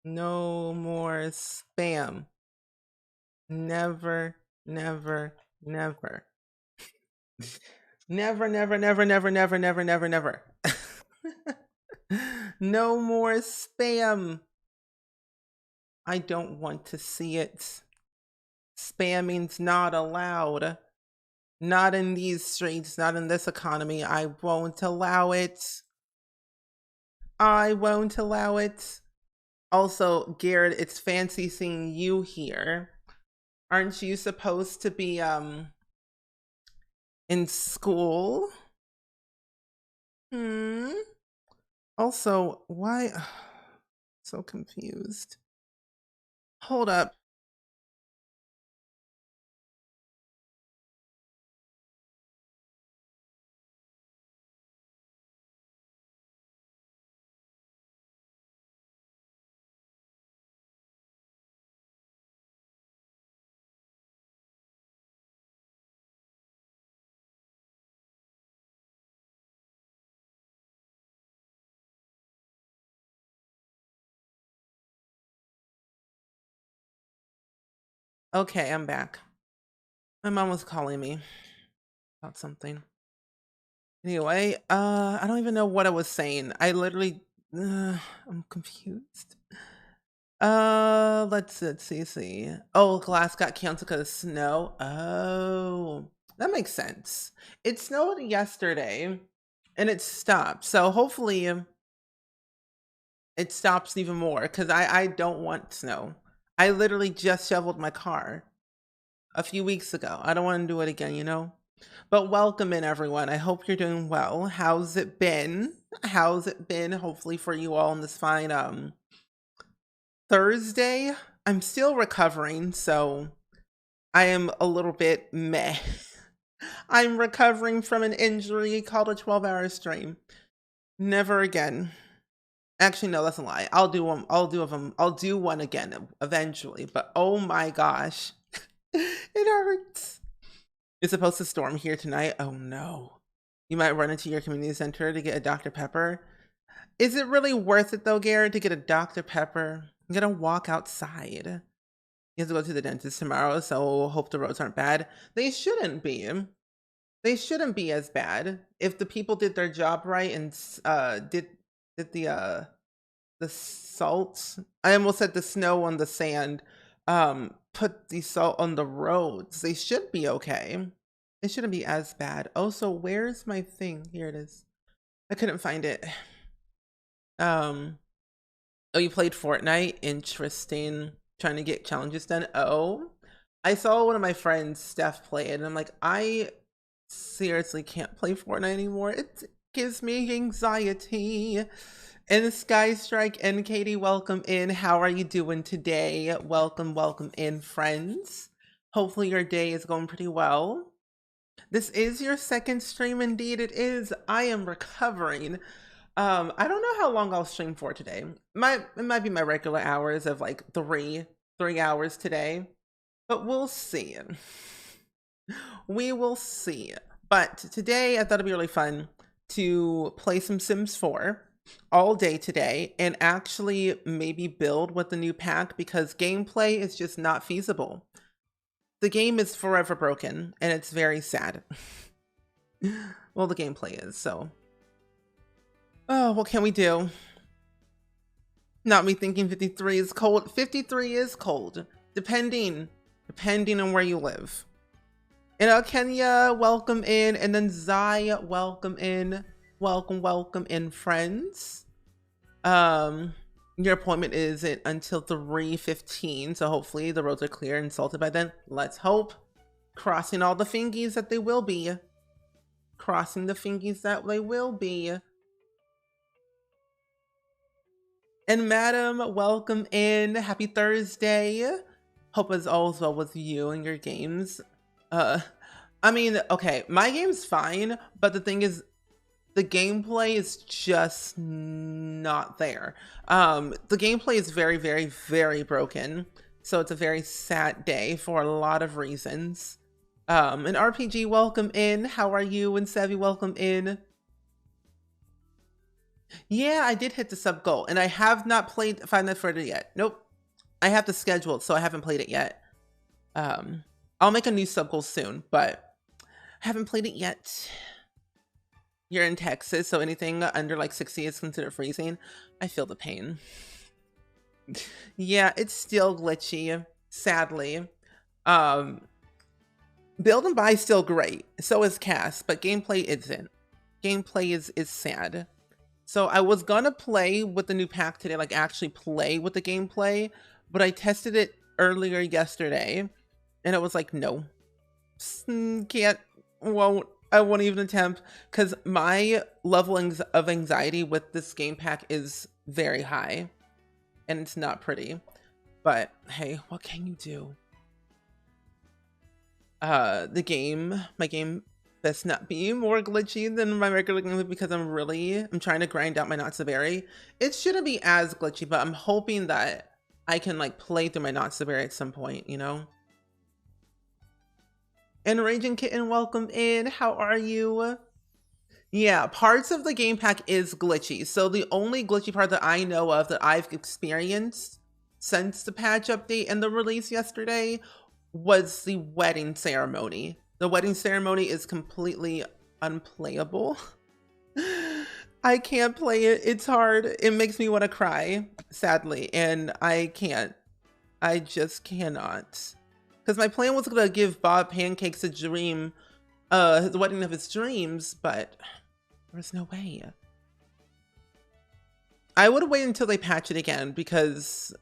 No more spam. Never, never, never. Never, never, never, never, never, never, never, never. No more spam. I don't want to see it. Spamming's not allowed. Not in these streets, not in this economy. I won't allow it. I won't allow it. Also, Garrett, it's fancy seeing you here. Aren't you supposed to be in school? Hmm. Also, why so confused. Hold up. Okay, I'm back. My mom was calling me about something. Anyway, I don't even know what I was saying. I literally I'm confused. Let's see. Oh, class got canceled because of snow. Oh, that makes sense. It snowed yesterday and it stopped. So hopefully it stops even more because I don't want snow. I literally just shoveled my car a few weeks ago. I don't want to do it again, you know? But welcome in, everyone. I hope you're doing well. How's it been? How's it been? Hopefully for you all on this fine Thursday. I'm still recovering, so I am a little bit meh. I'm recovering from an injury called a 12-hour stream. Never again. Actually, no, that's a lie. I'll do one. I'll do one again eventually. But oh my gosh, it hurts. It's supposed to storm here tonight. Oh no. You might run into your community center to get a Dr. Pepper. Is it really worth it though, Garrett, to get a Dr. Pepper? I'm gonna walk outside. You have to go to the dentist tomorrow, so hope the roads aren't bad. They shouldn't be. They shouldn't be as bad if the people did their job right and did the salt. I almost said the snow on the sand. Put the salt on the roads. They should be okay. It shouldn't be as bad. Oh, so where's my thing? Here it is. I couldn't find it. Oh, you played Fortnite? Interesting. Trying to get challenges done. Oh, I saw one of my friends, Steph, play it, and I'm like, I seriously can't play Fortnite anymore. It gives me anxiety. And Sky Strike and Katie, welcome in. How are you doing today? Welcome, welcome in, friends. Hopefully your day is going pretty well. This is your second stream, indeed it is. I am recovering. I don't know how long I'll stream for today. It might be my regular hours of like three hours today, but we'll see. We will see. But today I thought it'd be really fun to play some Sims 4 all day today and actually maybe build with the new pack because gameplay is just not feasible. The game is forever broken and it's very sad. Well, the gameplay is, so. Oh, what can we do? Not me thinking 53 is cold. 53 is cold, depending on where you live. And Kenya, welcome in. And then Zaya, welcome in. Welcome in, friends. Your appointment isn't until 3:15, so hopefully the roads are clear and salted by then. Let's hope. Crossing all the fingies that they will be. Crossing the fingies that they will be. And madam, welcome in. Happy Thursday. Hope as all's well with you and your games. I mean, okay, my game's fine, but the thing is, the gameplay is just not there. The gameplay is very, very, very broken. So it's a very sad day for a lot of reasons. And RPG, welcome in. How are you? And Savvy, welcome in. Yeah, I did hit the sub goal, and I have not played Five Nights at Freddy's yet. Nope. I have to schedule it, so I haven't played it yet. I'll make a new sub goal soon, but I haven't played it yet. You're in Texas, so anything under like 60 is considered freezing. I feel the pain. Yeah, it's still glitchy, sadly. Build and buy is still great. So is cast, but gameplay isn't. Gameplay is sad. So I was gonna play with the new pack today, like actually play with the gameplay, but I tested it earlier yesterday, and it was like, no, can't, won't, I won't even attempt, because my level of anxiety with this game pack is very high, and it's not pretty. But hey, what can you do? My game best not be more glitchy than my regular game because I'm trying to grind out my not so very. It shouldn't be as glitchy, but I'm hoping that I can like play through my not so very at some point, you know? And Raging Kitten, welcome in. How are you? Yeah, parts of the game pack is glitchy. So the only glitchy part that I know of that I've experienced since the patch update and the release yesterday was the wedding ceremony. The wedding ceremony is completely unplayable. I can't play it. It's hard. It makes me want to cry, sadly, and I can't. I just cannot. Because my plan was going to give Bob Pancakes a dream, the wedding of his dreams, but there's no way. I would wait until they patch it again, because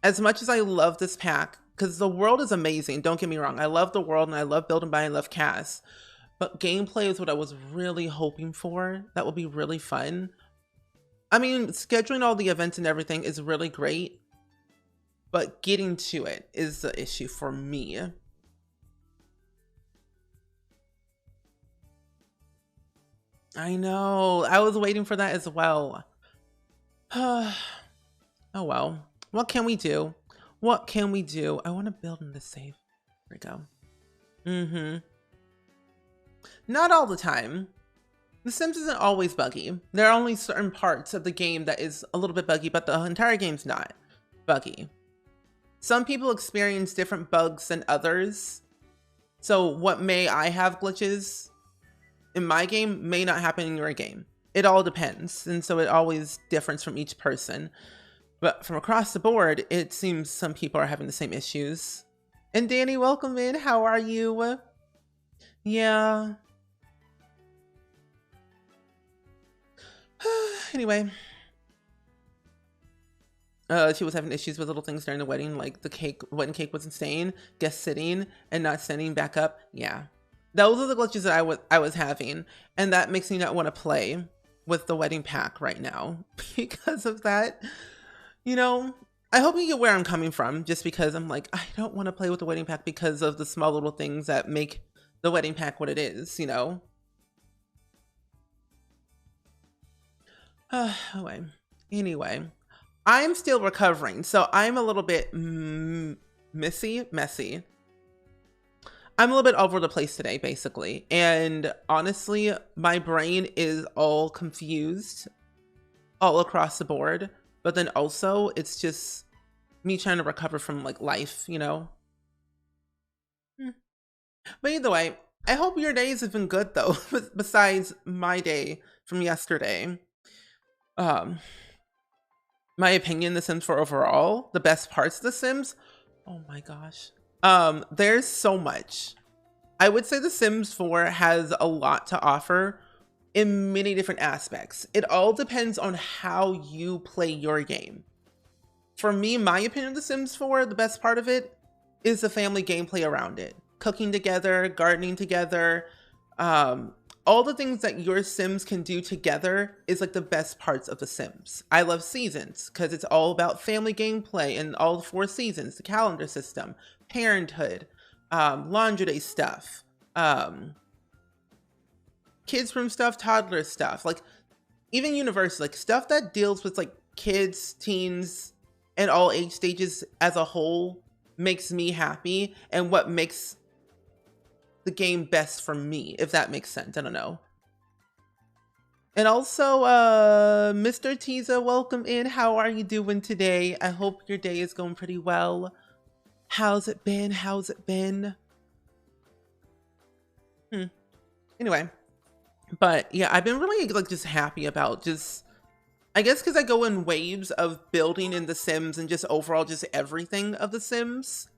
as much as I love this pack, because the world is amazing, don't get me wrong. I love the world and I love build and buy, I love cast. But gameplay is what I was really hoping for. That would be really fun. I mean, scheduling all the events and everything is really great, but getting to it is the issue for me. I know. I was waiting for that as well. Oh well. What can we do? What can we do? I want to build in this save. There we go. Not all the time. The Sims isn't always buggy. There are only certain parts of the game that is a little bit buggy, but the entire game's not buggy. Some people experience different bugs than others. So what I have glitches in my game may not happen in your game. It all depends. And so it always differs from each person. But from across the board, it seems some people are having the same issues. And Danny, welcome in. How are you? Yeah. Anyway. She was having issues with little things during the wedding, like the wedding cake wasn't staying, guest sitting, and not standing back up. Yeah. Those are the glitches that I was having. And that makes me not want to play with the wedding pack right now because of that. You know, I hope you get where I'm coming from, just because I'm like, I don't want to play with the wedding pack because of the small little things that make the wedding pack what it is, you know? Anyway, I'm still recovering, so I'm a little bit messy. I'm a little bit all over the place today, basically. And honestly, my brain is all confused all across the board. But then also, it's just me trying to recover from like life, you know? But either way, I hope your days have been good though, besides my day from yesterday. My opinion, The Sims 4 overall, the best parts of The Sims, oh my gosh. There's so much. I would say The Sims 4 has a lot to offer in many different aspects. It all depends on how you play your game. For me, my opinion of The Sims 4, the best part of it is the family gameplay around it. Cooking together, gardening together, all the things that your Sims can do together is like the best parts of The Sims. I love seasons because it's all about family gameplay and all 4 seasons, the calendar system, parenthood, laundry day stuff, kids room stuff, toddler stuff, like even university, like stuff that deals with like kids, teens, and all age stages as a whole makes me happy, and what makes the game best for me, if that makes sense. I don't know. And also, Mr. Tiza, welcome in. How are you doing today? I hope your day is going pretty well. How's it been? How's it been? Anyway, but yeah, I've been really like just happy about just, I guess because I go in waves of building in The Sims and just overall just everything of The Sims.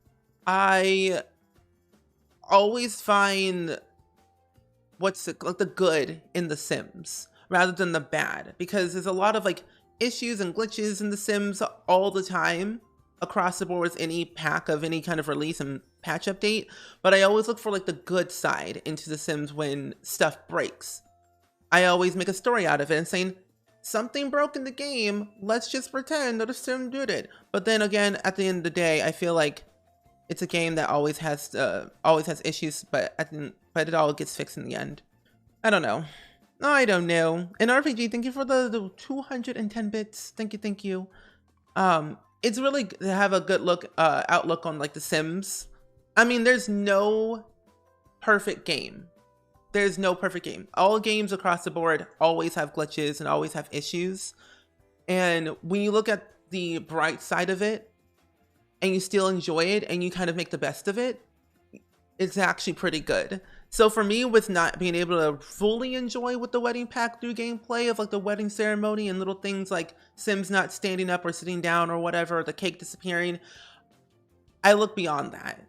I always find what's like the good in The Sims rather than the bad, because there's a lot of like issues and glitches in The Sims all the time across the board with any pack of any kind of release and patch update. But I always look for like the good side into The Sims when stuff breaks. I always make a story out of it and saying, something broke in the game, let's just pretend that a sim did it. But then again, at the end of the day, I feel like it's a game that always has issues, but it all gets fixed in the end. I don't know. I don't know. And RPG, thank you for the 210 bits. Thank you. It's really to have a good outlook on like The Sims. I mean, there's no perfect game. There's no perfect game. All games across the board always have glitches and always have issues. And when you look at the bright side of it and you still enjoy it and you kind of make the best of it, it's actually pretty good. So for me, with not being able to fully enjoy what the wedding pack through gameplay of like the wedding ceremony and little things like Sims not standing up or sitting down or whatever, the cake disappearing, I look beyond that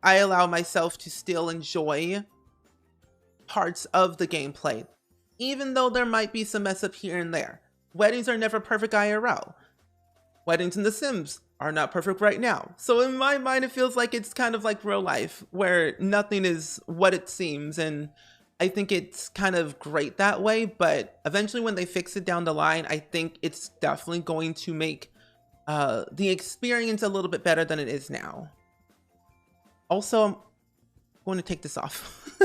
I allow myself to still enjoy parts of the gameplay, even though there might be some mess up here and there. Weddings are never perfect IRL. Weddings in The Sims are not perfect right now. So in my mind, it feels like it's kind of like real life, where nothing is what it seems. And I think it's kind of great that way. But eventually when they fix it down the line, I think it's definitely going to make the experience a little bit better than it is now. Also, I'm going to take this off.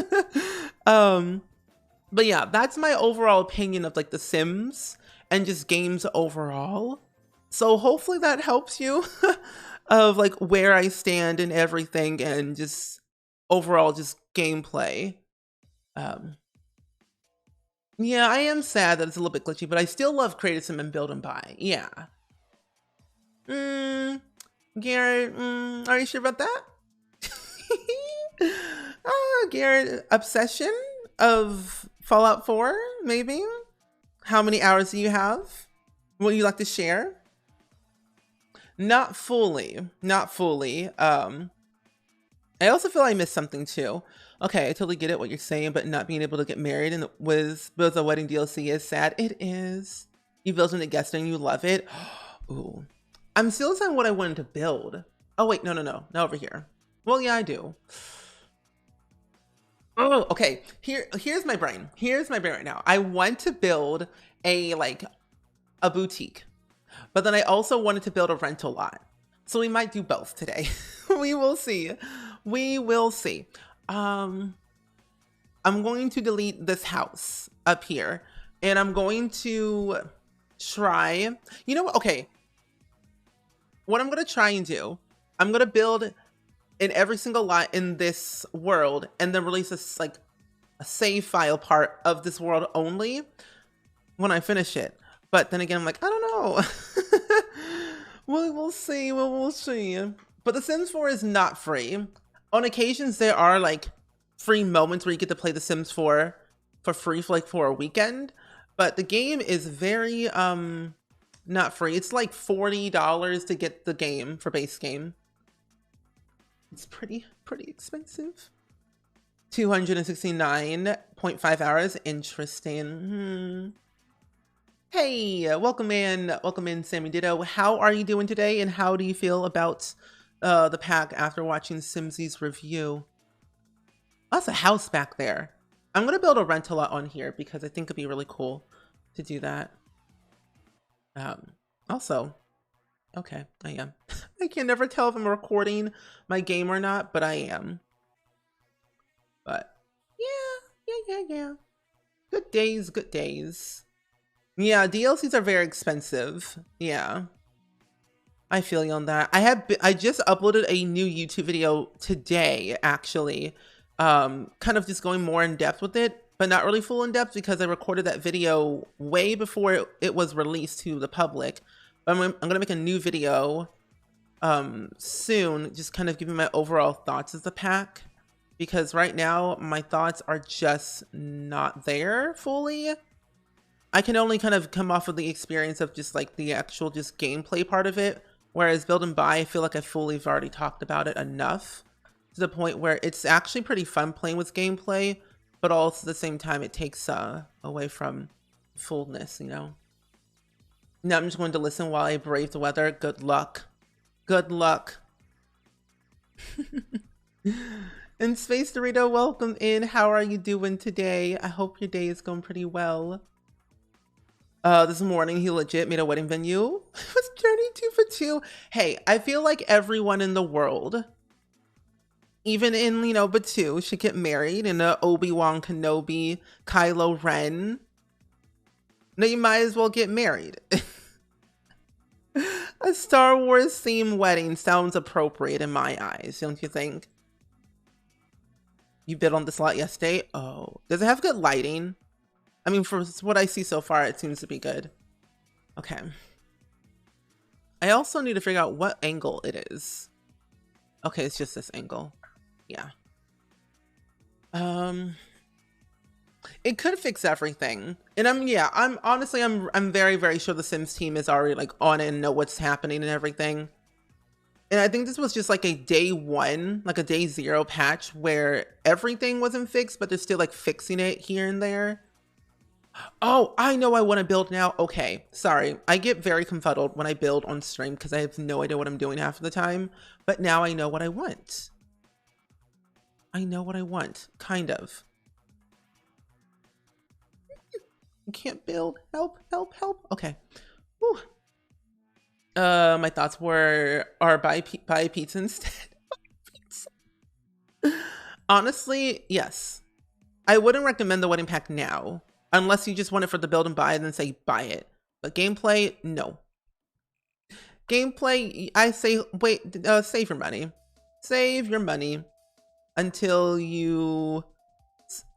But yeah, that's my overall opinion of like The Sims and just games overall. So hopefully that helps you of like where I stand and everything and just overall just gameplay. Yeah, I am sad that it's a little bit glitchy, but I still love Create a Sim and Build and Buy. Yeah. Garrett, are you sure about that? Garrett, obsession of Fallout 4, maybe? How many hours do you have? Would you like to share? Not fully. I also feel I missed something too. Okay, I totally get it what you're saying, but not being able to get married and with a wedding DLC is sad. It is. You built in a guest and you love it. Ooh. I'm still deciding what I wanted to build. Oh wait, no, not over here. Well, yeah, I do. Oh, okay. Here's my brain. Here's my brain right now. I want to build a boutique, but then I also wanted to build a rental lot. So we might do both today. We will see. We will see. I'm going to delete this house up here and I'm going to try, you know what? Okay. What I'm going to try and do, I'm going to build in every single lot in this world and then release a save file part of this world only when I finish it. But then again, I'm like, I don't know. We'll see. We'll see. But The Sims 4 is not free. On occasions, there are like free moments where you get to play The Sims 4 for free for a weekend. But the game is very not free. It's like $40 to get the game for base game. It's pretty expensive. 269.5 hours. Interesting. Hey, welcome in, Sammy Ditto. How are you doing today, and how do you feel about the pack after watching Simsy's review? Oh, that's a house back there. I'm gonna build a rental lot on here because I think it'd be really cool to do that. Also, okay, I am. I can never tell if I'm recording my game or not, but I am. But yeah. Good days. Yeah, DLCs are very expensive. Yeah. I feel you on that. I just uploaded a new YouTube video today, actually. Kind of just going more in depth with it. but not really full in depth because I recorded that video way before it was released to the public. But I'm gonna make a new video soon, just kind of giving my overall thoughts of the pack, because right now my thoughts are just not there fully. I can only kind of come off of the experience of just like the actual just gameplay part of it, whereas build and buy, I feel like I fully have already talked about it enough to the point where it's actually pretty fun playing with gameplay, but also at the same time it takes away from fullness, you know. Now I'm just going to listen while I brave the weather. Good luck. Good luck. And Space Dorito, welcome in. How are you doing today? I hope your day is going pretty well. This morning he legit made a wedding venue. It was Journey 2 for 2. Hey, I feel like everyone in the world, even in, you know, Batu, should get married in a Obi-Wan Kenobi, Kylo Ren. No, you might as well get married. A Star Wars themed wedding sounds appropriate in my eyes, don't you think? You bid on this lot yesterday? Oh, does it have good lighting? I mean, for what I see so far, it seems to be good. Okay. I also need to figure out what angle it is. Okay, it's just this angle. Yeah. It could fix everything. And I'm honestly, I'm very, very sure the Sims team is already like on it and know what's happening and everything. And I think this was just like a day 1, like a day 0 patch where everything wasn't fixed, but they're still like fixing it here and there. Oh, I know I want to build now. Okay, sorry. I get very confuddled when I build on stream because I have no idea what I'm doing half of the time. But now I know what I want. I know what I want, kind of. I can't build. Help, help, help. Okay. Whew. My thoughts are buy pizza instead. Honestly, yes. I wouldn't recommend the wedding pack now, unless you just want it for the build and buy and then say buy it. But gameplay, no. Gameplay, I say wait, save your money. Save your money until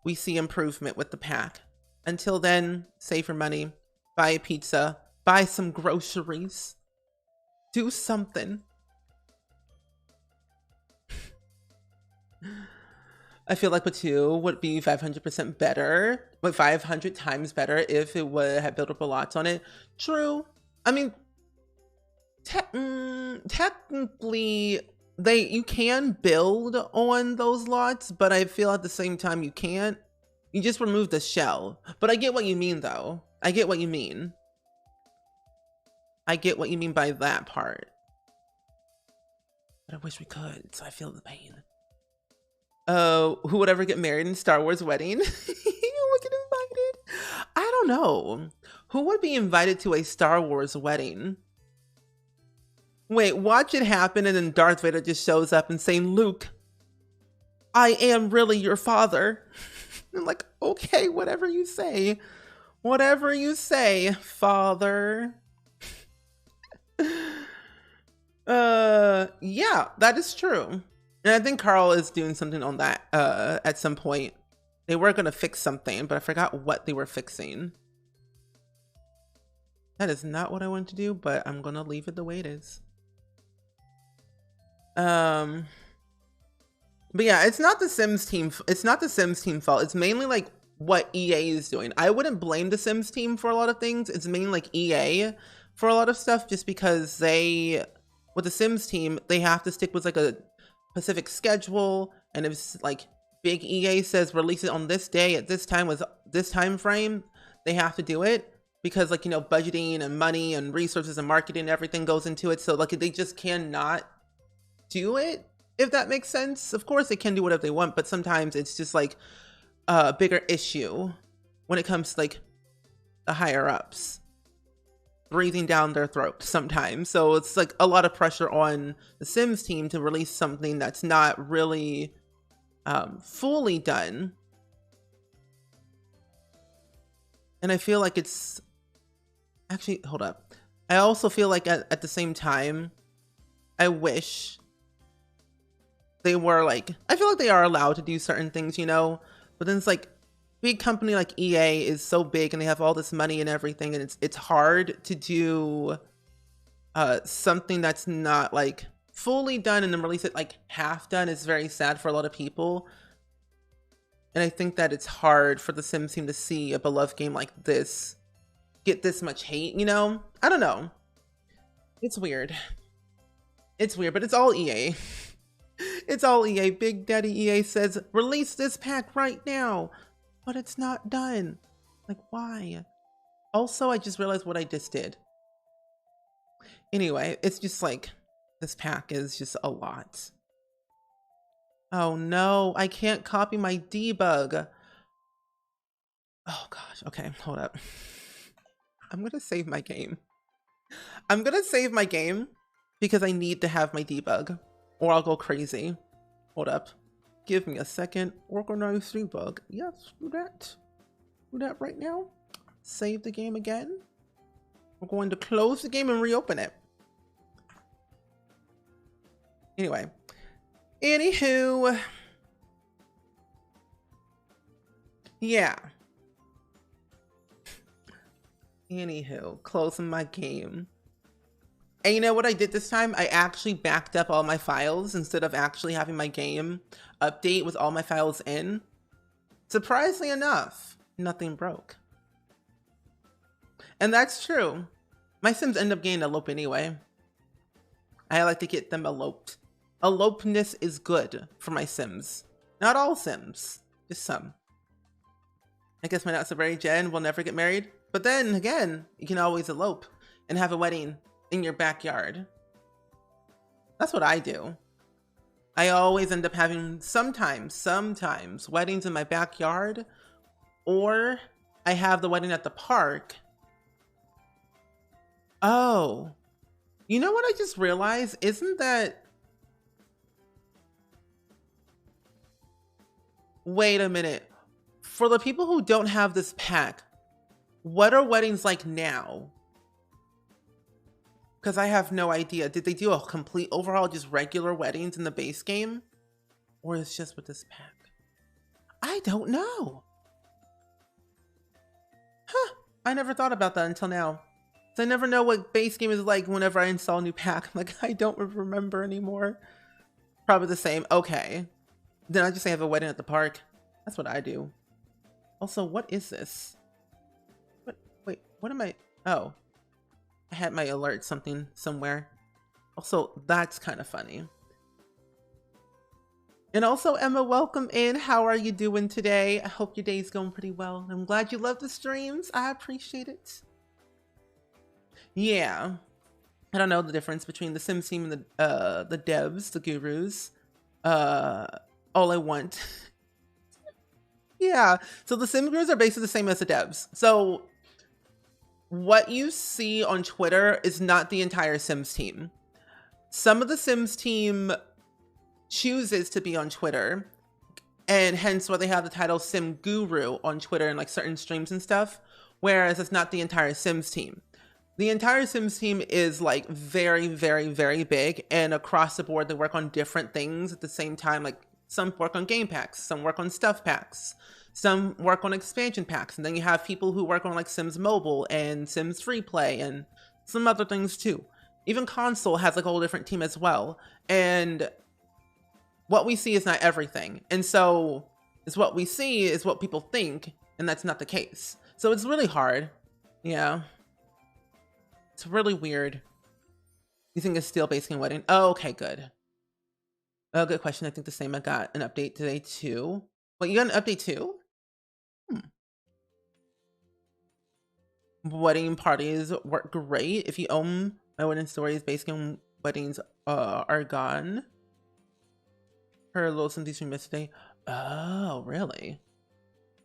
we see improvement with the pack. Until then, save your money, buy a pizza, buy some groceries, do something. I feel like Batu would be 500% better, but 500 times better if it would have built up a lot on it. True. I mean, technically, you can build on those lots, but I feel at the same time you can't. You just remove the shell. But I get what you mean, though. I get what you mean. I get what you mean by that part. But I wish we could, so I feel the pain. Who would ever get married in Star Wars wedding? Who would get invited? I don't know. Who would be invited to a Star Wars wedding? Wait, watch it happen and then Darth Vader just shows up and saying, Luke, I am really your father. I'm like, okay, whatever you say. Whatever you say, father. Yeah, that is true. And I think Carl is doing something on that at some point. They were going to fix something, but I forgot what they were fixing. That is not what I wanted to do, but I'm going to leave it the way it is. But yeah, it's not the Sims team. It's not the Sims team fault. It's mainly like what EA is doing. I wouldn't blame the Sims team for a lot of things. It's mainly like EA for a lot of stuff, just because with the Sims team, they have to stick with like a specific schedule. And if like big EA says release it on this day at this time with this time frame, they have to do it because, like, you know, budgeting and money and resources and marketing and everything goes into it. So like they just cannot do it. If that makes sense. Of course they can do whatever they want, but sometimes it's just like a bigger issue when it comes to like the higher ups breathing down their throat sometimes. So it's like a lot of pressure on the Sims team to release something that's not really fully done. And I feel like it's actually, hold up. I also feel like at the same time, I wish they were like, I feel like they are allowed to do certain things, you know, but then it's like, big company like EA is so big and they have all this money and everything, and it's hard to do something that's not like fully done and then release it like half done. Is very sad for a lot of people. And I think that it's hard for the Sims team to see a beloved game like this get this much hate, you know? I don't know. It's weird. It's weird, but it's all EA. It's all EA. Big Daddy EA says, release this pack right now. But it's not done. Like, why? Also, I just realized what I just did. Anyway, it's just like, this pack is just a lot. Oh no, I can't copy my debug. Oh gosh, okay, hold up. I'm gonna save my game. I'm gonna save my game because I need to have my debug or I'll go crazy. Hold up. Give me a second. Organize debug. Yes, do that. Do that right now. Save the game again. We're going to close the game and reopen it. Anyway. Anywho. Yeah. Anywho, closing my game. And you know what I did this time? I actually backed up all my files instead of actually having my game update with all my files in. Surprisingly enough, nothing broke. And that's true. My Sims end up getting eloped anyway. I like to get them eloped. Elopeness is good for my Sims. Not all Sims, just some. I guess my not so very Jen will never get married. But then again, you can always elope and have a wedding in your backyard. That's what I do. I always end up having sometimes weddings in my backyard, or I have the wedding at the park. Oh, you know what I just realized? Isn't that... Wait a minute. For the people who don't have this pack, what are weddings like now? Because I have no idea. Did they do a complete overhaul, just regular weddings in the base game? Or is it just with this pack? I don't know. Huh. I never thought about that until now. So I never know what base game is like whenever I install a new pack. I'm like, I don't remember anymore. Probably the same. Okay. Then I just say I have a wedding at the park. That's what I do. Also, what is this? What? Wait, what am I? Oh. I had my alert something somewhere. Also, that's kind of funny. And also, Emma, welcome in. How are you doing today? I hope your day's going pretty well. I'm glad you love the streams. I appreciate it. Yeah. I don't know the difference between the Sims team and the devs, the gurus. All I want. Yeah. So the Sim gurus are basically the same as the devs. So what you see on Twitter is not the entire Sims team. Some of the Sims team chooses to be on Twitter, and hence why they have the title Sim Guru on Twitter and like certain streams and stuff, whereas it's not the entire Sims team. The entire Sims team is like very, very, very big, and across the board they work on different things at the same time. Like some work on game packs, some work on stuff packs, some work on expansion packs, and then you have people who work on like Sims Mobile and Sims Free Play and some other things too. Even console has like a whole different team as well. And what we see is not everything. And so is what we see is what people think, and that's not the case. So it's really hard. Yeah. It's really weird. You think it's still based on wedding? Oh, okay, good. Oh, good question. I think the same. I got an update today too. Wait, you got an update too? Wedding parties work great. If you own my wedding stories, based on weddings are gone. Her little Cindy stream yesterday. Oh, really?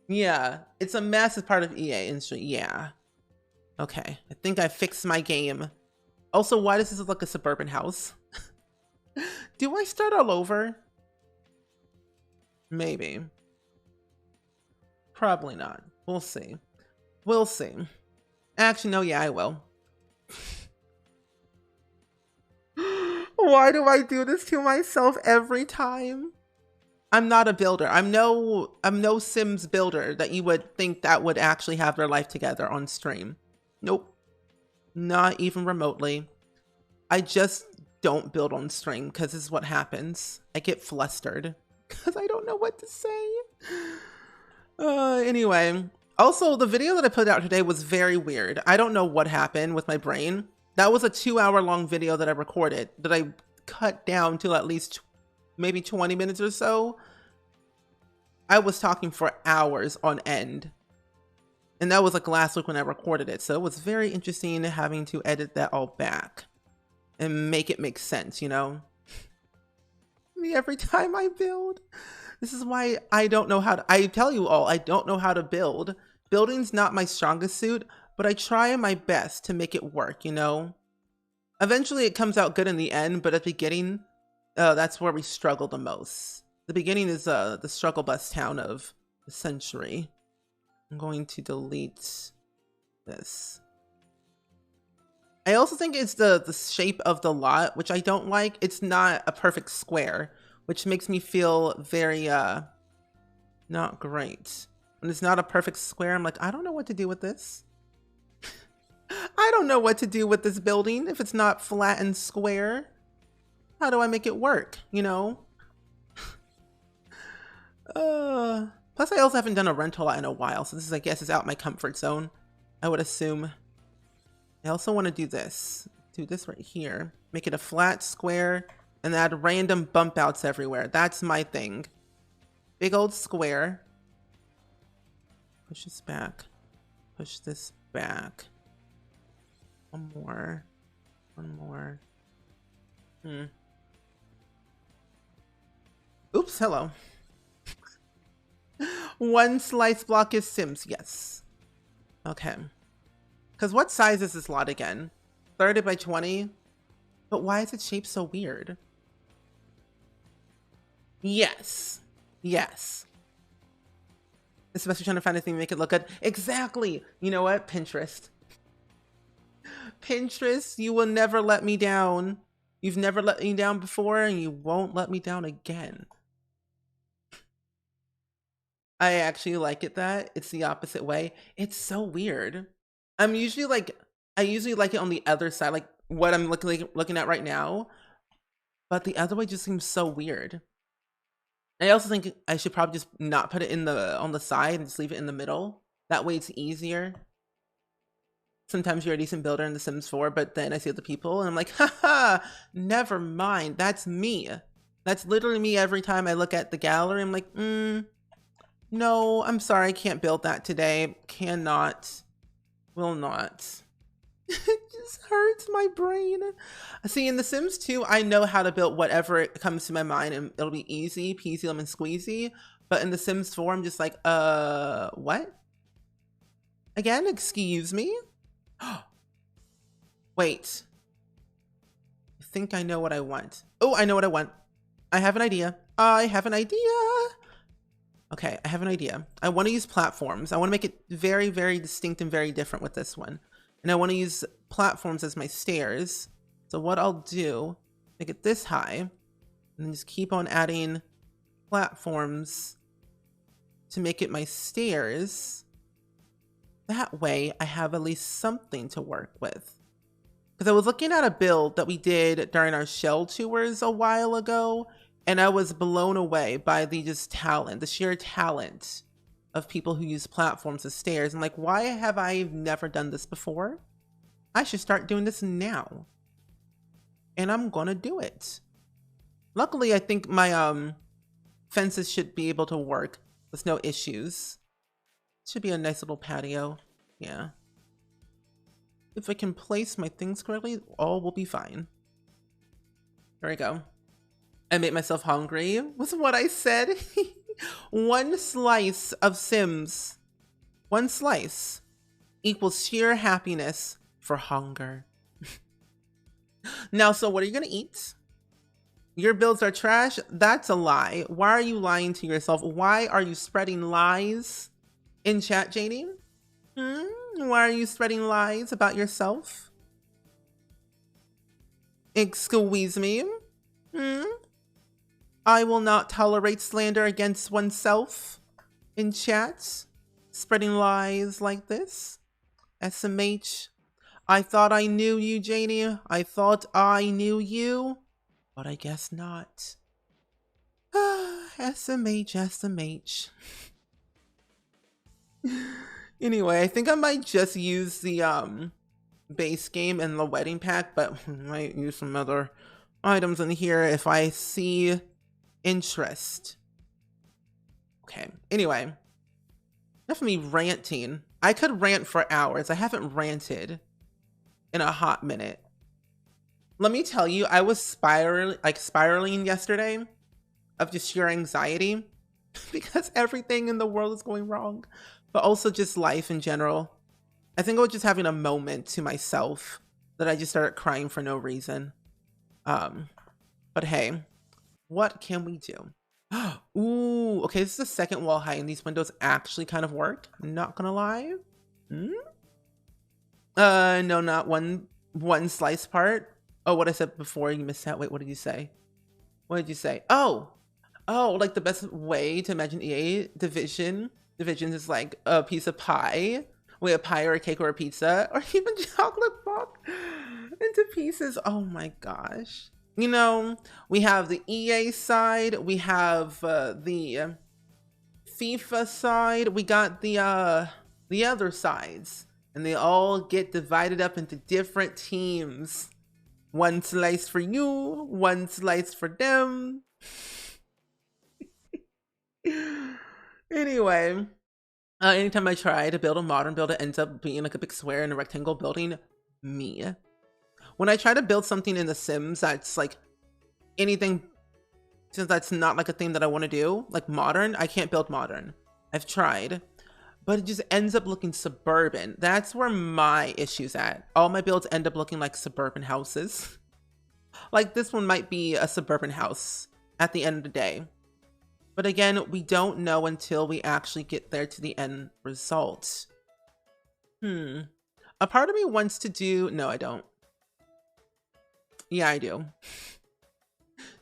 Yeah, it's a massive part of EA industry. Yeah. Okay, I think I fixed my game. Also, why does this look like a suburban house? Do I start all over? Maybe. Probably not. We'll see. We'll see. Actually, no, yeah, I will. Why do I do this to myself every time? I'm not a builder. I'm no Sims builder that you would think that would actually have their life together on stream. Nope. Not even remotely. I just don't build on stream because this is what happens. I get flustered because I don't know what to say. Anyway, also the video that I put out today was very weird. I don't know what happened with my brain. That was a 2-hour long video that I recorded that I cut down to at least maybe 20 minutes or so. I was talking for hours on end. And that was like last week when I recorded it. So it was very interesting having to edit that all back and make it make sense, you know? Every time I build. This is why I don't know how to, I tell you all, I don't know how to build. Building's not my strongest suit, but I try my best to make it work, you know? Eventually it comes out good in the end, but at the beginning, that's where we struggle the most. The beginning is the struggle bus town of the century. I'm going to delete this. I also think it's the shape of the lot, which I don't like. It's not a perfect square, which makes me feel very, not great. When it's not a perfect square, I'm like, I don't know what to do with this. I don't know what to do with this building if it's not flat and square. How do I make it work, you know? Plus I also haven't done a rental lot in a while, so this is, I guess, is out my comfort zone, I would assume. I also want to do this. Do this right here. Make it a flat square and add random bump outs everywhere. That's my thing. Big old square. Push this back. Push this back. One more. One more. Oops, hello. One slice block is Sims, yes. Okay. Because what size is this lot again? 30 by 20? But why is it shaped so weird? Yes. Yes. Especially trying to find a thing to make it look good. Exactly. You know what? Pinterest. Pinterest, you will never let me down. You've never let me down before, and you won't let me down again. I actually like it that it's the opposite way. It's so weird. I usually like it on the other side, like what I'm looking at right now. But the other way just seems so weird. I also think I should probably just not put it on the side and just leave it in the middle. That way it's easier. Sometimes you're a decent builder in The Sims 4, but then I see other people and I'm like, haha, never mind. That's me. That's literally me every time I look at the gallery. I'm like, no, I'm sorry, I can't build that today. Cannot. Will not. It just hurts my brain. See, in The Sims 2, I know how to build whatever it comes to my mind and it'll be easy, peasy, lemon squeezy. But in The Sims 4, I'm just like, what? Again, excuse me? Wait. I think I know what I want. Oh, I know what I want. I have an idea. I have an idea. Okay, I have an idea. I want to use platforms. I want to make it very, very distinct and very different with this one. And I want to use platforms as my stairs. So what I'll do, make it this high, and then just keep on adding platforms to make it my stairs. That way I have at least something to work with. Because I was looking at a build that we did during our shell tours a while ago, and I was blown away by the sheer talent of people who use platforms as stairs. I'm like, why have I never done this before? I should start doing this now. And I'm gonna do it. Luckily, I think my fences should be able to work with no issues. Should be a nice little patio. Yeah. If I can place my things correctly, all will be fine. There we go. I made myself hungry, was what I said. One slice of Sims, one slice, equals sheer happiness for hunger. Now, so what are you gonna eat? Your builds are trash? That's a lie. Why are you lying to yourself? Why are you spreading lies in chat, Janie? Why are you spreading lies about yourself? Excuse me? I will not tolerate slander against oneself in chats. Spreading lies like this. SMH. I thought I knew you, Janie. I thought I knew you. But I guess not. SMH, SMH. Anyway, I think I might just use the base game and the wedding pack, but I might use some other items in here if I see interest. Okay, anyway. Enough of me ranting. I could rant for hours. I haven't ranted in a hot minute. Let me tell you, I was spiraling yesterday of just sheer anxiety because everything in the world is going wrong, but also just life in general. I think I was just having a moment to myself that I just started crying for no reason. But hey, what can we do? Ooh, okay, this is the second wall height and these windows actually kind of work. Not gonna lie. No, not one slice part. Oh, what I said before, you missed that. Wait, what did you say? What did you say? Oh, like the best way to imagine EA divisions is like a piece of pie. Wait, a pie or a cake or a pizza or even chocolate block into pieces. Oh my gosh. You know, we have the EA side, we have the FIFA side, we got the other sides, and they all get divided up into different teams. One slice for you, one slice for them. Anyway, anytime I try to build a modern build, it ends up being like a big square in a rectangle building. Me. When I try to build something in The Sims that's like anything, since that's not like a thing that I want to do, like modern, I can't build modern. I've tried, but it just ends up looking suburban. That's where my issue's at. All my builds end up looking like suburban houses. Like this one might be a suburban house at the end of the day. But again, we don't know until we actually get there to the end result. A part of me wants to do, no, I don't. Yeah, I do.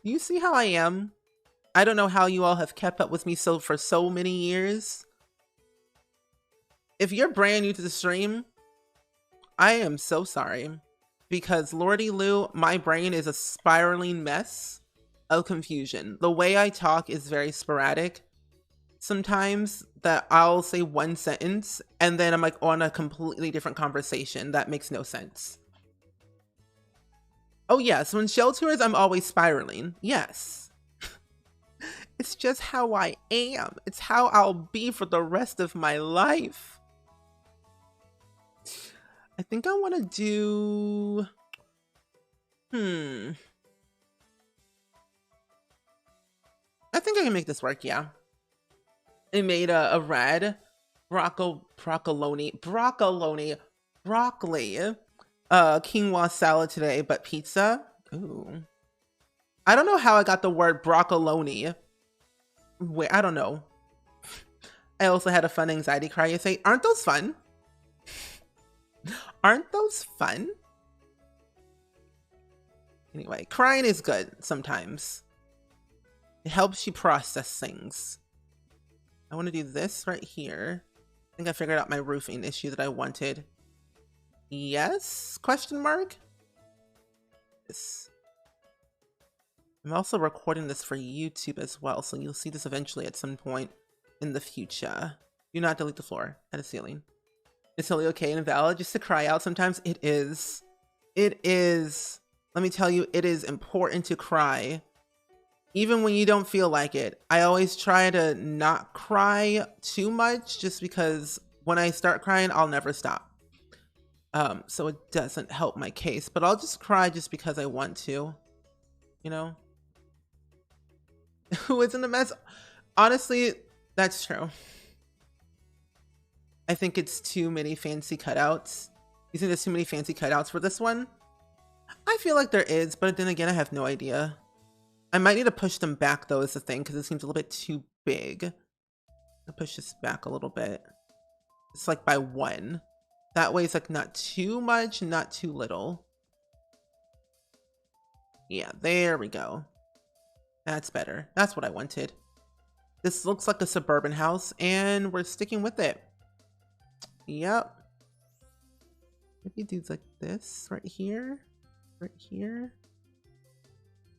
You see how I am? I don't know how you all have kept up with me for so many years. If you're brand new to the stream, I am so sorry. Because Lordy Lou, my brain is a spiraling mess of confusion. The way I talk is very sporadic. Sometimes that I'll say one sentence and then I'm like on a completely different conversation that makes no sense. Oh yes, when show tours, I'm always spiraling. Yes. It's just how I am. It's how I'll be for the rest of my life. I think I want to do... I think I can make this work, yeah. I made a red broccoli quinoa salad today, but pizza. Ooh. I don't know how I got the word broccoloni. Wait, I don't know. I also had a fun anxiety cry. You say, aren't those fun? Aren't those fun? Anyway, crying is good sometimes. It helps you process things. I want to do this right here. I think I figured out my roofing issue that I wanted. Yes? Question mark? Yes. I'm also recording this for YouTube as well, so you'll see this eventually at some point in the future. Do not delete the floor and the ceiling. It's totally okay and valid just to cry out sometimes. It is. It is. Let me tell you, it is important to cry. Even when you don't feel like it. I always try to not cry too much just because when I start crying, I'll never stop. So it doesn't help my case, but I'll just cry just because I want to, you know? Who is in a mess? Honestly, that's true. I think it's too many fancy cutouts. You think there's too many fancy cutouts for this one? I feel like there is, but then again, I have no idea. I might need to push them back though is the thing, because it seems a little bit too big. I'll push this back a little bit. It's like by one. That way it's like not too much, not too little. Yeah, there we go. That's better. That's what I wanted. This looks like a suburban house, and we're sticking with it. Yep. Maybe dudes like this right here. Right here.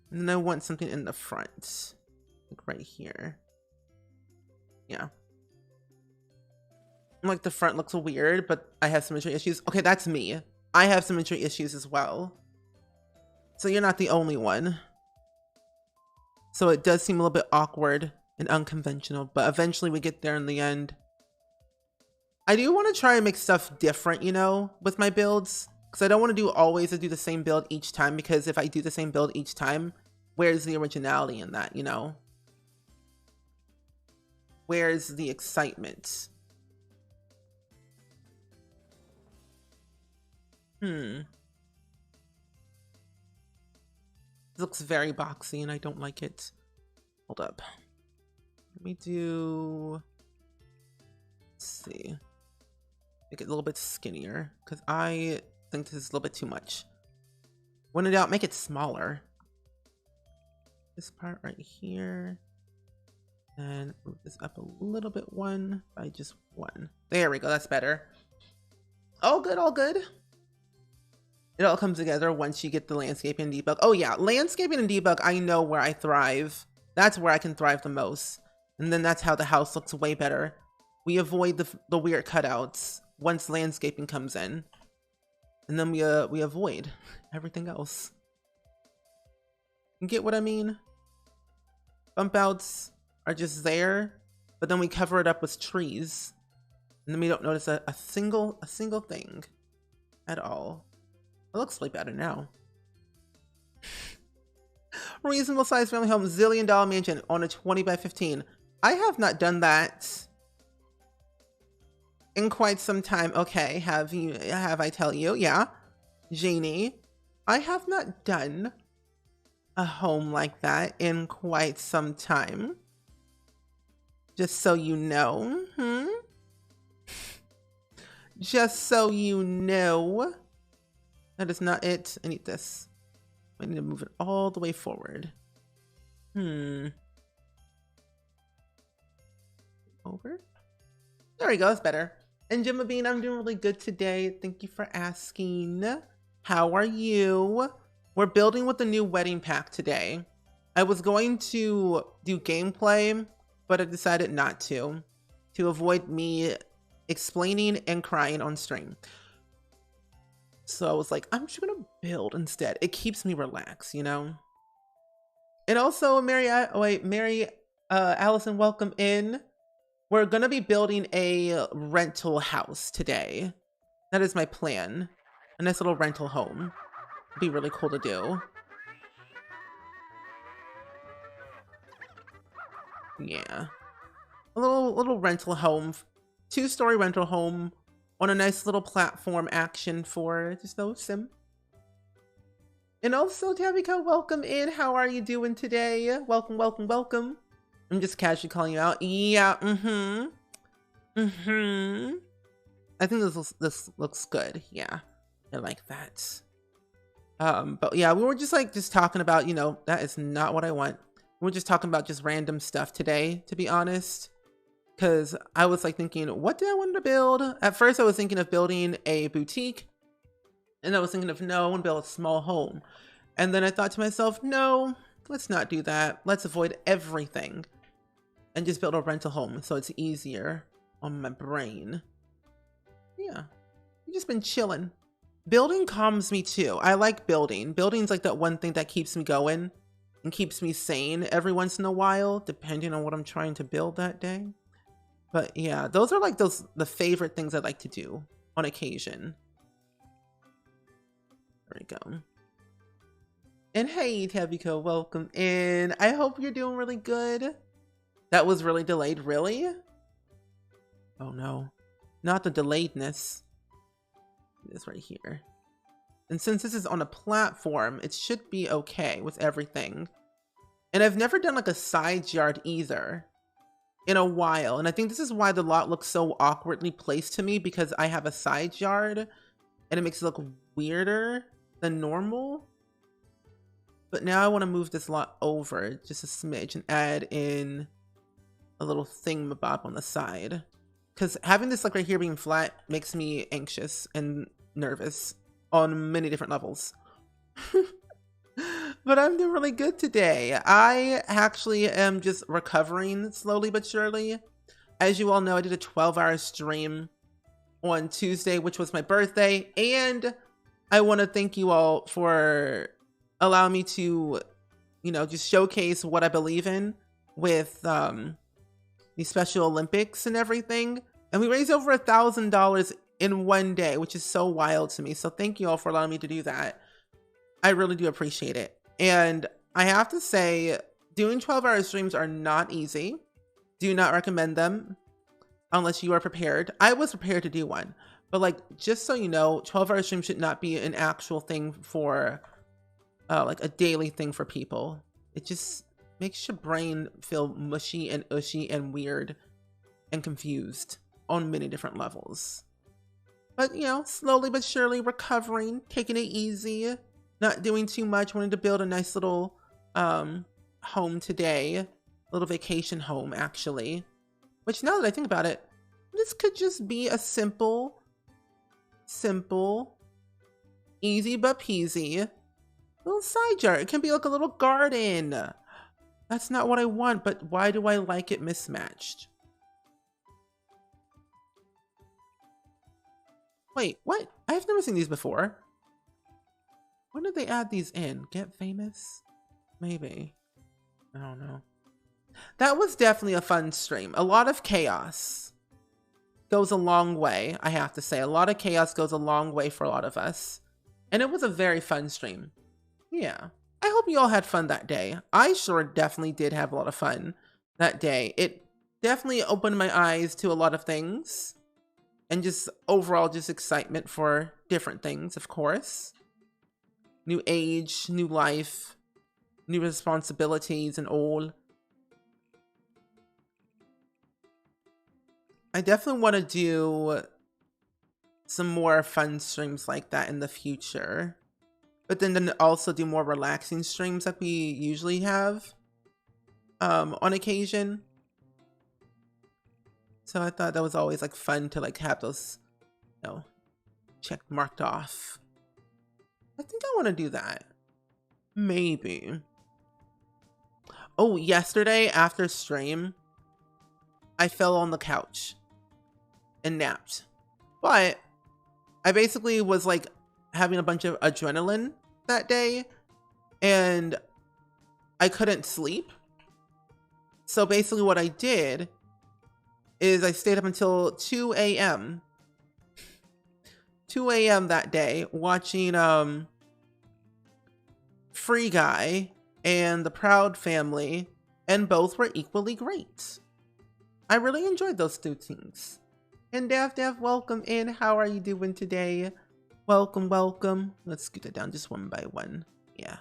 And then I want something in the front. Like right here. Yeah. Like the front looks weird, but I have symmetry issues. Okay, that's me. I have symmetry issues as well. So you're not the only one. So it does seem a little bit awkward and unconventional, but eventually we get there in the end. I do want to try and make stuff different, you know, with my builds. Because I don't want to always do the same build each time, because if I do the same build each time, where's the originality in that, you know? Where's the excitement? It looks very boxy and I don't like it. Hold up. Let me do... Let's see. Make it a little bit skinnier, because I think this is a little bit too much. When in doubt, make it smaller. This part right here. And move this up a little bit one by just one. There we go, that's better. All good, all good. It all comes together once you get the landscaping and debug. Oh yeah, landscaping and debug, I know where I thrive. That's where I can thrive the most. And then that's how the house looks way better. We avoid the weird cutouts once landscaping comes in. And then we avoid everything else. You get what I mean? Bump outs are just there, but then we cover it up with trees. And then we don't notice a single thing at all. It looks way better now. Reasonable sized family home, zillion-dollar mansion on a 20 by 15. I have not done that in quite some time. Okay, have I tell you? Yeah. Janie, I have not done a home like that in quite some time. Just so you know. Just so you know. That is not it. I need this. I need to move it all the way forward. Over. There we go. It's better. And Gemma Bean, I'm doing really good today. Thank you for asking. How are you? We're building with the new wedding pack today. I was going to do gameplay, but I decided not to avoid me explaining and crying on stream. So I was like, I'm just gonna build instead. It keeps me relaxed, you know? And also, Mary Allison, welcome in. We're gonna be building a rental house today. That is my plan. A nice little rental home. It'd be really cool to do. Yeah. A little rental home. 2-story rental home on a nice little platform action for just those sim. And also, Tabika, welcome in. How are you doing today? Welcome, welcome, welcome. I'm just casually calling you out. Yeah, I think this looks good. Yeah, I like that. But yeah, we were just talking about, you know, that is not what I want. We're just talking about just random stuff today, to be honest. Because I was like thinking, what did I want to build? At first I was thinking of building a boutique. And I was thinking of, no, I want to build a small home. And then I thought to myself, no, let's not do that. Let's avoid everything. And just build a rental home so it's easier on my brain. Yeah, I've just been chilling. Building calms me too. I like building. Building's like that one thing that keeps me going and keeps me sane every once in a while, depending on what I'm trying to build that day. But yeah, those are like the favorite things I like to do on occasion. There we go. And hey, Tabiko, welcome in. I hope you're doing really good. That was really delayed, really? Oh no, not the delayedness. This right here. And since this is on a platform, it should be okay with everything. And I've never done like a side yard either in a while. And I think this is why the lot looks so awkwardly placed to me, because I have a side yard and it makes it look weirder than normal. But now I want to move this lot over just a smidge and add in a little thingamabob on the side. Because having this like right here being flat makes me anxious and nervous on many different levels. But I'm doing really good today. I actually am just recovering slowly but surely. As you all know, I did a 12-hour stream on Tuesday, which was my birthday. And I want to thank you all for allowing me to, you know, just showcase what I believe in with the Special Olympics and everything. And we raised over $1,000 in one day, which is so wild to me. So thank you all for allowing me to do that. I really do appreciate it. And I have to say, doing 12-hour streams are not easy. Do not recommend them unless you are prepared. I was prepared to do one, but like, just so you know, 12-hour stream should not be an actual thing for like a daily thing for people. It just makes your brain feel mushy and ushy and weird and confused on many different levels. But you know, slowly but surely recovering, taking it easy, not doing too much. Wanted to build a nice little home today, a little vacation home actually, which now that I think about it, this could just be a simple, easy but peasy little side yard. It can be like a little garden. That's not what I want, but why do I like it mismatched? Wait, what? I've never seen these before. When did they add these in? Get famous? Maybe. I don't know. That was definitely a fun stream. A lot of chaos goes a long way, I have to say. A lot of chaos goes a long way for a lot of us. And it was a very fun stream. Yeah. I hope you all had fun that day. I sure definitely did have a lot of fun that day. It definitely opened my eyes to a lot of things. And just overall just excitement for different things, of course. New age, new life, new responsibilities and all. I definitely want to do some more fun streams like that in the future. But then also do more relaxing streams like we usually have on occasion. So I thought that was always like fun to like have those, you know, checked, marked off. I think I want to do that. Maybe. Oh, yesterday after stream, I fell on the couch and napped. But I basically was like having a bunch of adrenaline that day and I couldn't sleep. So basically what I did is I stayed up until 2 a.m. 2 a.m. that day watching Free Guy and The Proud Family, and both were equally great. I really enjoyed those two things. And Dav, welcome in. How are you doing today? Welcome, welcome. Let's scoot it down just one by one. Yeah.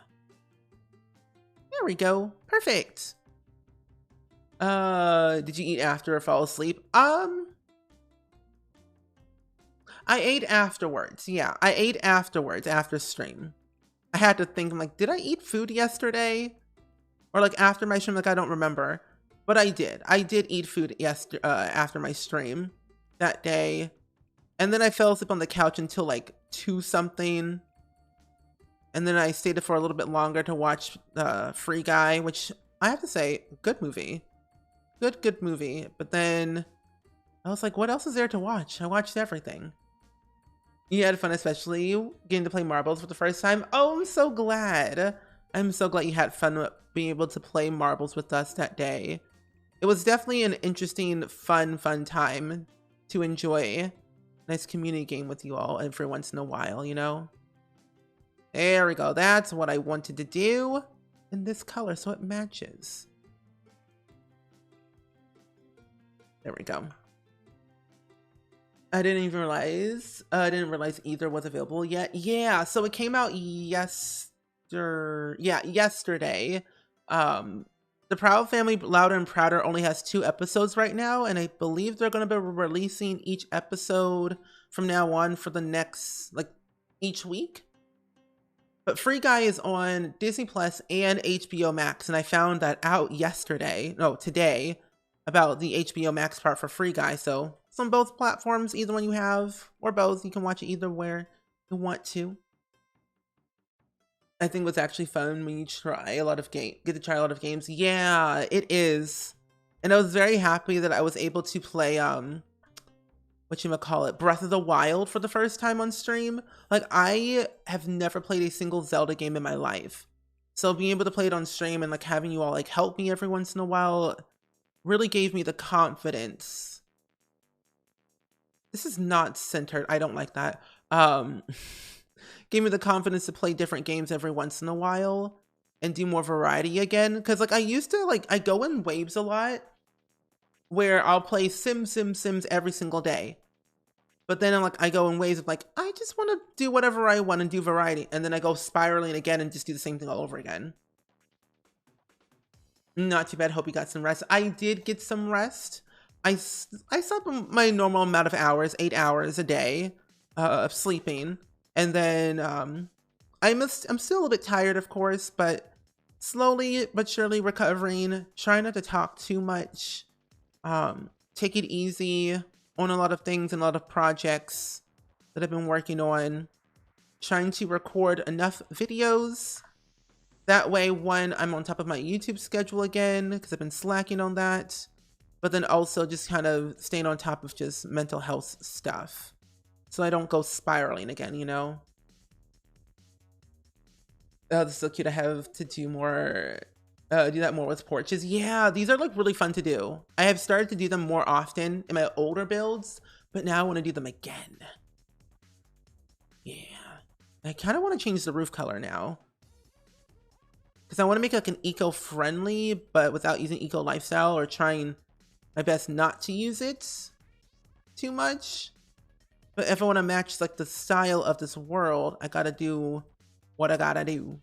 There we go. Perfect. Did you eat after or fall asleep? I ate afterwards. Yeah, I ate afterwards after stream. I had to think, I'm like, did I eat food yesterday? Or like after my stream? Like, I don't remember. But I did. I did eat food after my stream that day. And then I fell asleep on the couch until like 2 something. And then I stayed for a little bit longer to watch Free Guy, which I have to say, good movie. Good movie. But then I was like, what else is there to watch? I watched everything. You had fun, especially getting to play marbles for the first time. Oh, I'm so glad. I'm so glad you had fun being able to play marbles with us that day. It was definitely an interesting, fun time to enjoy. Nice community game with you all every once in a while, you know? There we go. That's what I wanted to do in this color so it matches. There we go. I didn't even realize. I didn't realize either was available yet. Yeah, so it came out yesterday. The Proud Family, Louder and Prouder, only has 2 episodes right now, and I believe they're going to be releasing each episode from now on for the next, like, each week. But Free Guy is on Disney Plus and HBO Max, and I found that out today, about the HBO Max part for Free Guy. So it's on both platforms, either one you have, or both. You can watch it either where you want to. I think what's actually fun when you get to try a lot of games. Yeah, it is. And I was very happy that I was able to play Breath of the Wild for the first time on stream. Like, I have never played a single Zelda game in my life. So being able to play it on stream and like having you all like help me every once in a while really gave me the confidence. This is not centered. I don't like that. Gave me the confidence to play different games every once in a while and do more variety again. Because like I used to, like, I go in waves a lot where I'll play Sims every single day. But then I go in waves of like, I just want to do whatever I want and do variety. And then I go spiraling again and just do the same thing all over again. Not too bad. Hope you got some rest. I did get some rest. I slept my normal amount of hours, 8 hours a day of sleeping. And then I'm still a little bit tired, of course, but slowly but surely recovering. Trying not to talk too much. Take it easy on a lot of things and a lot of projects that I've been working on. Trying to record enough videos. That way, one, I'm on top of my YouTube schedule again, because I've been slacking on that. But then also just kind of staying on top of just mental health stuff, so I don't go spiraling again, you know? Oh, this is so cute. I have to do that more with porches. Yeah, these are like really fun to do. I have started to do them more often in my older builds, but now I want to do them again. Yeah. I kind of want to change the roof color now, because I want to make it like an eco-friendly, but without using eco lifestyle, or trying my best not to use it too much. But if I want to match like the style of this world, I gotta do what I gotta do.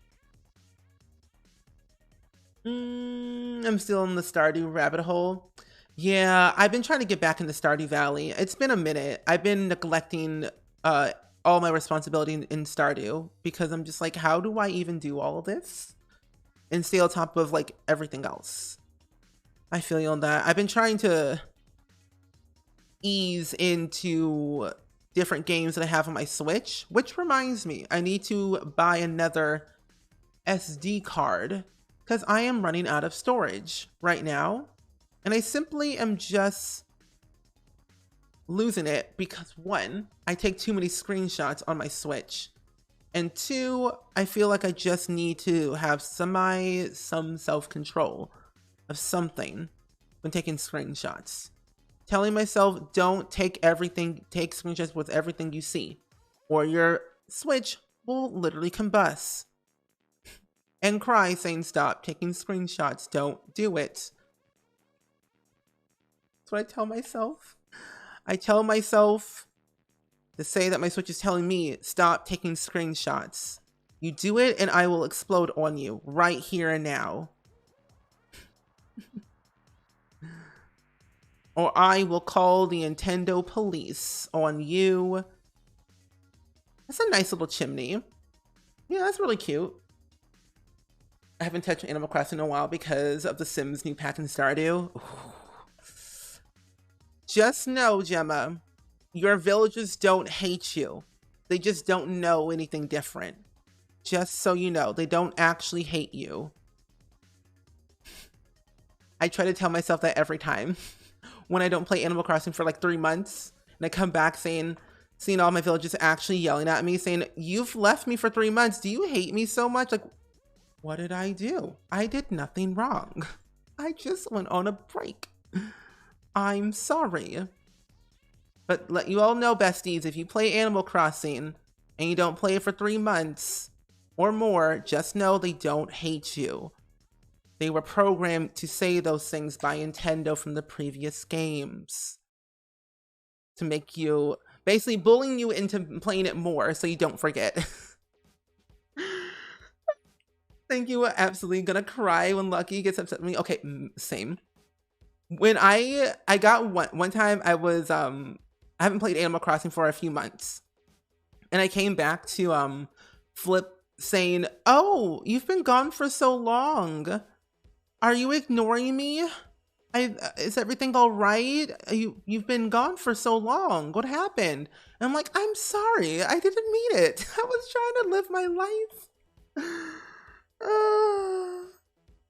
I'm still in the Stardew rabbit hole. Yeah, I've been trying to get back into Stardew Valley. It's been a minute. I've been neglecting all my responsibility in Stardew, because I'm just like, how do I even do all of this and stay on top of like everything else? I feel you on that. I've been trying to ease into different games that I have on my Switch, which reminds me, I need to buy another SD card, because I am running out of storage right now, and I simply am just losing it because, one, I take too many screenshots on my Switch, and two, I feel like I just need to have some self-control of something when taking screenshots. Telling myself, don't take screenshots with everything you see, or your Switch will literally combust. And cry saying, stop taking screenshots, don't do it. That's what I tell myself. I tell myself to say that my Switch is telling me, stop taking screenshots. You do it and I will explode on you right here and now. Or I will call the Nintendo police on you. That's a nice little chimney. Yeah, that's really cute. I haven't touched Animal Crossing in a while because of the Sims new pack in Stardew. Ooh. Just know, Gemma, your villagers don't hate you. They just don't know anything different. Just so you know, they don't actually hate you. I try to tell myself that every time. When I don't play Animal Crossing for like 3 months, and I come back seeing all my villagers actually yelling at me, saying, you've left me for 3 months. Do you hate me so much? Like, what did I do? I did nothing wrong. I just went on a break. I'm sorry. But let you all know, besties, if you play Animal Crossing and you don't play it for 3 months or more, just know they don't hate you. They were programmed to say those things by Nintendo from the previous games. To make you, basically bullying you into playing it more so you don't forget. Thank you. Absolutely gonna cry when Lucky gets upset with me. Okay, same. When I got one time, I haven't played Animal Crossing for a few months. And I came back to flip saying, "Oh, you've been gone for so long. Are you ignoring me? Is everything all right? You've been gone for so long. What happened?" And I'm like, "I'm sorry. I didn't mean it. I was trying to live my life."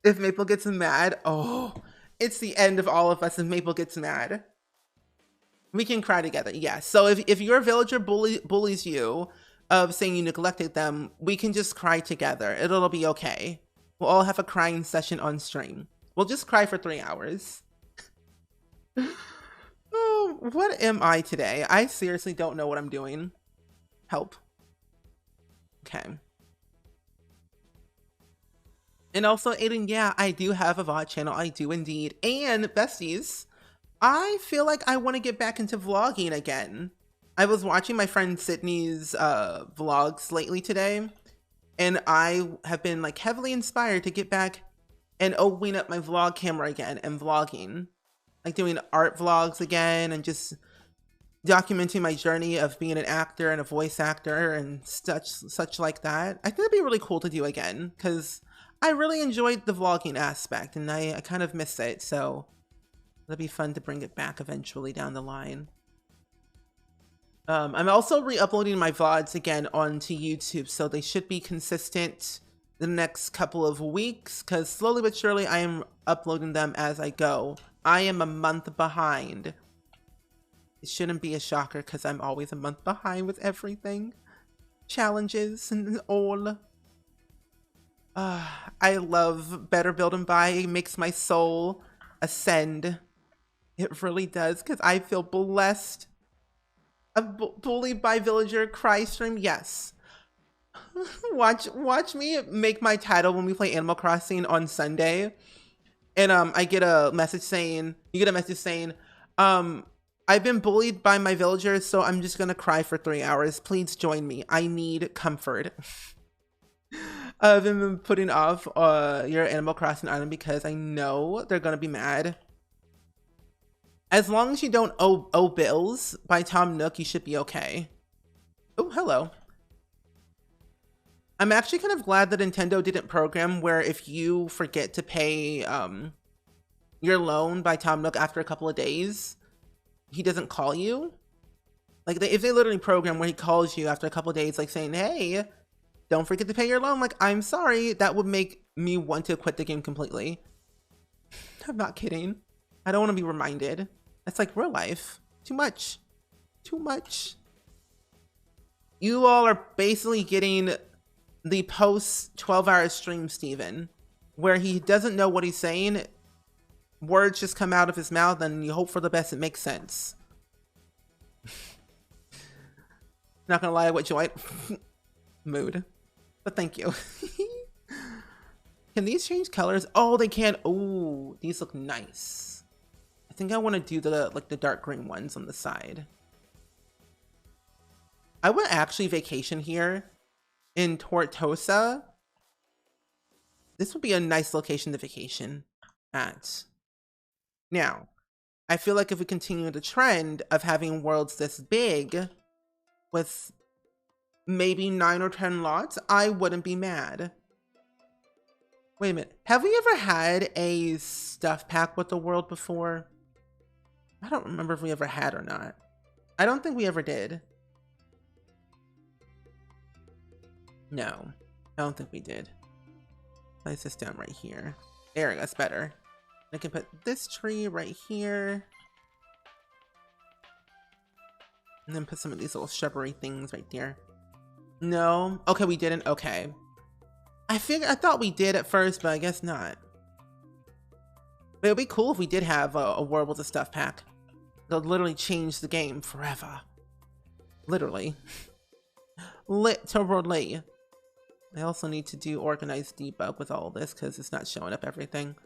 If Maple gets mad, oh, it's the end of all of us if Maple gets mad. We can cry together, yes. So if your villager bullies you of saying you neglected them, we can just cry together. It'll be okay. We'll all have a crying session on stream. We'll just cry for 3 hours. Oh, what am I today? I seriously don't know what I'm doing. Help. Okay. And also, Aiden, yeah, I do have a VOD channel. I do indeed. And besties, I feel like I want to get back into vlogging again. I was watching my friend Sydney's vlogs lately today, and I have been like heavily inspired to get back and open up my vlog camera again and vlogging. Like doing art vlogs again and just documenting my journey of being an actor and a voice actor and such like that. I think it'd be really cool to do again because I really enjoyed the vlogging aspect and I kind of miss it. So it'll be fun to bring it back eventually down the line. I'm also re-uploading my VODs again onto YouTube, so they should be consistent the next couple of weeks because slowly but surely I am uploading them as I go. I am a month behind. It shouldn't be a shocker because I'm always a month behind with everything. Challenges and all. I love Better Build and Buy. It makes my soul ascend. It really does because I feel blessed. A bullied by villager cry stream, yes. watch me make my title when we play Animal Crossing on Sunday. And I get a message saying, I've been bullied by my villagers, so I'm just gonna cry for 3 hours. Please join me. I need comfort. I've been putting off your Animal Crossing item because I know they're gonna be mad. As long as you don't owe bills by Tom Nook, you should be okay. Oh, hello. I'm actually kind of glad that Nintendo didn't program where if you forget to pay your loan by Tom Nook after a couple of days, he doesn't call you. Like if they literally program where he calls you after a couple of days, like saying, "Hey, don't forget to pay your loan." Like, I'm sorry, that would make me want to quit the game completely. I'm not kidding. I don't want to be reminded. That's like real life. Too much. Too much. You all are basically getting the post 12-hour stream, Steven, where he doesn't know what he's saying. Words just come out of his mouth and you hope for the best it makes sense. Not gonna lie, what joint mood. But thank you. Can these change colors? Oh, they can. Oh, these look nice. I think I want to do the dark green ones on the side. I would actually vacation here in Tortosa. This would be a nice location to vacation at. Now, I feel like if we continue the trend of having worlds this big with maybe 9 or 10 lots, I wouldn't be mad. Wait a minute. Have we ever had a stuff pack with the world before? I don't remember if we ever had or not. I don't think we ever did. No, I don't think we did. Place this down right here. There, that's better. I can put this tree right here. And then put some of these little shrubbery things right there. No? Okay, we didn't? Okay. I thought we did at first, but I guess not. But it would be cool if we did have a world with a stuff pack. It'll literally change the game forever. Literally. Literally. I also need to do organized debug with all this because it's not showing up everything.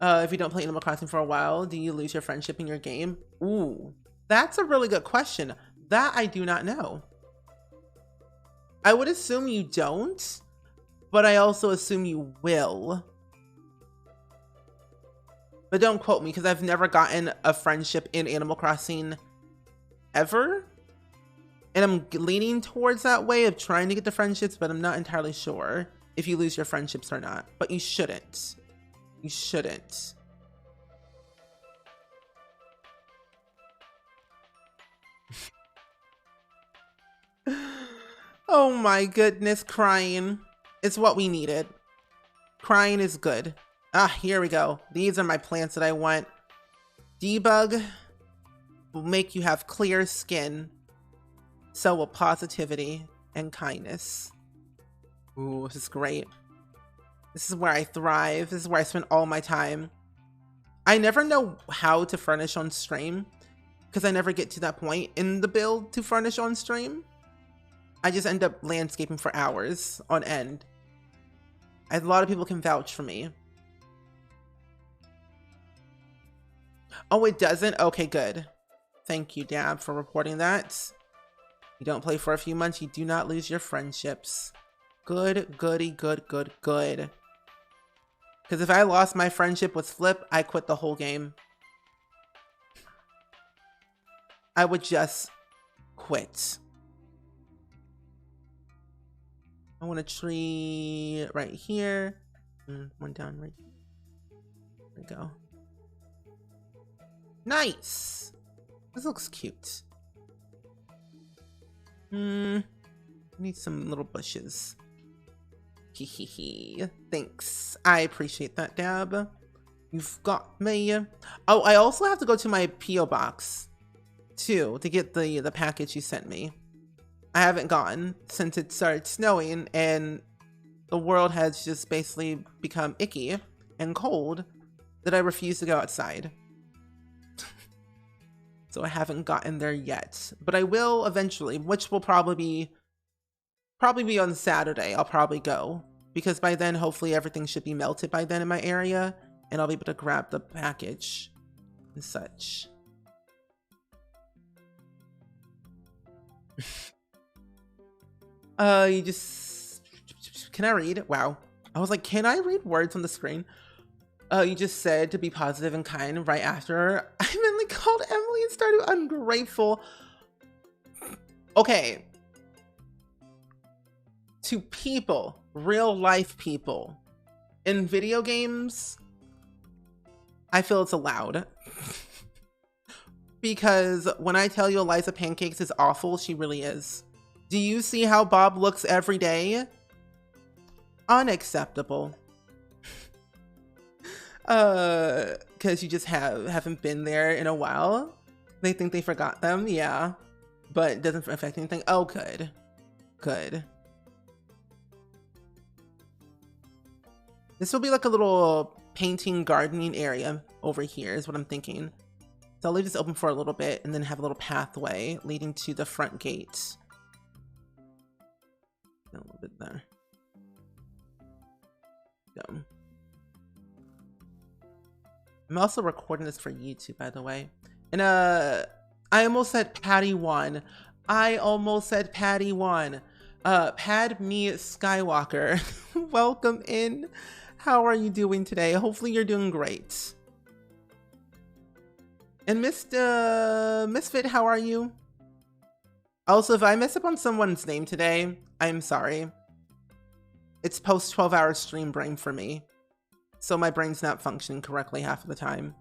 If you don't play Animal Crossing for a while, do you lose your friendship in your game? Ooh, that's a really good question. That I do not know. I would assume you don't, but I also assume you will. But don't quote me because I've never gotten a friendship in Animal Crossing ever. And I'm leaning towards that way of trying to get the friendships, but I'm not entirely sure if you lose your friendships or not. But you shouldn't. You shouldn't. Oh my goodness, crying. It's what we needed. Crying is good. Ah, here we go. These are my plants that I want. Debug will make you have clear skin. So will positivity and kindness. Ooh, this is great. This is where I thrive. This is where I spend all my time. I never know how to furnish on stream because I never get to that point in the build to furnish on stream. I just end up landscaping for hours on end. A lot of people can vouch for me. Oh, it doesn't? Okay, good. Thank you, Dab, for reporting that. You don't play for a few months, you do not lose your friendships. Good, goody, good, good, good. Because if I lost my friendship with Flip, I quit the whole game. I would just quit. I want a tree right here. One down right here. There we go. Nice! This looks cute. Need some little bushes. Hehehe. Thanks. I appreciate that, Dab. You've got me. Oh, I also have to go to my P.O. box too to get the package you sent me. I haven't gone since it started snowing and the world has just basically become icky and cold that I refuse to go outside. So I haven't gotten there yet, but I will eventually, which will probably be on Saturday. I'll probably go because by then, hopefully everything should be melted by then in my area and I'll be able to grab the package and such. You just, can I read? Wow. I was like, can I read words on the screen? You just said to be positive and kind right after I mainly called Emily and started ungrateful. Okay. To people, real life people, in video games, I feel it's allowed. Because when I tell you Eliza Pancakes is awful, she really is. Do you see how Bob looks every day? Unacceptable. Because you just haven't been there in a while. They think they forgot them, yeah. But it doesn't affect anything. Oh, good. Good. This will be like a little painting gardening area over here is what I'm thinking. So I'll leave this open for a little bit and then have a little pathway leading to the front gate. A little bit there. Go. I'm also recording this for YouTube, by the way. And I almost said Patty 1. I almost said Patty 1. Pad me Skywalker. Welcome in. How are you doing today? Hopefully you're doing great. And Misfit, how are you? Also, if I mess up on someone's name today, I'm sorry. It's post 12-hour stream brain for me. So my brain's not functioning correctly half of the time.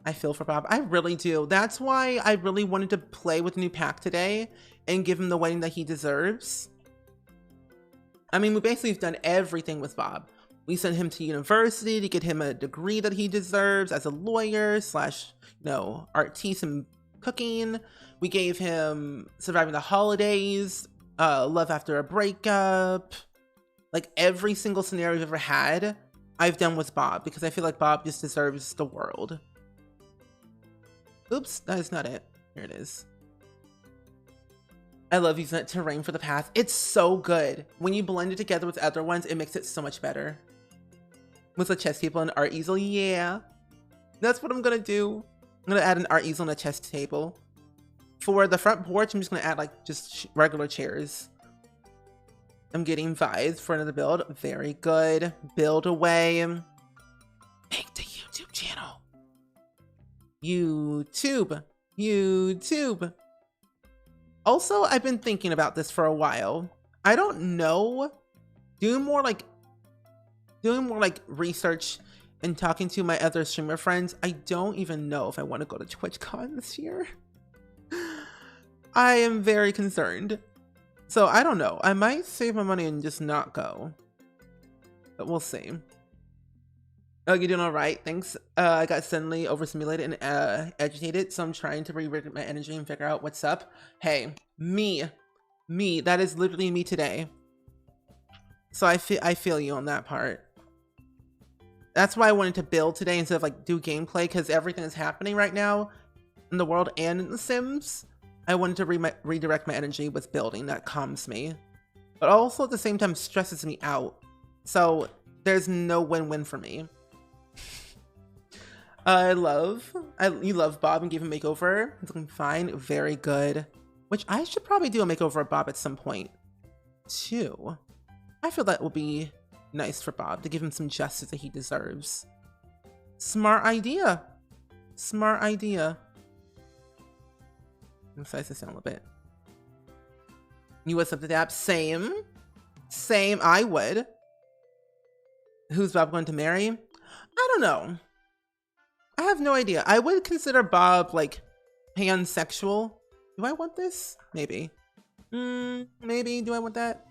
I feel for Bob. I really do. That's why I really wanted to play with the new pack today and give him the wedding that he deserves. I mean, we basically have done everything with Bob. We sent him to university to get him a degree that he deserves as a lawyer slash, artiste and cooking. We gave him surviving the holidays, love after a breakup. Like every single scenario we've ever had, I've done with Bob because I feel like Bob just deserves the world. Oops, that is not it. Here it is. I love using that terrain for the path. It's so good. When you blend it together with other ones, it makes it so much better. With the chess table and art easel, yeah. That's what I'm gonna do. I'm gonna add an art easel and a chess table. For the front porch, I'm just gonna add like just regular chairs. I'm getting vibes for another build. Very good. Build away. Make the YouTube channel. YouTube. Also, I've been thinking about this for a while. I don't know. Doing more like research and talking to my other streamer friends, I don't even know if I want to go to TwitchCon this year. I am very concerned. So I don't know. I might save my money and just not go. But we'll see. Oh, you're doing all right. Thanks. I got suddenly overstimulated and agitated, so I'm trying to redirect my energy and figure out what's up. Hey, me. That is literally me today. So I feel you on that part. That's why I wanted to build today instead of like do gameplay, because everything is happening right now in the world and in The Sims. I wanted to redirect my energy with building. That calms me, but also at the same time stresses me out. So there's no win-win for me. You love Bob and give him a makeover. It's looking fine. Very good. Which I should probably do a makeover of Bob at some point too. I feel that will be nice for Bob to give him some justice that he deserves. Smart idea. Smart idea. Let's size this down a little bit. You would sub to that? Same. I would. Who's Bob going to marry? I don't know. I have no idea. I would consider Bob like pansexual. Do I want this? Maybe. Maybe. Do I want that?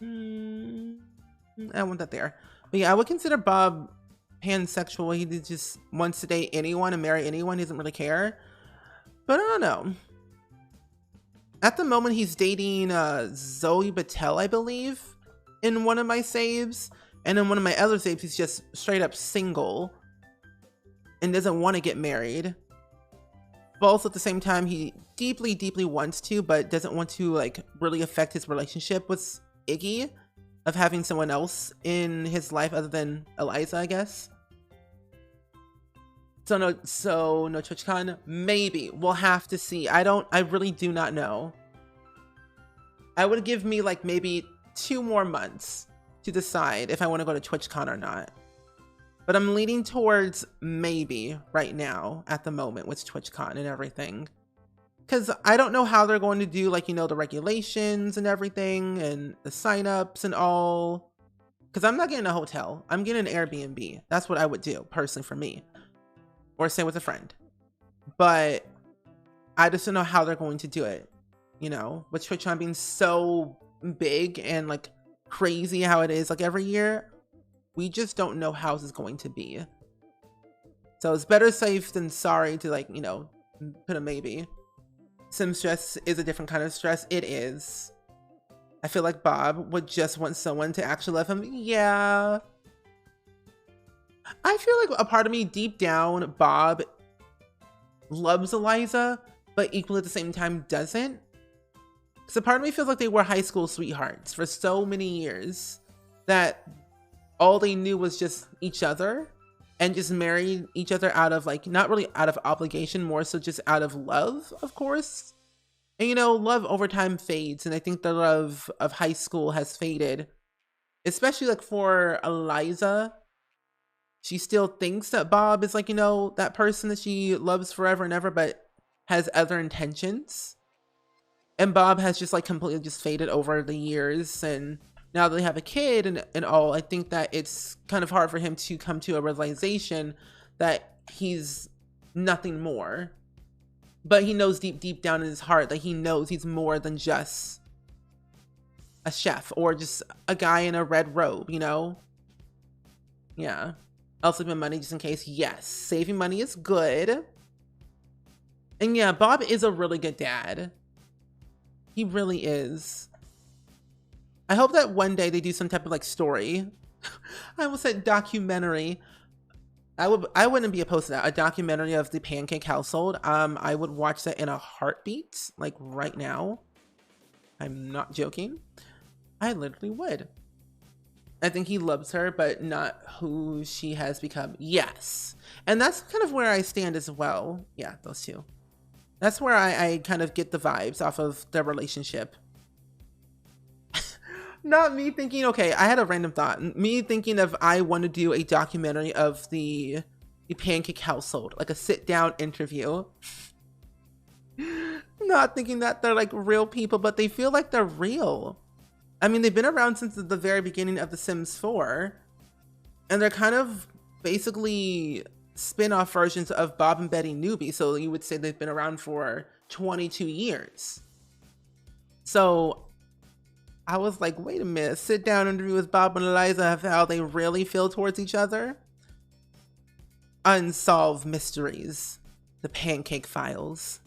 I want that there. But yeah, I would consider Bob pansexual. He just wants to date anyone and marry anyone. He doesn't really care. But I don't know. At the moment, he's dating Zoe Battelle, I believe, in one of my saves. And in one of my other saves, he's just straight up single and doesn't want to get married. But also at the same time, he deeply, deeply wants to, but doesn't want to like really affect his relationship with Iggy of having someone else in his life other than Eliza, I guess. So no TwitchCon? Maybe. We'll have to see. I really do not know. I would give me like maybe 2 more months to decide if I want to go to TwitchCon or not. But I'm leaning towards maybe right now at the moment with TwitchCon and everything. Because I don't know how they're going to do, like, you know, the regulations and everything and the signups and all. Because I'm not getting a hotel. I'm getting an Airbnb. That's what I would do, personally, for me. Or stay with a friend. But I just don't know how they're going to do it. You know, with TwitchCon being so big and, like, crazy how it is, like, every year. We just don't know how this is going to be. So it's better safe than sorry to, like, you know, put a maybe. Sim stress is a different kind of stress. It is. I feel like Bob would just want someone to actually love him. Yeah. I feel like a part of me deep down, Bob loves Eliza, but equally at the same time doesn't. So part of me feels like they were high school sweethearts for so many years that all they knew was just each other and just married each other out of like, not really out of obligation, more so just out of love, of course. And you know, love over time fades. And I think the love of high school has faded, especially like for Eliza. She still thinks that Bob is like, you know, that person that she loves forever and ever, but has other intentions. And Bob has just like completely just faded over the years. And now that they have a kid and all, I think that it's kind of hard for him to come to a realization that he's nothing more. But he knows deep, deep down in his heart that he knows he's more than just a chef or just a guy in a red robe, you know? Yeah. I'll save my money just in case. Yes, saving money is good. And yeah, Bob is a really good dad. He really is. I hope that one day they do some type of like story. I almost said documentary. I wouldn't be opposed to that. A documentary of the Pancake household. I would watch that in a heartbeat, like right now. I'm not joking. I literally would. I think he loves her, but not who she has become. Yes. And that's kind of where I stand as well. Yeah, those two. That's where I kind of get the vibes off of their relationship. Not me thinking, okay, I had a random thought. Me thinking of I want to do a documentary of the Pancake household, like a sit-down interview. not thinking that they're like real people, but they feel like they're real. I mean, they've been around since the very beginning of The Sims 4, and they're kind of basically spin-off versions of Bob and Betty Newbie. So you would say they've been around for 22 years. So I was like, wait a minute, sit down and interview with Bob and Eliza of how they really feel towards each other. Unsolved mysteries. The Pancake Files.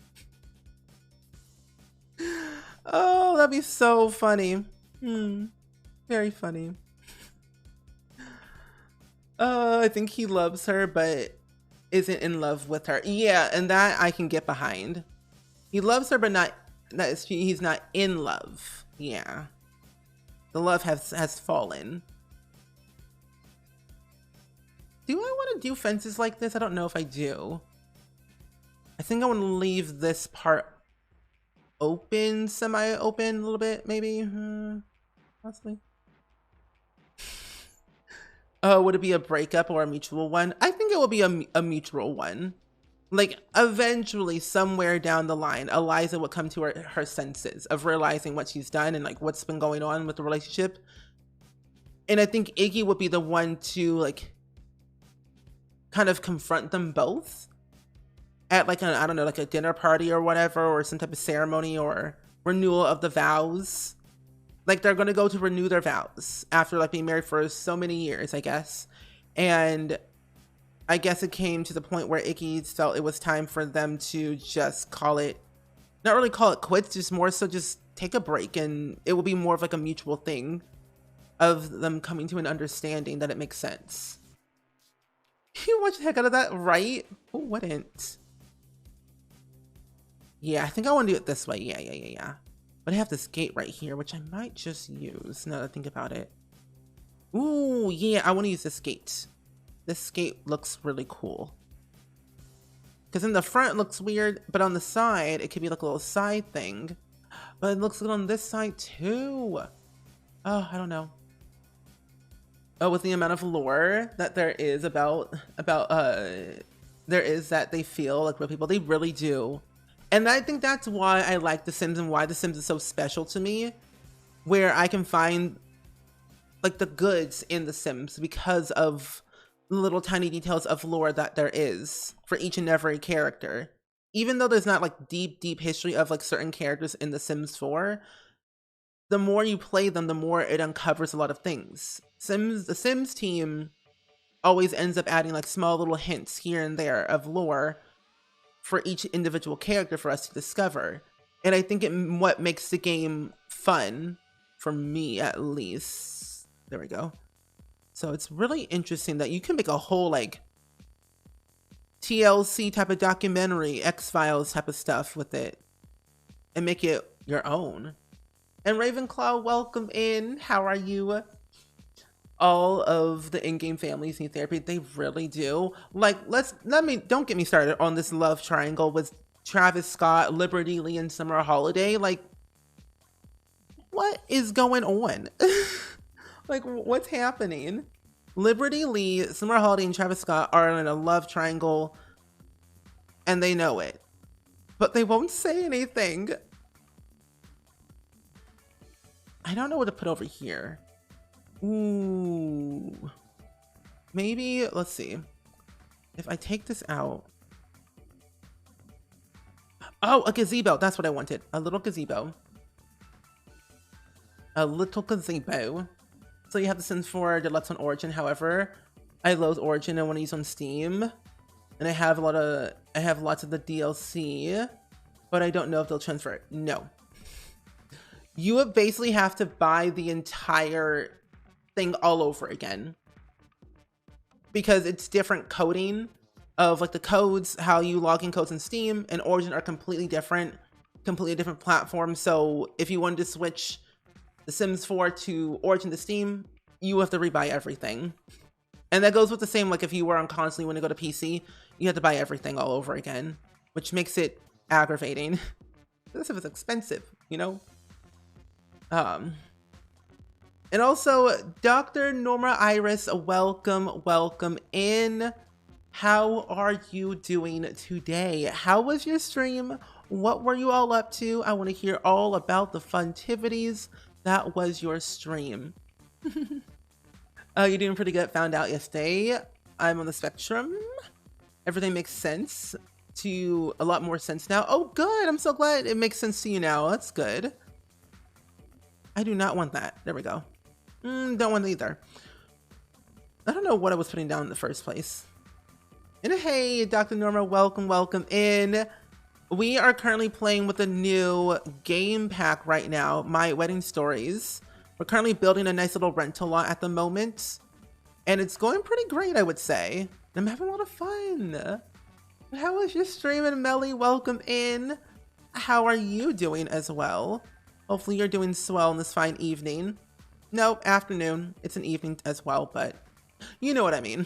Oh, that'd be so funny. Very funny. I think he loves her, but isn't in love with her. Yeah, and that I can get behind. He loves her, but he's not in love. Yeah. The love has fallen. Do I want to do fences like this? I don't know if I do. I think I want to leave this part open, semi-open a little bit, maybe. Possibly. Oh, would it be a breakup or a mutual one? I think it will be a mutual one. Like, eventually, somewhere down the line, Eliza would come to her senses of realizing what she's done and like what's been going on with the relationship. And I think Iggy would be the one to like kind of confront them both at like I don't know, like a dinner party or whatever, or some type of ceremony or renewal of the vows. Like they're going to go to renew their vows after like being married for so many years, I guess. And I guess it came to the point where Iggy felt it was time for them to just call it, not really call it quits, just more so just take a break. And it will be more of like a mutual thing of them coming to an understanding that it makes sense. You watch the heck out of that, right? Who wouldn't? Yeah, I think I want to do it this way. Yeah. But I have this gate right here, which I might just use now that I think about it. Ooh, yeah, I want to use this gate. This gate looks really cool. Because in the front it looks weird, but on the side, it could be like a little side thing. But it looks good on this side too. Oh, I don't know. Oh, with the amount of lore that there is about there is that they feel like real people, they really do. And I think that's why I like The Sims and why The Sims is so special to me, where I can find like the goods in The Sims because of the little tiny details of lore that there is for each and every character. Even though there's not like deep history of like certain characters in The Sims 4, the more you play them, the more it uncovers a lot of things. The Sims team always ends up adding like small little hints here and there of lore for each individual character for us to discover. And I think what makes the game fun, for me at least. There we go. So it's really interesting that you can make a whole like TLC type of documentary, X-Files type of stuff with it and make it your own. And Ravenclaw, welcome in. How are you? All of the in-game families need therapy. They really do. Like, don't get me started on this love triangle with Travis Scott, Liberty Lee, and Summer Holiday. Like, what is going on? Like, what's happening? Liberty Lee, Summer Holiday, and Travis Scott are in a love triangle, and they know it. But they won't say anything. I don't know what to put over here. Ooh. Maybe, let's see. If I take this out. Oh, a gazebo. That's what I wanted. A little gazebo. A little gazebo. So you have the Sims 4 Deluxe on Origin. However, I loathe Origin. I want to use on Steam. And I have lots of the DLC. But I don't know if they'll transfer it. No. You would basically have to buy the entire thing all over again. Because it's different coding of like the codes, how you log in codes in Steam and Origin are completely different platforms. So if you wanted to switch The Sims 4 to Origin to Steam, you have to rebuy everything. And that goes with the same, like if you were on console, you want to go to PC, you have to buy everything all over again, which makes it aggravating. This is expensive, you know? And also, Dr. Norma Iris, welcome in. How are you doing today? How was your stream? What were you all up to? I want to hear all about the funtivities. That was your stream. You're doing pretty good. Found out yesterday. I'm on the spectrum. Everything makes sense to a lot more sense now. Oh, good. I'm so glad it makes sense to you now. That's good. I do not want that. There we go. Don't want it either. I don't know what I was putting down in the first place. And hey, Dr. Norma, welcome in. We are currently playing with a new game pack right now, My Wedding Stories. We're currently building a nice little rental lot at the moment, and it's going pretty great, I would say. I'm having a lot of fun. How was your stream? And Melly, welcome in. How are you doing as well? Hopefully you're doing swell in this fine evening. No, afternoon. It's an evening as well, but you know what I mean.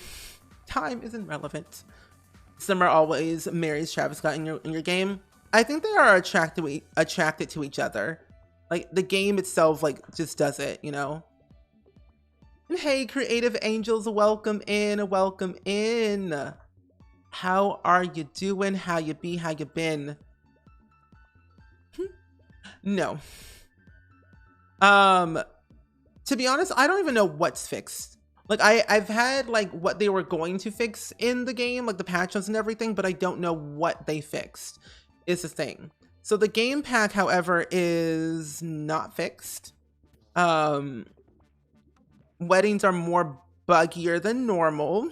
Time isn't relevant. Some are always marries Travis Scott in your game. I think they are attracted to each other. Like the game itself, like just does it, you know. And hey, creative angels, welcome in, welcome in. How are you doing? How you be? How you been? No. To be honest, I don't even know what's fixed. Like I've had like what they were going to fix in the game, like the patch notes and everything, but I don't know what they fixed is the thing. So the game pack, however, is not fixed. Weddings are more buggier than normal.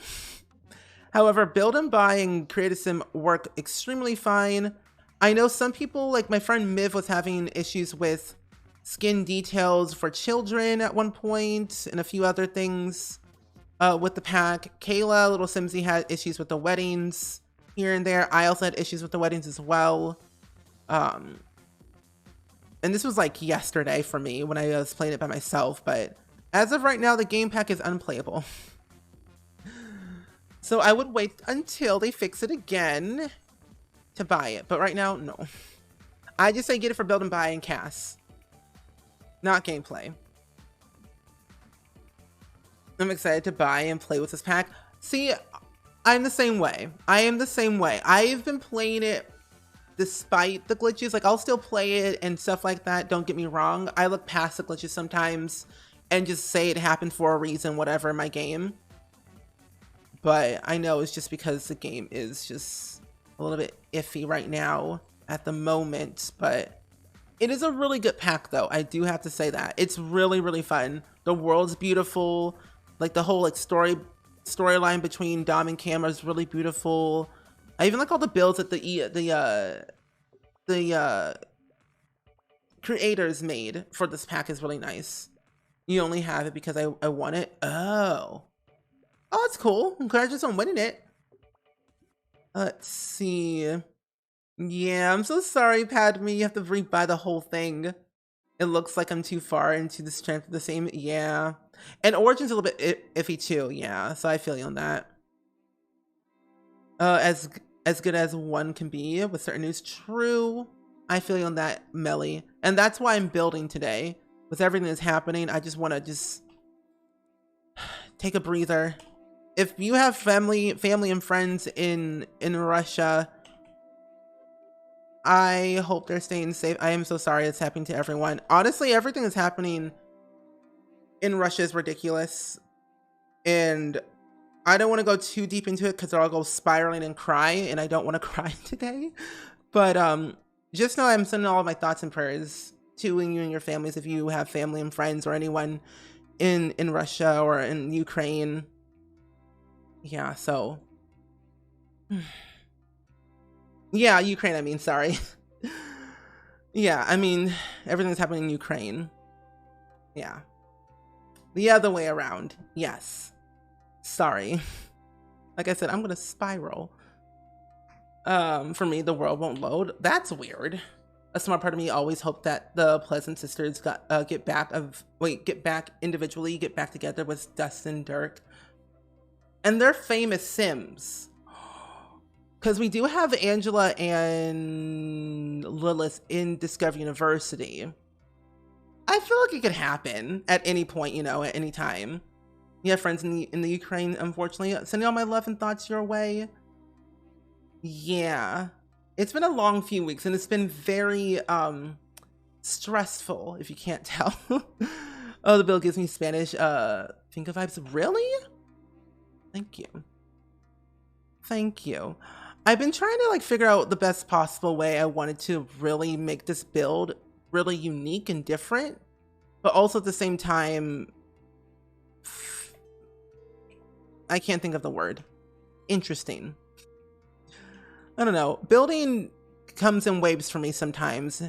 However, build and buy and create a sim work extremely fine. I know some people, like my friend Miv was having issues with skin details for children at one point and a few other things. With the pack. Kayla, Little Simsy, had issues with the weddings here and there. I also had issues with the weddings as well. And this was like yesterday for me when I was playing it by myself, but as of right now, the game pack is unplayable. So I would wait until they fix it again to buy it, but right now, no. I just say get it for build and buy and cast, not gameplay. I'm excited to buy and play with this pack. See, I'm the same way. I am the same way. I've been playing it despite the glitches. Like, I'll still play it and stuff like that. Don't get me wrong. I look past the glitches sometimes and just say it happened for a reason, whatever, in my game. But I know it's just because the game is just a little bit iffy right now at the moment. But it is a really good pack, though. I do have to say that. It's really, really fun. The world's beautiful. Like the whole like storyline between Dom and Cam is really beautiful. I even like all the builds that the creators made for this pack is really nice. You only have it because I won it. Oh, that's cool. Congratulations on winning it. Let's see. Yeah, I'm so sorry, Padme. You have to rebuy the whole thing. It looks like I'm too far into the strength of the same. Yeah. And Origin's a little bit iffy too. Yeah. So I feel you on that. As good as one can be with certain news. True. I feel you on that, Melly. And that's why I'm building today. With everything that's happening, I just want to just take a breather. If you have family and friends in Russia, I hope they're staying safe. I am so sorry it's happening to everyone. Honestly, everything that's happening in Russia is ridiculous. And I don't want to go too deep into it because I'll go spiraling and cry, and I don't want to cry today. But just know I'm sending all of my thoughts and prayers to you and your families if you have family and friends or anyone in Russia or in Ukraine. Yeah, so... Yeah, Ukraine, I mean, sorry. Yeah, I mean, everything's happening in Ukraine. Yeah. The other way around. Yes. Sorry. Like I said, I'm gonna spiral. For me, the world won't load. That's weird. A smart part of me always hoped that the Pleasant sisters get back individually, get back together with Dustin, Dirk. And they're famous Sims. Because we do have Angela and Lilith in Discover University. I feel like it could happen at any point, you know, at any time. You have friends in the Ukraine, unfortunately. Sending all my love and thoughts your way. Yeah. It's been a long few weeks and it's been very stressful, if you can't tell. Oh, the bill gives me Spanish finger vibes. Really? Thank you. Thank you. I've been trying to like figure out the best possible way I wanted to really make this build really unique and different, but also at the same time, I can't think of the word. Interesting. I don't know. Building comes in waves for me sometimes.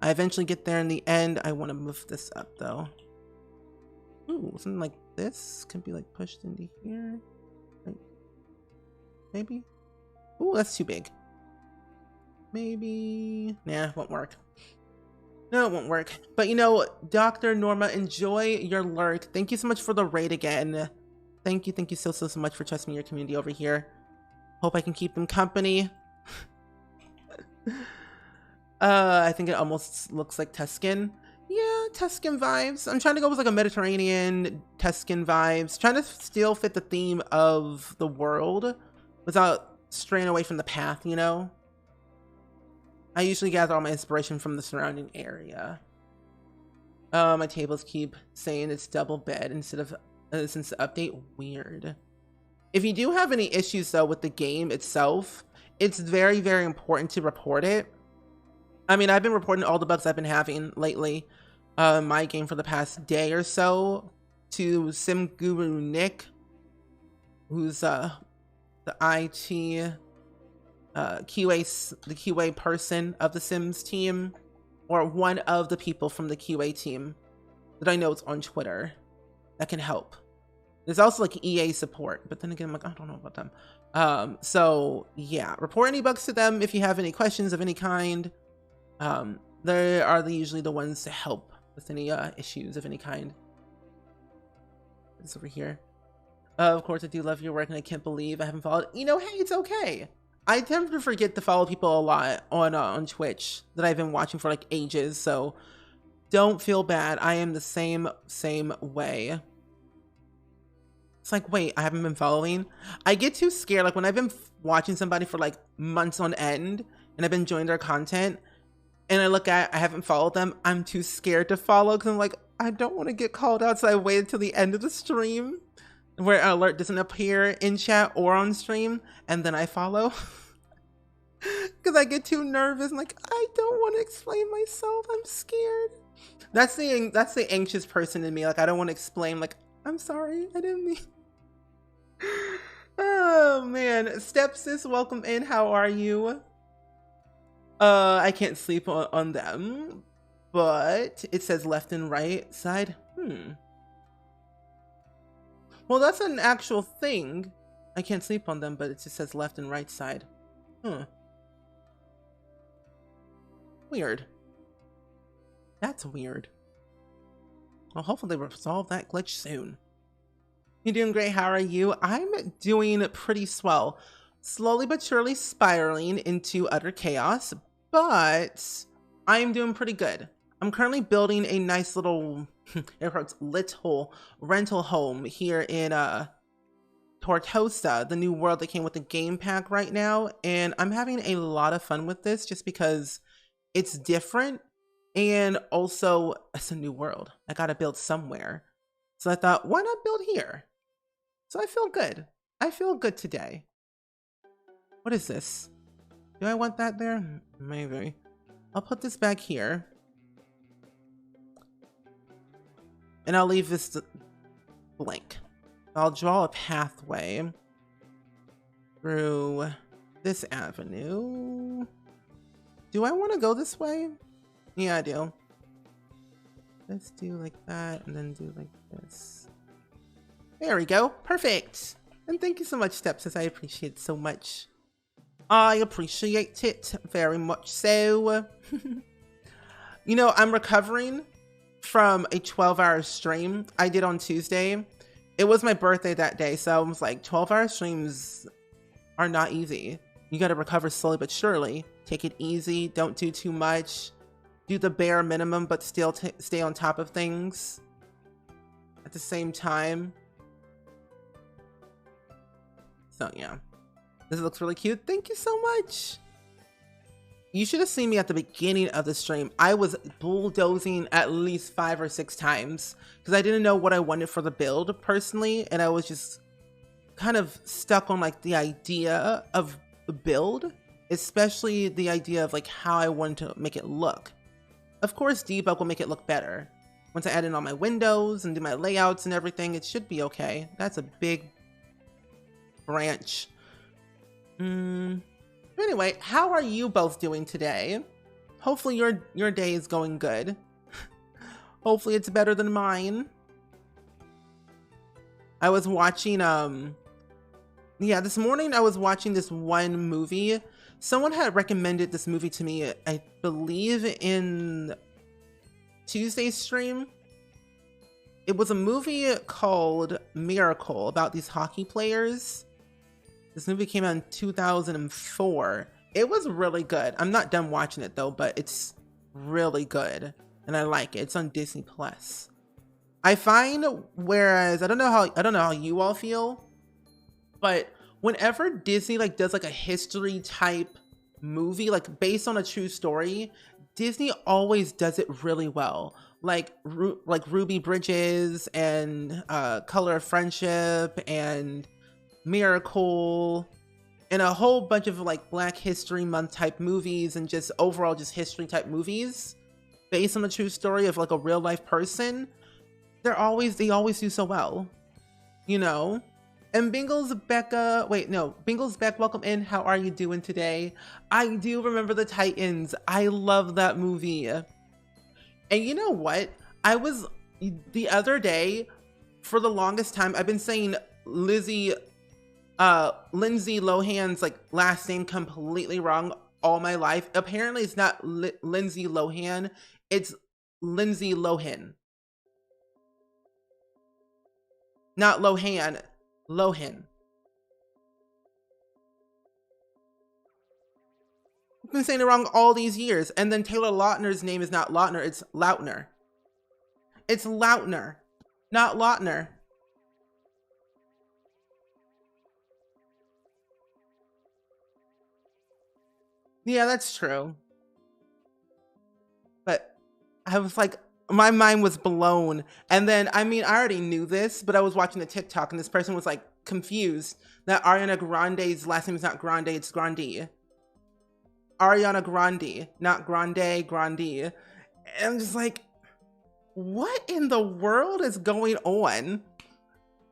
I eventually get there in the end. I want to move this up though. Ooh, something like this can be like pushed into here. Right. Maybe. Ooh, that's too big. Maybe. Nah, won't work. No, it won't work. But you know, Dr. Norma, enjoy your lurk. Thank you so much for the raid again. Thank you so much for trusting your community over here. Hope I can keep them company. I think it almost looks like Tuscan. Yeah, Tuscan vibes. I'm trying to go with like a Mediterranean Tuscan vibes. Trying to still fit the theme of the world without straying away from the path, you know? I usually gather all my inspiration from the surrounding area. My tables keep saying it's double bed instead of since the update. Weird. If you do have any issues though with the game itself, it's very, very important to report it. I mean, I've been reporting all the bugs I've been having lately, my game for the past day or so, to Sim Guru Nick, who's the IT the QA person of the Sims team, or one of the people from the QA team that I know is on Twitter that can help. There's also like EA support, but then again, I'm like, I don't know about them. So yeah, report any bugs to them if you have any questions of any kind. They are usually the ones to help with any issues of any kind. It's over here. Of course, I do love your work, and I can't believe I haven't followed. You know, hey, it's okay. I tend to forget to follow people a lot on Twitch that I've been watching for like ages, so don't feel bad. I am the same way. It's like, wait, I haven't been following? I get too scared. Like when I've been watching somebody for like months on end and I've been enjoying their content and I look at, I haven't followed them, I'm too scared to follow because I'm like, I don't want to get called out. So I waited till the end of the stream where an alert doesn't appear in chat or on stream, and then I follow. Because I get too nervous. I'm like, I don't want to explain myself. I'm scared. That's the anxious person in me. Like, I don't want to explain. Like, I'm sorry. I didn't mean. Oh, man. Stepsis, welcome in. How are you? I can't sleep on them. But it says left and right side. Well, that's an actual thing. I can't sleep on them, but it just says left and right side. Weird. That's weird. Well, hopefully they resolve that glitch soon. You're doing great. How are you? I'm doing pretty swell. Slowly but surely spiraling into utter chaos, but I'm doing pretty good. I'm currently building a nice little, little rental home here in Tortosa, the new world that came with the game pack right now, and I'm having a lot of fun with this just because it's different, and also it's a new world. I gotta build somewhere. So I thought, why not build here? So I feel good. I feel good today. What is this? Do I want that there? Maybe. I'll put this back here. And I'll leave this blank. I'll draw a pathway through this avenue. Do I want to go this way? Yeah, I do. Let's do like that and then do like this. There we go. Perfect. And thank you so much, Stepsis. I appreciate it so much. I appreciate it very much so. You know, I'm recovering from a 12-hour stream I did on Tuesday. It was my birthday that day, so I was like, 12-hour streams are not easy. You gotta recover slowly but surely. Take it easy, don't do too much. Do the bare minimum, but still stay on top of things at the same time. So yeah, this looks really cute. Thank you so much. You should have seen me at the beginning of the stream. I was bulldozing at least 5 or 6 times because I didn't know what I wanted for the build personally, and I was just kind of stuck on like the idea of the build, especially the idea of like how I wanted to make it look. Of course, debug will make it look better. Once I add in all my windows and do my layouts and everything, it should be okay. That's a big branch. Anyway, how are you both doing today? Hopefully your day is going good. Hopefully it's better than mine. I was watching, this morning I was watching this one movie. Someone had recommended this movie to me, I believe in Tuesday's stream. It was a movie called Miracle about these hockey players. This movie came out in 2004. It was really good. I'm not done watching it though, but it's really good and I like it. It's on Disney Plus. I find, whereas I don't know how you all feel, but whenever Disney like does like a history type movie, like based on a true story, Disney always does it really well. Like Ruby Bridges and Color of Friendship and Miracle and a whole bunch of like Black History Month type movies and just overall just history type movies based on a true story of like a real life person. They always do so well, you know. And Bingle's Becca, Bingle's Beck, welcome in. How are you doing today? I do remember the Titans. I love that movie. And you know what? The other day, for the longest time, I've been saying Lindsay Lohan's like last name completely wrong all my life. Apparently it's not Lindsay Lohan, it's Lindsay Lohan. Not Lohan, Lohan. I've been saying it wrong all these years. And then Taylor Lautner's name is not Lautner, it's Lautner. It's Lautner, not Lautner. Yeah, that's true. But I was like, my mind was blown. And then, I mean, I already knew this, but I was watching a TikTok and this person was like confused that Ariana Grande's last name is not Grande, it's Grande. Ariana Grande, not Grande, Grande. And I'm just like, what in the world is going on?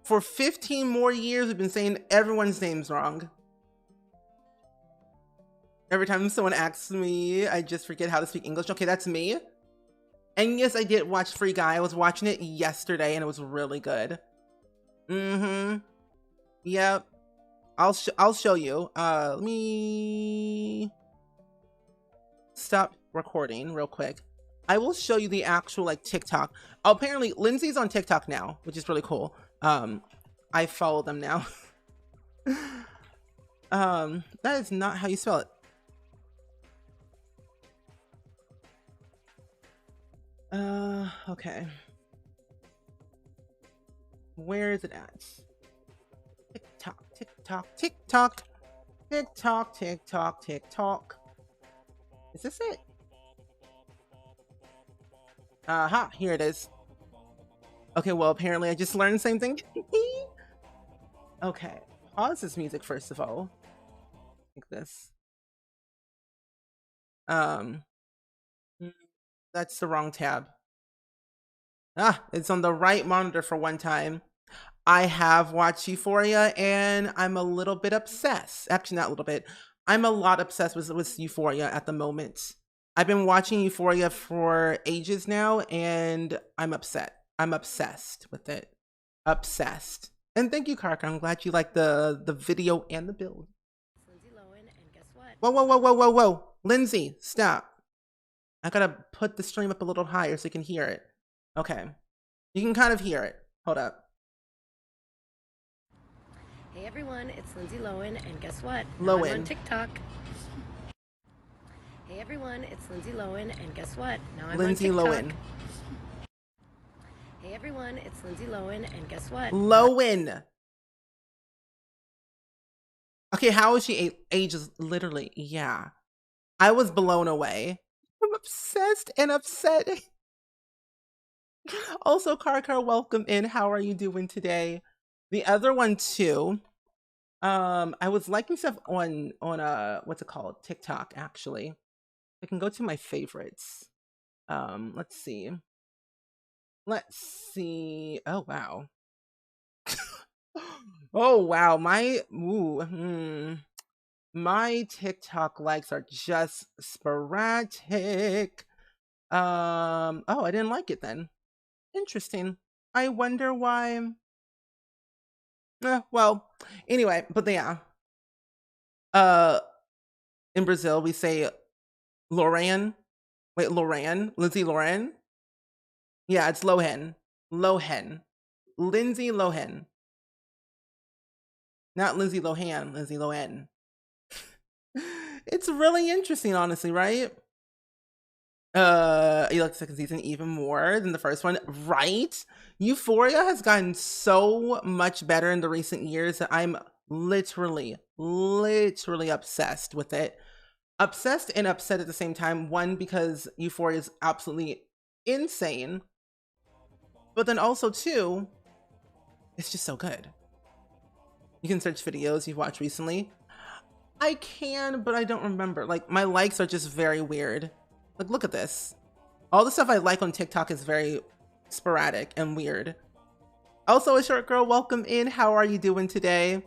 For 15 more years, we've been saying everyone's name's wrong. Every time someone asks me, I just forget how to speak English. Okay, that's me. And yes, I did watch Free Guy. I was watching it yesterday and it was really good. Yep. I'll show you. Let me stop recording real quick. I will show you the actual like TikTok. Oh, apparently Lindsay's on TikTok now, which is really cool. I follow them now. That is not how you spell it. Okay. Where is it at? TikTok, TikTok, TikTok, TikTok, TikTok, TikTok. Is this it? Aha, here it is. Okay, well, apparently I just learned the same thing. Okay, pause this music first of all. Like this. That's the wrong tab. Ah, it's on the right monitor for one time. I have watched Euphoria and I'm a little bit obsessed. Actually, not a little bit. I'm a lot obsessed with Euphoria at the moment. I've been watching Euphoria for ages now and I'm upset. I'm obsessed with it. Obsessed. And thank you, Karka. I'm glad you like the video and the build. Lindsay Lohan, and guess what? Whoa, whoa, whoa, whoa, whoa, whoa. Lindsay, stop. I gotta put the stream up a little higher so you can hear it. Okay. You can kind of hear it. Hold up. Hey everyone, it's Lindsay Lohan, and guess what? Lohan. I'm on TikTok. Hey everyone, it's Lindsay Lohan, and guess what? Now I'm Lindsay on TikTok. Lohan. Hey everyone, it's Lindsay Lohan, and guess what? Lohan. Okay, how is she ages? Literally, yeah. I was blown away. I'm obsessed and upset. Also, Karkar, welcome in. How are you doing today? The other one too. I was liking stuff on what's it called? TikTok, actually. I can go to my favorites. Let's see. Let's see. Oh wow. Oh wow. My TikTok likes are just sporadic. Oh, I didn't like it then. Interesting. I wonder why. Well, anyway, but yeah. Uh, in Brazil, we say Loran. Wait, Loran? Lindsay Loran? Yeah, it's Lohan. Lohan. Lindsay Lohan. Not Lindsay Lohan, Lindsay Lohan. It's really interesting, honestly, right? You like the second season even more than the first one, right? Euphoria has gotten so much better in the recent years that I'm literally obsessed with it. Obsessed and upset at the same time. One, because Euphoria is absolutely insane, but then also two, it's just so good. You can search videos you've watched recently. I can, but I don't remember. Like, my likes are just very weird. Like, look at this. All the stuff I like on TikTok is very sporadic and weird. Also, a short girl, welcome in. How are you doing today?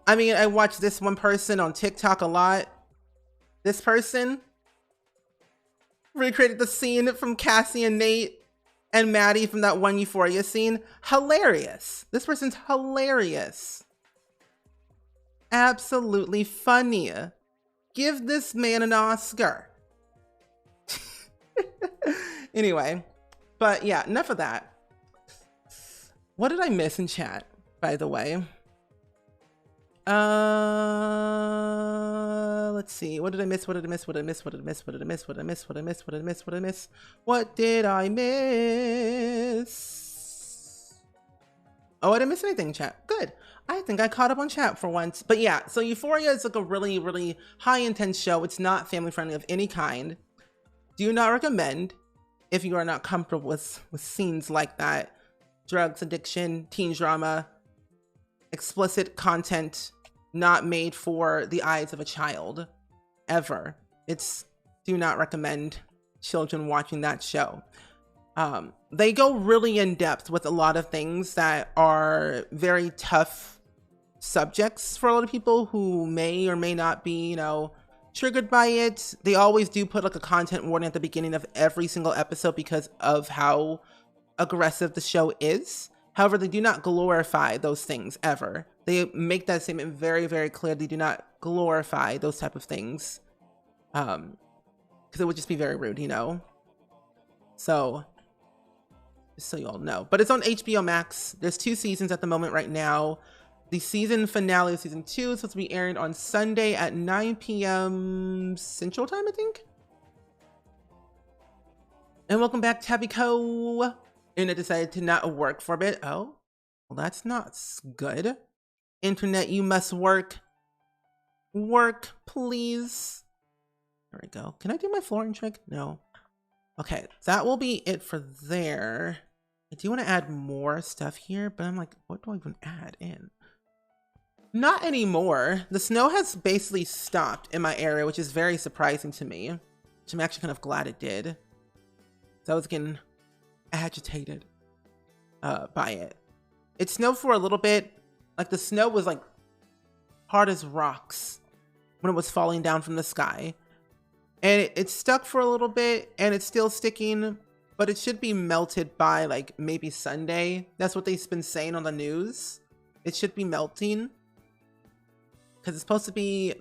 I mean, I watch this one person on TikTok a lot. This person recreated the scene from Cassie and Nate and Maddie from that one Euphoria scene. Hilarious. This person's hilarious. Absolutely funny. Give this man an Oscar. Anyway, but yeah, enough of that. What did I miss in chat, by the way? Let's see. What did I miss? What did I miss? What did I miss? What did I miss? What did I miss? What did I miss? What did I miss? What did I miss? What did I miss? What did I miss? Oh, I didn't miss anything in chat. Good. I think I caught up on chat for once. But yeah, so Euphoria is like a really high intense show. It's not family friendly of any kind. Do not recommend if you are not comfortable with scenes like that. Drugs, addiction, teen drama, explicit content not made for the eyes of a child ever. Do not recommend children watching that show. They go really in depth with a lot of things that are very tough subjects for a lot of people who may or may not be, triggered by it. They always do put like a content warning at the beginning of every single episode because of how aggressive the show is. However, they do not glorify those things ever. They make that statement very clear. They do not glorify those type of things. Because it would just be very rude, So, just so you all know. But it's on HBO Max. There's 2 seasons at the moment right now. The season finale of season 2 is supposed to be airing on Sunday at 9 p.m. Central Time, I think. And welcome back, Tabby Co. And it decided to not work for a bit. Oh, well, that's not good. Internet, you must work. Work, please. There we go. Can I do my flooring trick? No. Okay, that will be it for there. I do want to add more stuff here, but I'm like, what do I even add in? Not anymore. The snow has basically stopped in my area, which is very surprising to me. Which I'm actually kind of glad it did. So I was getting agitated by it. It snowed for a little bit. Like the snow was like hard as rocks when it was falling down from the sky. And it stuck for a little bit and it's still sticking, but it should be melted by like maybe Sunday. That's what they've been saying on the news. It should be melting because it's supposed to be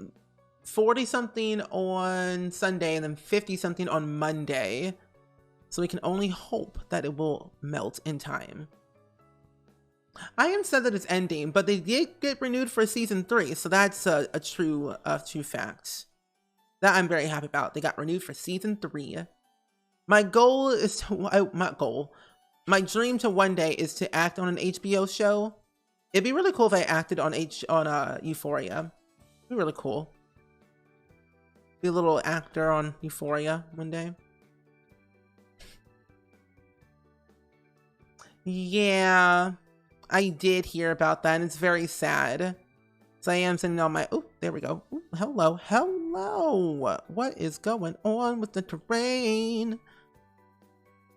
40 something on Sunday and then 50 something on Monday. So we can only hope that it will melt in time. I am sad that it's ending, but they did get renewed for season 3. So that's a true fact. That I'm very happy about. They got renewed for season 3. My goal is to, my dream to one day is to act on an HBO show. It'd be really cool if I acted on Euphoria. It'd be really cool. Be a little actor on Euphoria one day. Yeah, I did hear about that, and it's very sad. So I am sending all my, oh, there we go. Ooh, hello, hello. What is going on with the terrain?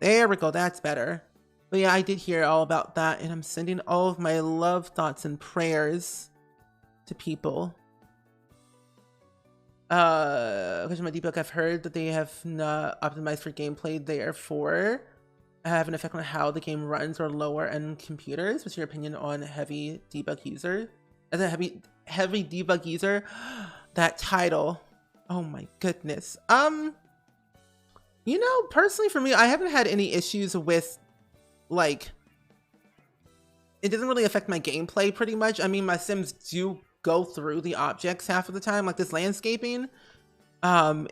There we go, that's better. But yeah, I did hear all about that, and I'm sending all of my love, thoughts, and prayers to people. Because my debug, I've heard that they have not optimized for gameplay, therefore have an effect on how the game runs or lower end computers. What's your opinion on heavy debug user? As a heavy debug user, that title, oh my goodness. You know, personally for me, I haven't had any issues with, like, it doesn't really affect my gameplay pretty much. I mean, my Sims do go through the objects half of the time, like this landscaping.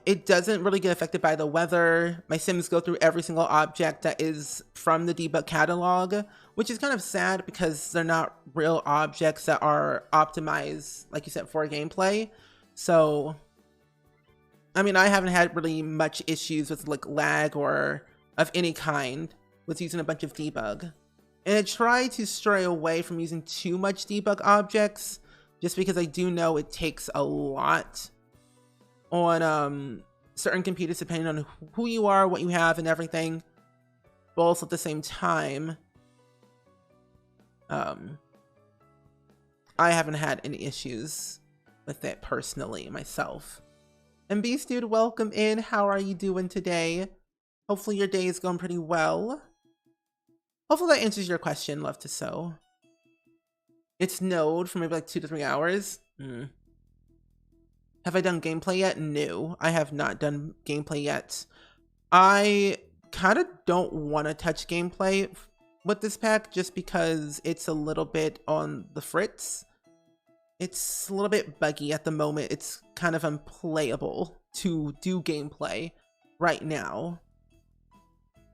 It doesn't really get affected by the weather. My Sims go through every single object that is from the debug catalog, which is kind of sad because they're not real objects that are optimized, like you said, for gameplay. So, I mean, I haven't had really much issues with like lag or of any kind with using a bunch of debug. And I try to stray away from using too much debug objects just because I do know it takes a lot on certain computers depending on who you are, what you have, and everything. But also at the same time, I haven't had any issues with it personally myself. And Beast Dude, welcome in. How are you doing today? Hopefully your day is going pretty well. Hopefully that answers your question, Love to Sew. It snowed for maybe like 2 to 3 hours. Have I done gameplay yet? No, I have not done gameplay yet. I kind of don't want to touch gameplay with this pack just because it's a little bit on the fritz. It's a little bit buggy at the moment. It's kind of unplayable to do gameplay right now.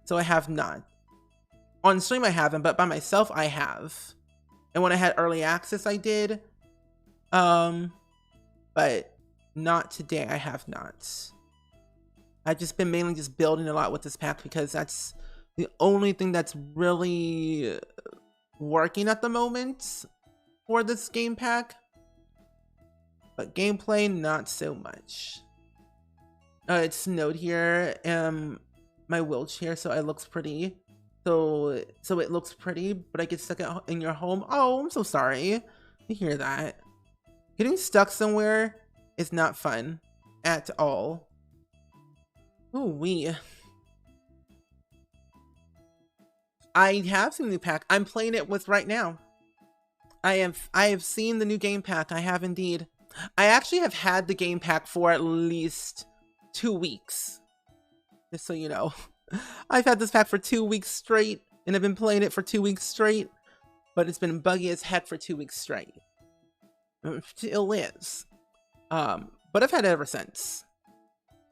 So I have not. On stream I haven't, but by myself I have. And when I had early access I did. But not today, I have not. I've just been mainly just building a lot with this pack because that's the only thing that's really working at the moment for this game pack. But gameplay, not so much. It snowed here, my wheelchair, so it looks pretty. So it looks pretty, but I get stuck in your home. Oh, I'm so sorry to hear that. Getting stuck somewhere is not fun at all. Ooh wee. I have seen the new pack. I'm playing it with right now. I have seen the new game pack. I have indeed. I actually have had the game pack for at least 2 weeks. Just so you know. I've had this pack for 2 weeks straight, and I've been playing it for 2 weeks straight, but it's been buggy as heck for 2 weeks straight. It still is. But I've had it ever since.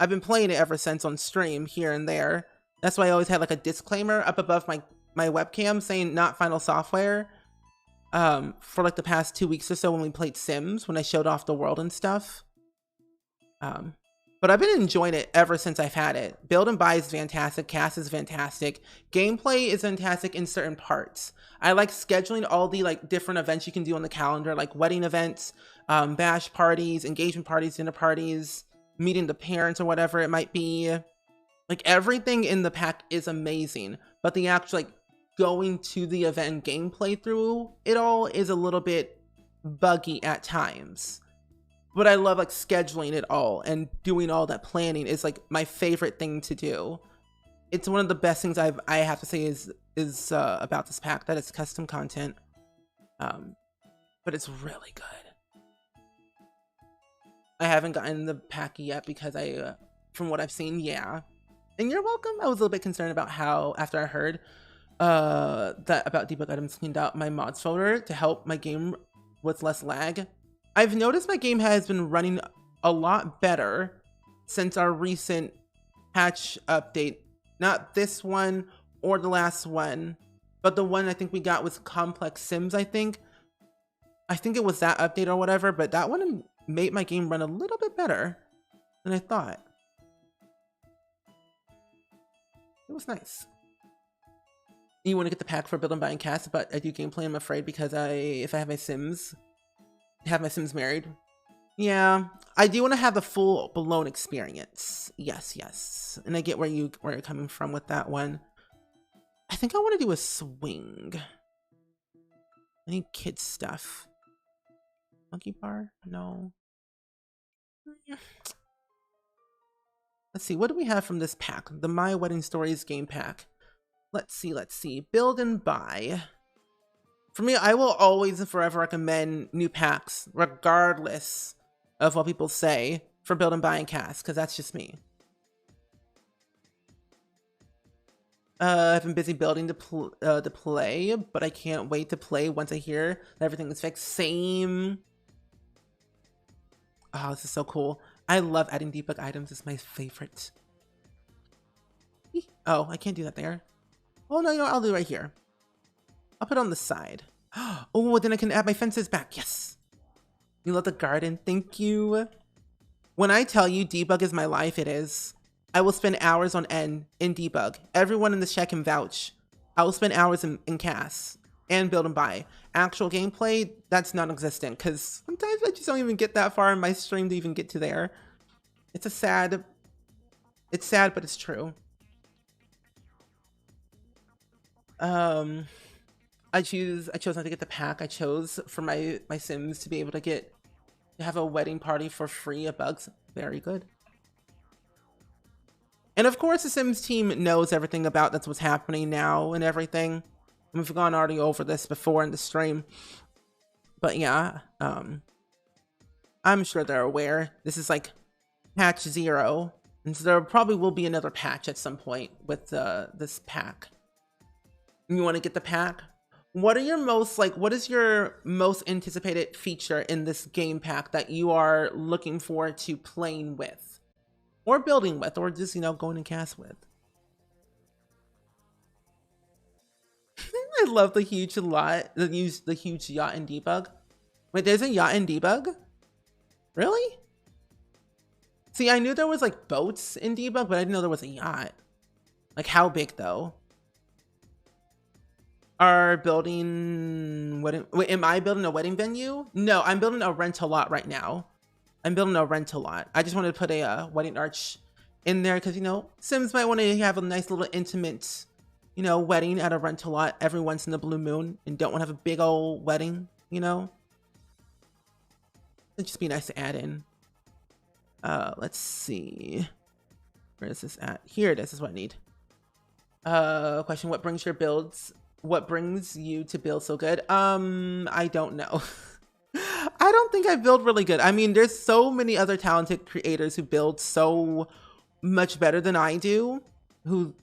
I've been playing it ever since on stream here and there. That's why I always had like a disclaimer up above my webcam saying not final software. For like the past 2 weeks or so when we played Sims, when I showed off the world and stuff. But I've been enjoying it ever since I've had it. Build and buy is fantastic. Cast is fantastic. Gameplay is fantastic in certain parts. I like scheduling all the like different events you can do on the calendar, like wedding events, bash parties, engagement parties, dinner parties, meeting the parents or whatever it might be. Like everything in the pack is amazing, but the actual like going to the event and gameplay through it all is a little bit buggy at times. But I love like scheduling it all and doing all that planning is like my favorite thing to do. It's one of the best things I have to say is about this pack, that it's custom content. But it's really good. I haven't gotten the pack yet because from what I've seen, yeah. And you're welcome. I was a little bit concerned about how, after I heard that about debug items, cleaned out my mods folder to help my game with less lag. I've noticed my game has been running a lot better since our recent patch update. Not this one or the last one, but the one I think we got was Complex Sims, I think. I think it was that update or whatever, but that one made my game run a little bit better. than I thought. It was nice. You want to get the pack for build and buy and cast, but I do gameplay, I'm afraid, because if I have my Sims married. Yeah, I do want to have the full blown experience. Yes, yes. And I get where you're coming from with that one. I think I want to do a swing. I need kids stuff. Monkey bar? No. Let's see, what do we have from this pack? The My Wedding Stories game pack. Let's see. Build and buy. For me, I will always and forever recommend new packs, regardless of what people say, for build and buy and cast, because that's just me. I've been busy building to play, but I can't wait to play once I hear that everything is fixed. Same. Oh, this is so cool. I love adding debug items. It's my favorite. Oh, I can't do that there. Oh, no, I'll do it right here. I'll put it on the side. Oh, then I can add my fences back. Yes. You love the garden. Thank you. When I tell you debug is my life, it is. I will spend hours on end in debug. Everyone in this chat can vouch. I will spend hours in cast and build and buy. Actual gameplay, that's non-existent because sometimes I just don't even get that far in my stream to even get to there. It's sad, but it's true. I chose not to get the pack. I chose for my Sims to be able to have a wedding party for free of bugs. Very good. And of course the Sims team knows everything about that's what's happening now and everything. We've gone already over this before in the stream. But yeah, I'm sure they're aware. This is like patch 0. And so there probably will be another patch at some point with this pack. You want to get the pack? What is your most anticipated feature in this game pack that you are looking forward to playing with? Or building with, or just, going and cast with? I love the huge yacht in debug. Wait, there's a yacht in debug? Really? See, I knew there was like boats in debug, but I didn't know there was a yacht. Like, how big though? Am I building a wedding venue? No, I'm building a rental lot right now. I just wanted to put a wedding arch in there because, Sims might want to have a nice little intimate, wedding at a rental lot every once in the blue moon and don't want to have a big old wedding, It'd just be nice to add in. Let's see. Where is this at? Here it is. This is what I need. Question, what brings you to build so good? I don't know. I don't think I build really good. I mean, there's so many other talented creators who build so much better than I do, who,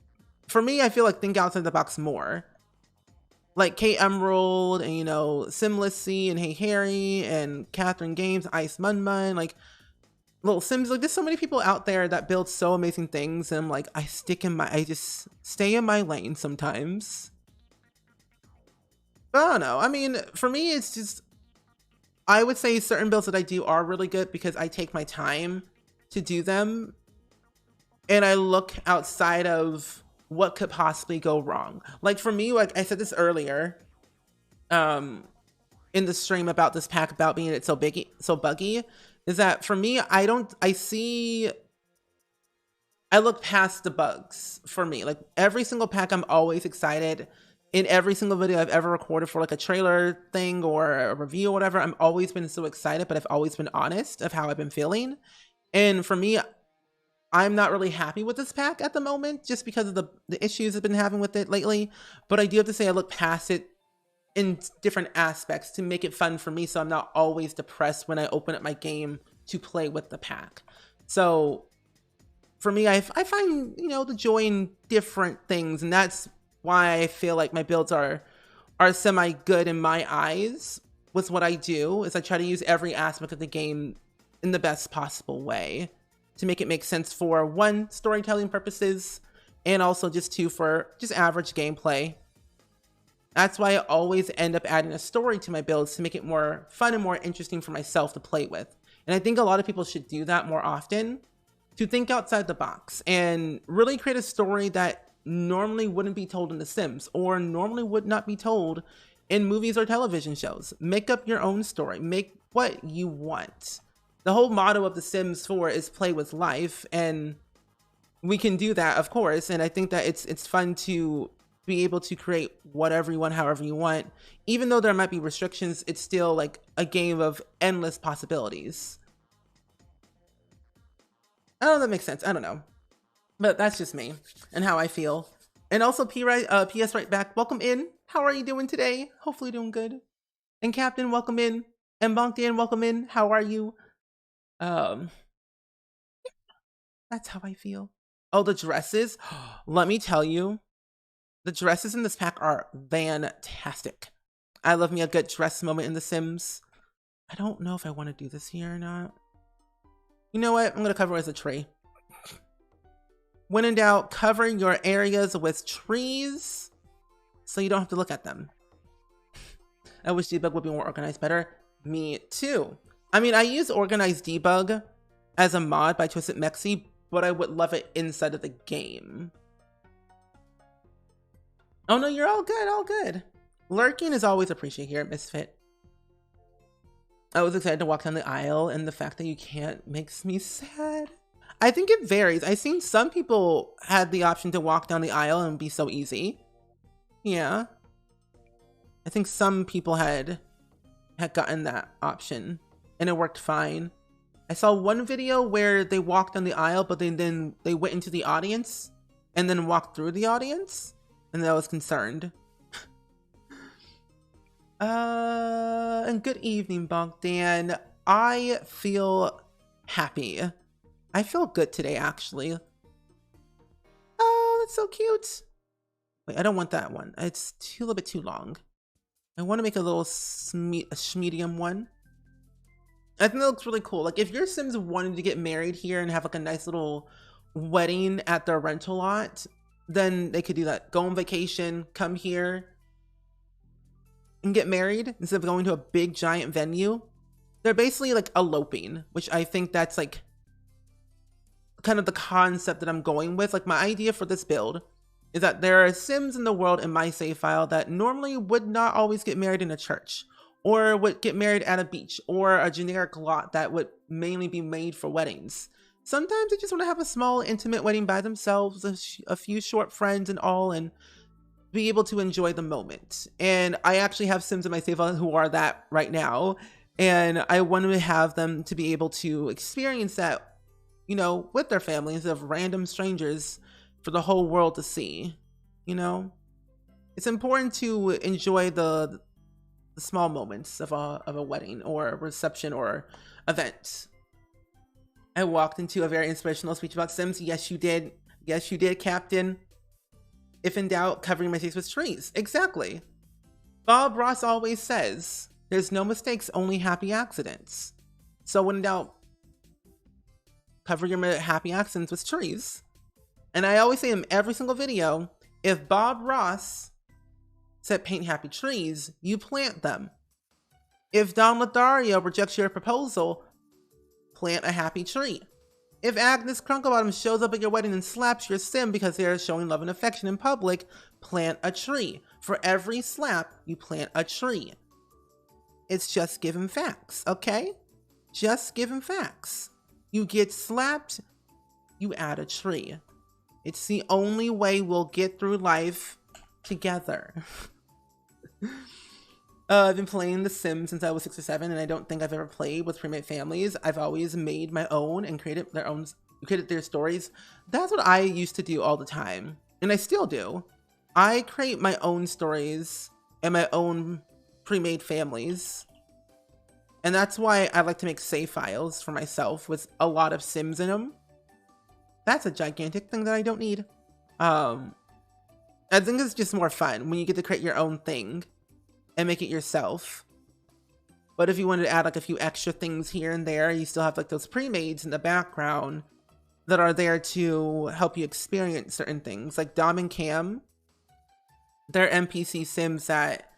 for me, I feel like think outside the box more. Like Kate Emerald and, Simlessy and Hey Harry and Catherine Games, Ice Mun, like Little Sims. Like, there's so many people out there that build so amazing things, and like I just stay in my lane sometimes. But I don't know. I mean, for me, it's just, I would say certain builds that I do are really good because I take my time to do them. And I look outside of what could possibly go wrong. Like for me, like I said this earlier, in the stream about this pack, about being so buggy, is that for me, I look past the bugs for me. Like every single pack, I'm always excited. In every single video I've ever recorded for like a trailer thing or a review or whatever, I've always been so excited, but I've always been honest of how I've been feeling. And for me, I'm not really happy with this pack at the moment just because of the issues I've been having with it lately. But I do have to say I look past it in different aspects to make it fun for me, so I'm not always depressed when I open up my game to play with the pack. So for me, I find, the joy in different things, and that's why I feel like my builds are semi-good in my eyes with what I do, is I try to use every aspect of the game in the best possible way to make it make sense for, one, storytelling purposes, and also just two, for just average gameplay. That's why I always end up adding a story to my builds to make it more fun and more interesting for myself to play with. And I think a lot of people should do that more often, to think outside the box and really create a story that normally wouldn't be told in The Sims or normally would not be told in movies or television shows. Make up your own story. Make what you want. The whole motto of The Sims 4 is play with life, and we can do that, of course. And I think that it's fun to be able to create whatever you want, however you want. Even though there might be restrictions, it's still like a game of endless possibilities. I don't know if that makes sense. I don't know. But that's just me and how I feel. And also PS right back, welcome in. How are you doing today? Hopefully doing good. And Captain, welcome in. And Bonkdan, welcome in. How are you? That's how I feel. Oh, the dresses. Let me tell you, the dresses in this pack are fantastic. I love me a good dress moment in The Sims. I don't know if I want to do this here or not. You know what? I'm going to cover it as a tree. When in doubt, cover your areas with trees so you don't have to look at them. I wish debug would be more organized better. Me too. I mean, I use organized debug as a mod by Twisted Mexi, but I would love it inside of the game. Oh no, you're all good, all good. Lurking is always appreciated here at Misfit. I was excited to walk down the aisle, and the fact that you can't makes me sad. I think it varies. I've seen some people had the option to walk down the aisle and be so easy. Yeah. I think some people had gotten that option and it worked fine. I saw one video where they walked down the aisle, but then they went into the audience and then walked through the audience, and I was concerned. And good evening, Bogdan. I feel happy. I feel good today, actually. Oh, that's so cute. Wait, I don't want that one. It's a little bit too long. I want to make a little medium one. I think that looks really cool. Like if your Sims wanted to get married here and have like a nice little wedding at their rental lot, then they could do that. Go on vacation, come here and get married instead of going to a big giant venue. They're basically like eloping, which I think that's like kind of the concept that I'm going with. Like my idea for this build is that there are Sims in the world in my save file that normally would not always get married in a church, or would get married at a beach, or a generic lot that would mainly be made for weddings. Sometimes they just want to have a small intimate wedding by themselves, a few short friends and all, and be able to enjoy the moment. And I actually have Sims in my save file who are that right now, and I want to have them to be able to experience that, you know, with their family instead of random strangers for the whole world to see. You know, it's important to enjoy the small moments of a wedding or a reception or event. I walked into a very inspirational speech about Sims. Yes, you did. Yes, you did, Captain. If in doubt, covering my mistakes with trees. Exactly. Bob Ross always says, there's no mistakes, only happy accidents. So when in doubt, cover your happy accidents with trees. And I always say in every single video, if Bob Ross said paint happy trees, you plant them. If Don Lothario rejects your proposal, plant a happy tree. If Agnes Crunklebottom shows up at your wedding and slaps your Sim because they are showing love and affection in public, plant a tree. For every slap, you plant a tree. It's just giving facts, okay? Just giving facts. You get slapped, you add a tree. It's the only way we'll get through life together. I've been playing The Sims since I was 6 or 7, and I don't think I've ever played with pre-made families. I've always made my own and created their stories. That's what I used to do all the time, and I still do. I create my own stories and my own pre-made families, and that's why I like to make save files for myself with a lot of Sims in them. That's a gigantic thing that I don't need. I think it's just more fun when you get to create your own thing and make it yourself. But if you wanted to add like a few extra things here and there, you still have like those pre-mades in the background that are there to help you experience certain things. Like Dom and Cam, they're NPC Sims that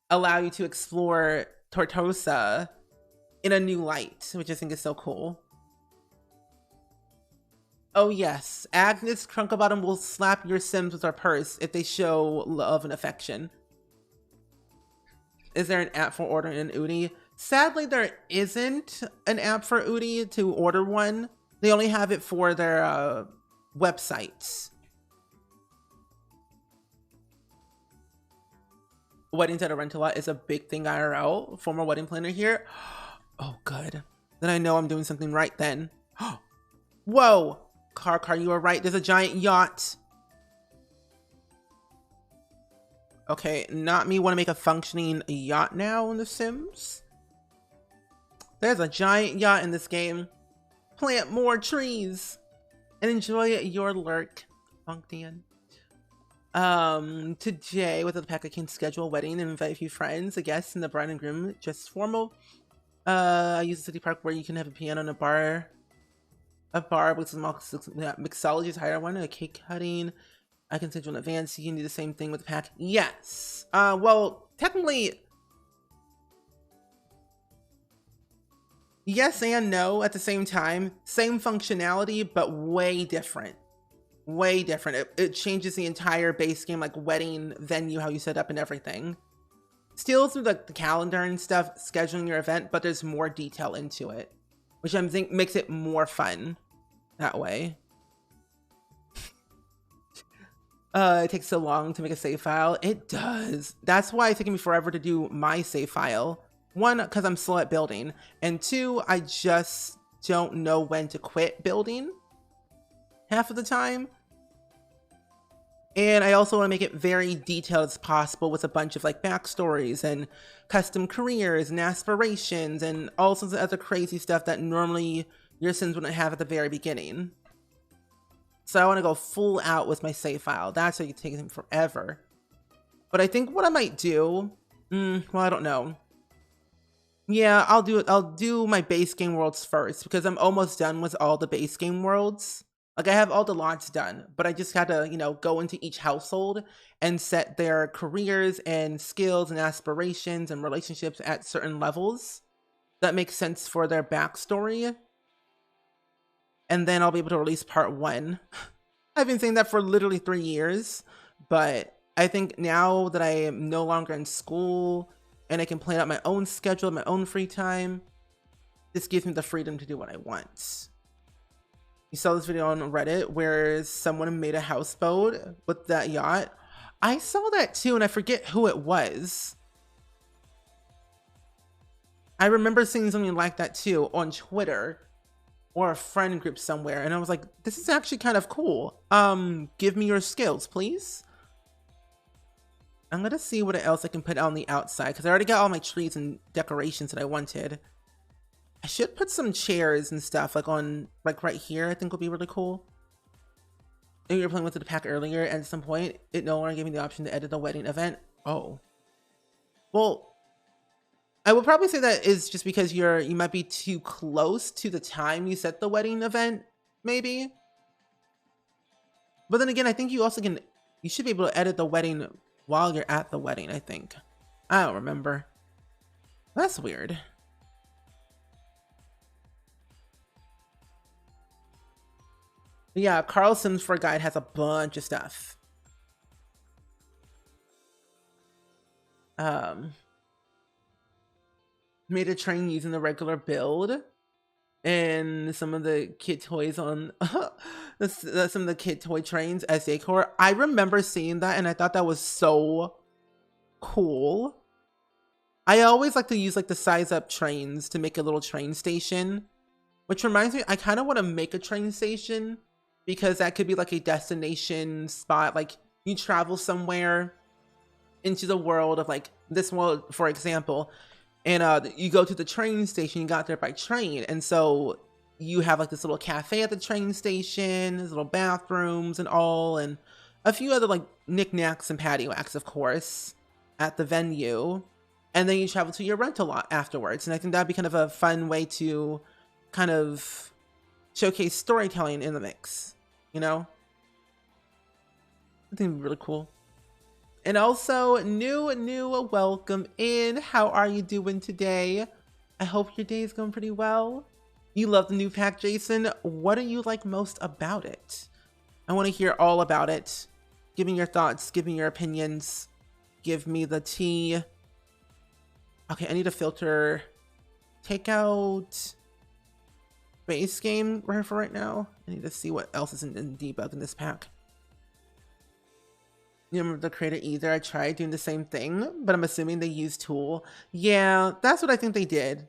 allow you to explore Tortosa in a new light, which I think is so cool. Oh yes, Agnes Trunklebottom will slap your Sims with her purse if they show love and affection. Is there an app for ordering an Udi? Sadly, there isn't an app for Udi to order one. They only have it for their websites. Weddings at a rental lot is a big thing IRL. Former wedding planner here. Oh, good. Then I know I'm doing something right then. Whoa! Car, you were right. There's a giant yacht. Okay, not me want to make a functioning yacht now in The Sims. There's a giant yacht in this game. Plant more trees and enjoy your lurk. Functian. Today with the pack I can schedule a wedding and invite a few friends, a guest, and the bride and groom. Just formal. I use a city park where you can have a piano and a bar with some mixologies, hire one, a cake cutting. I can schedule in advance. You can do the same thing with the pack. Yes. Well, technically, yes and no at the same time. Same functionality, but way different. Way different. It changes the entire base game, like wedding venue, how you set up and everything. Still through the calendar and stuff, scheduling your event, but there's more detail into it, which I think makes it more fun that way. It takes so long to make a save file. It does. That's why it's taking me forever to do my save file. One, because I'm slow at building, and two, I just don't know when to quit building half of the time. And I also want to make it very detailed as possible with a bunch of like backstories and custom careers and aspirations and all sorts of other crazy stuff that normally your Sims wouldn't have at the very beginning. So I want to go full out with my save file. That's why it's taking forever. But I think what I might do, well, I don't know. Yeah, I'll do my base game worlds first because I'm almost done with all the base game worlds. Like I have all the lots done, but I just had to, you know, go into each household and set their careers and skills and aspirations and relationships at certain levels that make sense for their backstory. And then I'll be able to release part 1. I've been saying that for literally 3 years, but I think now that I am no longer in school and I can plan out my own schedule, my own free time, this gives me the freedom to do what I want. You saw this video on Reddit where someone made a houseboat with that yacht. I saw that too, and I forget who it was. I remember seeing something like that too on Twitter or a friend group somewhere, and I was like, this is actually kind of cool. Give me your skills, please. I'm gonna see what else I can put on the outside because I already got all my trees and decorations that I wanted. I should put some chairs and stuff like on like right here. I think will be really cool. If you're playing with the pack earlier, and at some point it no longer gave me the option to edit the wedding event. Oh, well, I would probably say that is just because you might be too close to the time you set the wedding event, maybe. But then again, I think you should be able to edit the wedding while you're at the wedding. I think. I don't remember. That's weird. Yeah, Carl Sims for a Guide has a bunch of stuff. Made a train using the regular build, and some of the kid toys on some of the kid toy trains as decor. I remember seeing that, and I thought that was so cool. I always like to use like the size up trains to make a little train station, which reminds me, I kind of want to make a train station. Because that could be like a destination spot, like you travel somewhere into the world of like this world, for example, and you go to the train station, you got there by train, and so you have like this little cafe at the train station, there's little bathrooms and all, and a few other like knickknacks and patio acts, of course, at the venue, and then you travel to your rental lot afterwards. And I think that'd be kind of a fun way to kind of showcase storytelling in the mix. You know, I think it'd be really cool. And also, new welcome in. How are you doing today? I hope your day is going pretty well. You love the new pack, Jason. What do you like most about it? I want to hear all about it. Give me your thoughts. Give me your opinions. Give me the tea. Okay, I need to filter. Take out base game for right now. I need to see what else is in debug in this pack. You remember the creator either? I tried doing the same thing, but I'm assuming they used Tool. Yeah, that's what I think they did.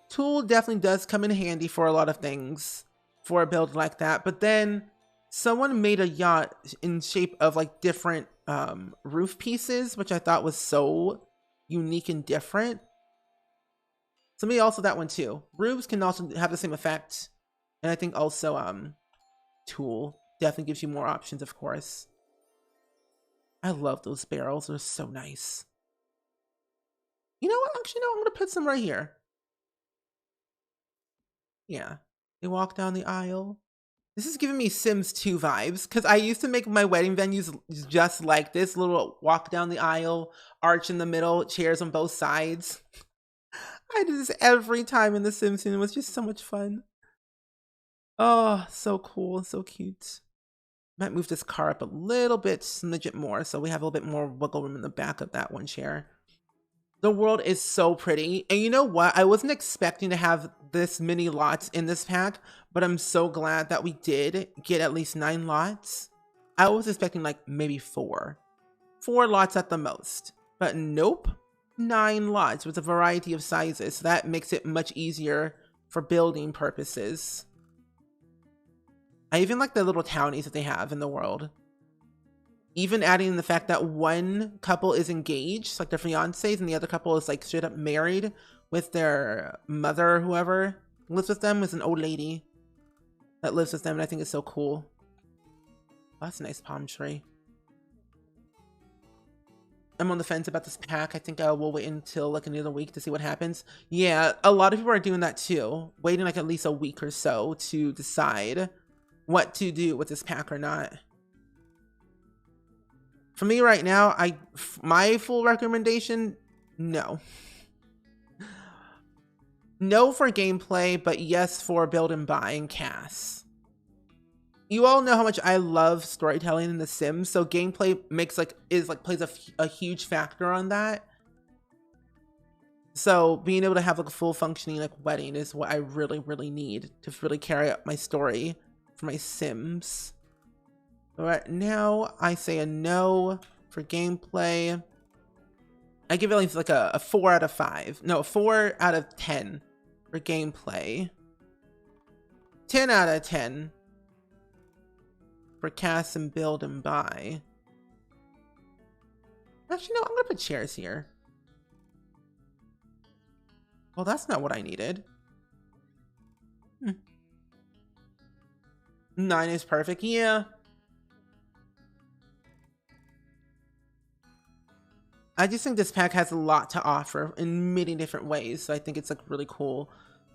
Tool definitely does come in handy for a lot of things for a build like that, but then someone made a yacht in shape of like different roof pieces, which I thought was so unique and different. So maybe also that one too. Roofs can also have the same effect. And I think also Tool definitely gives you more options, of course. I love those barrels. They're so nice. You know what? Actually, no, I'm going to put some right here. Yeah. They walk down the aisle. This is giving me Sims 2 vibes, because I used to make my wedding venues just like this. Little walk down the aisle, arch in the middle, chairs on both sides. I do this every time in The Sims, and it was just so much fun. Oh, so cool, so cute. Might move this car up a little bit, smidge it more, so we have a little bit more wiggle room in the back of that one chair. The world is so pretty, and you know what? I wasn't expecting to have this many lots in this pack, but I'm so glad that we did get at least 9 lots. I was expecting like maybe 4 lots at the most, but nope. 9 lots with a variety of sizes, so that makes it much easier for building purposes. I even like the little townies that they have in the world. Even adding the fact that one couple is engaged, like their fiancés, and the other couple is like straight up married with their mother or whoever lives with them, is an old lady that lives with them, and I think it's so cool. Oh, that's a nice palm tree. I'm on the fence about this pack. I think we'll wait until like another week to see what happens. Yeah, a lot of people are doing that too. Waiting like at least a week or so to decide what to do with this pack or not. For me right now, my full recommendation, no. No for gameplay, but yes for build and buy and Cass. You all know how much I love storytelling in The Sims, so gameplay plays a huge factor on that. So being able to have like a full functioning like wedding is what I really, really need to really carry up my story for my Sims. But right now, I say a no for gameplay. I give it like a 4 out of 5. No, 4 out of 10 for gameplay. 10 out of 10 for cast and build and buy. Actually, no, I'm gonna put chairs here. Well, that's not what I needed. 9 is perfect, yeah. I just think this pack has a lot to offer in many different ways, so I think it's like really cool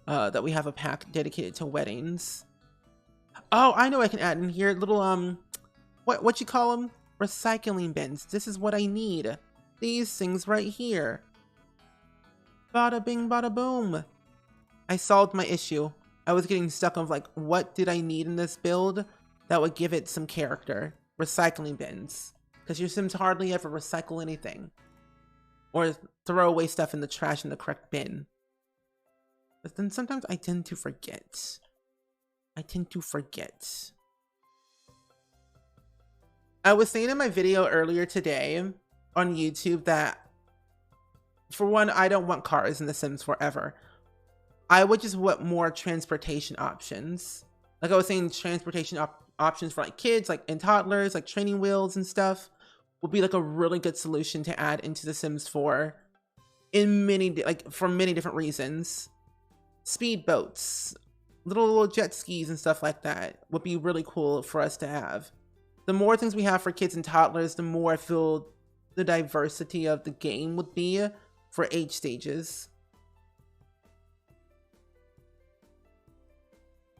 that we have a pack dedicated to weddings. Oh, I know I can add in here little what you call them? Recycling bins. This is what I need. These things right here. Bada bing, bada boom. I solved my issue. I was getting stuck on like, what did I need in this build that would give it some character? Recycling bins. Because your Sims hardly ever recycle anything. Or throw away stuff in the trash in the correct bin. But then sometimes I tend to forget. I was saying in my video earlier today on YouTube that, for one, I don't want cars in The Sims forever. I would just want more transportation options. Like I was saying, transportation options for like kids, like and toddlers, like training wheels and stuff would be like a really good solution to add into The Sims 4 in for many different reasons. Speedboats, little jet skis and stuff like that would be really cool for us to have. The more things we have for kids and toddlers, the more I feel the diversity of the game would be for age stages.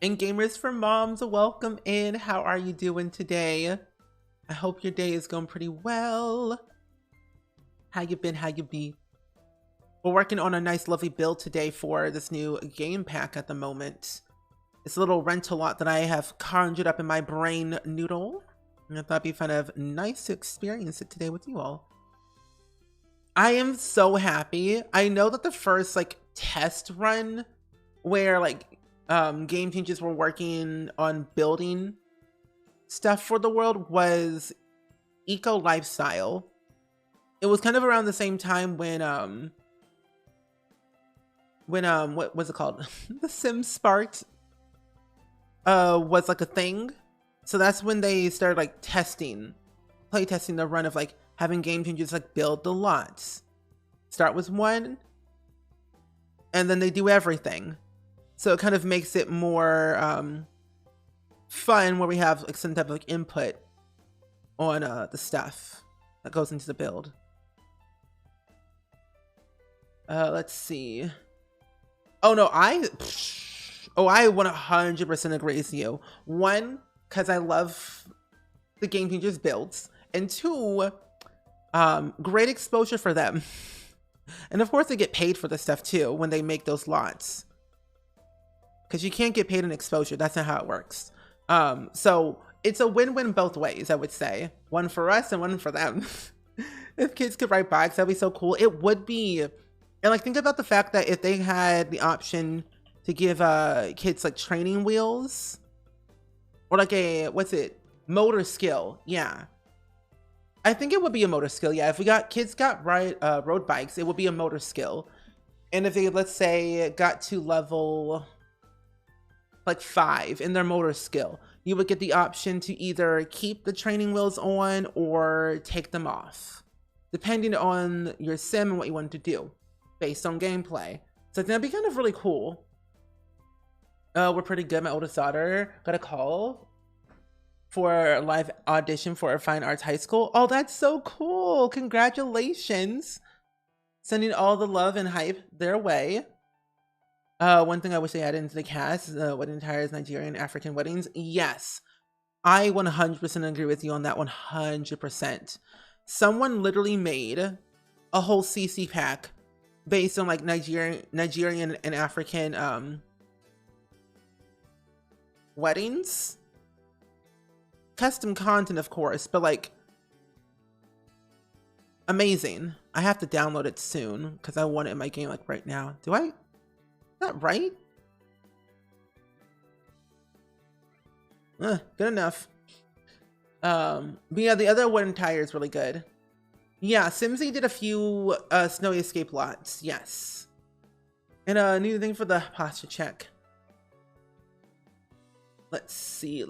And Gamers for Moms, welcome in. How are you doing today? I hope your day is going pretty well. How you been? How you be? We're working on a nice lovely build today for this new game pack at the moment. It's a little rental lot that I have conjured up in my brain noodle. And I thought it'd be kind of nice to experience it today with you all. I am so happy. I know that the first like test run where like Game Changers were working on building stuff for the world was Eco Lifestyle. It was kind of around the same time when what was it called? The Sims Sparked was like a thing. So that's when they started like play testing the run of like having Game Changers like build the lots. Start with one, and then they do everything. So it kind of makes it more fun where we have like some type of like input on the stuff that goes into the build. Let's see. Oh no, I 100% agree with you. One, because I love the Game Changers builds, and two, great exposure for them. And of course they get paid for this stuff too when they make those lots. Because you can't get paid in exposure, that's not how it works. So it's a win-win both ways, I would say. One for us and one for them. If kids could ride bikes, that'd be so cool. It would be. And like, think about the fact that if they had the option to give kids like training wheels or like a, motor skill. Yeah. I think it would be a motor skill. Yeah. If we got kids road bikes, it would be a motor skill. And if they, let's say, got to level like 5 in their motor skill, you would get the option to either keep the training wheels on or take them off, depending on your sim and what you want to do based on gameplay. So I think that'd be kind of really cool. We're pretty good. My oldest daughter got a call for a live audition for a fine arts high school. Oh, that's so cool. Congratulations. Sending all the love and hype their way. One thing I wish they added into the cast, wedding attires, Nigerian, African weddings. Yes, I 100% agree with you on that 100%. Someone literally made a whole CC pack based on like Nigerian and African weddings. Custom content, of course, but like amazing. I have to download it soon because I want it in my game like right now. Do I? Not right? Good enough. But yeah, the other one tire is really good. Yeah, Simsy did a few snowy escape lots. Yes. And a new thing for the posture check. Let's see.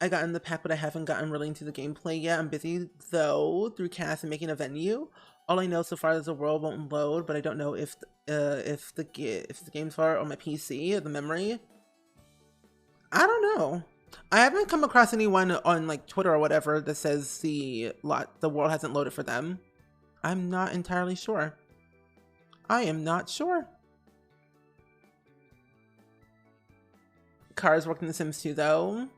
I got in the pack, but I haven't gotten really into the gameplay yet. I'm busy though through cast and making a venue. All I know so far is the world won't load, but I don't know if the game's far on my PC or the memory. I don't know. I haven't come across anyone on like Twitter or whatever that says the world hasn't loaded for them. I'm not entirely sure. I am not sure. Cars work in The Sims 2 though.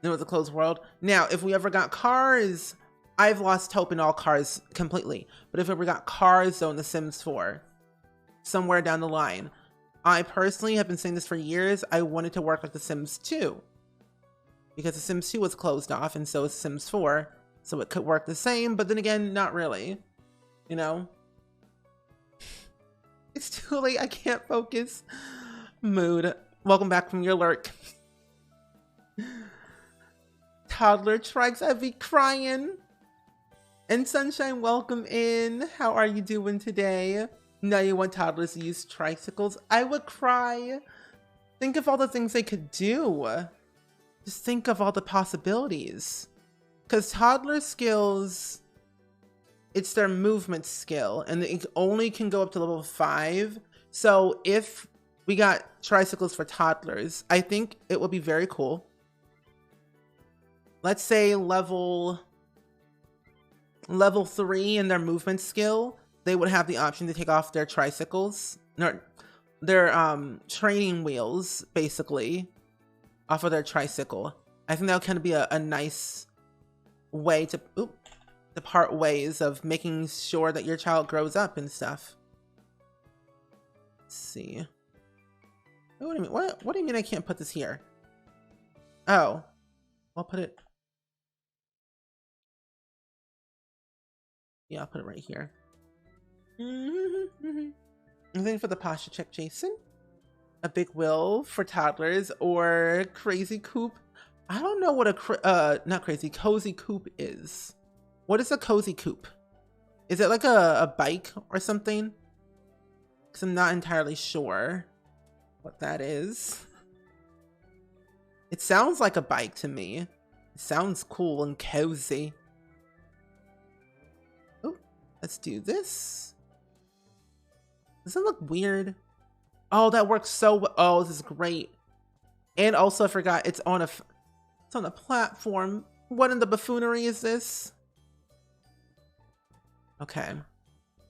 It was a closed world. Now, if we ever got cars, I've lost hope in all cars completely. But if we ever got cars though in The Sims 4, somewhere down the line, I personally have been saying this for years. I wanted to work like The Sims 2. Because The Sims 2 was closed off and so is Sims 4. So it could work the same, but then again, not really. You know? It's too late, I can't focus. Mood. Welcome back from your lurk. Toddler trikes, I'd be crying. And Sunshine, welcome in. How are you doing today? Now you want toddlers to use tricycles? I would cry. Think of all the things they could do. Just think of all the possibilities. Because toddler skills, it's their movement skill, and it only can go up to level 5. So if we got tricycles for toddlers, I think it would be very cool. Let's say level 3 in their movement skill, they would have the option to take off their tricycles, their training wheels, basically, off of their tricycle. I think that would kind of be a nice way to to part ways of making sure that your child grows up and stuff. Let's see. What do you mean? What do you mean I can't put this here? Oh, I'll put it. Yeah, I'll put it right here. Anything for the posture check, Jason? A big wheel for toddlers or crazy coop? I don't know what a not crazy, cozy coop is. What is a cozy coop? Is it like a bike or something? Because I'm not entirely sure what that is. It sounds like a bike to me. It sounds cool and cozy. Oh, let's do this. Does it look weird? Oh, that works so well. Oh, this is great. And also I forgot it's on a platform. What in the buffoonery is this? Okay.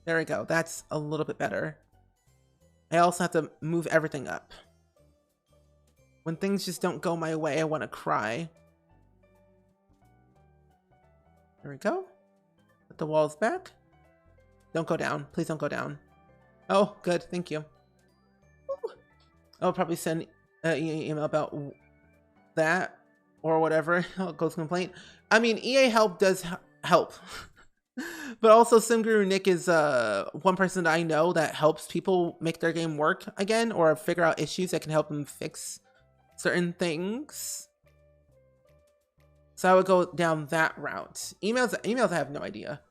There we go. That's a little bit better. I also have to move everything up. When things just don't go my way, I want to cry. There we go. Put the walls back. Don't go down. Please don't go down. Oh, good. Thank you. Ooh. I'll probably send an email about that or whatever. Ghost complaint. I mean, EA Help does help. But also SimGuru Nick is one person that I know that helps people make their game work again or figure out issues that can help them fix certain things. So I would go down that route. Emails I have no idea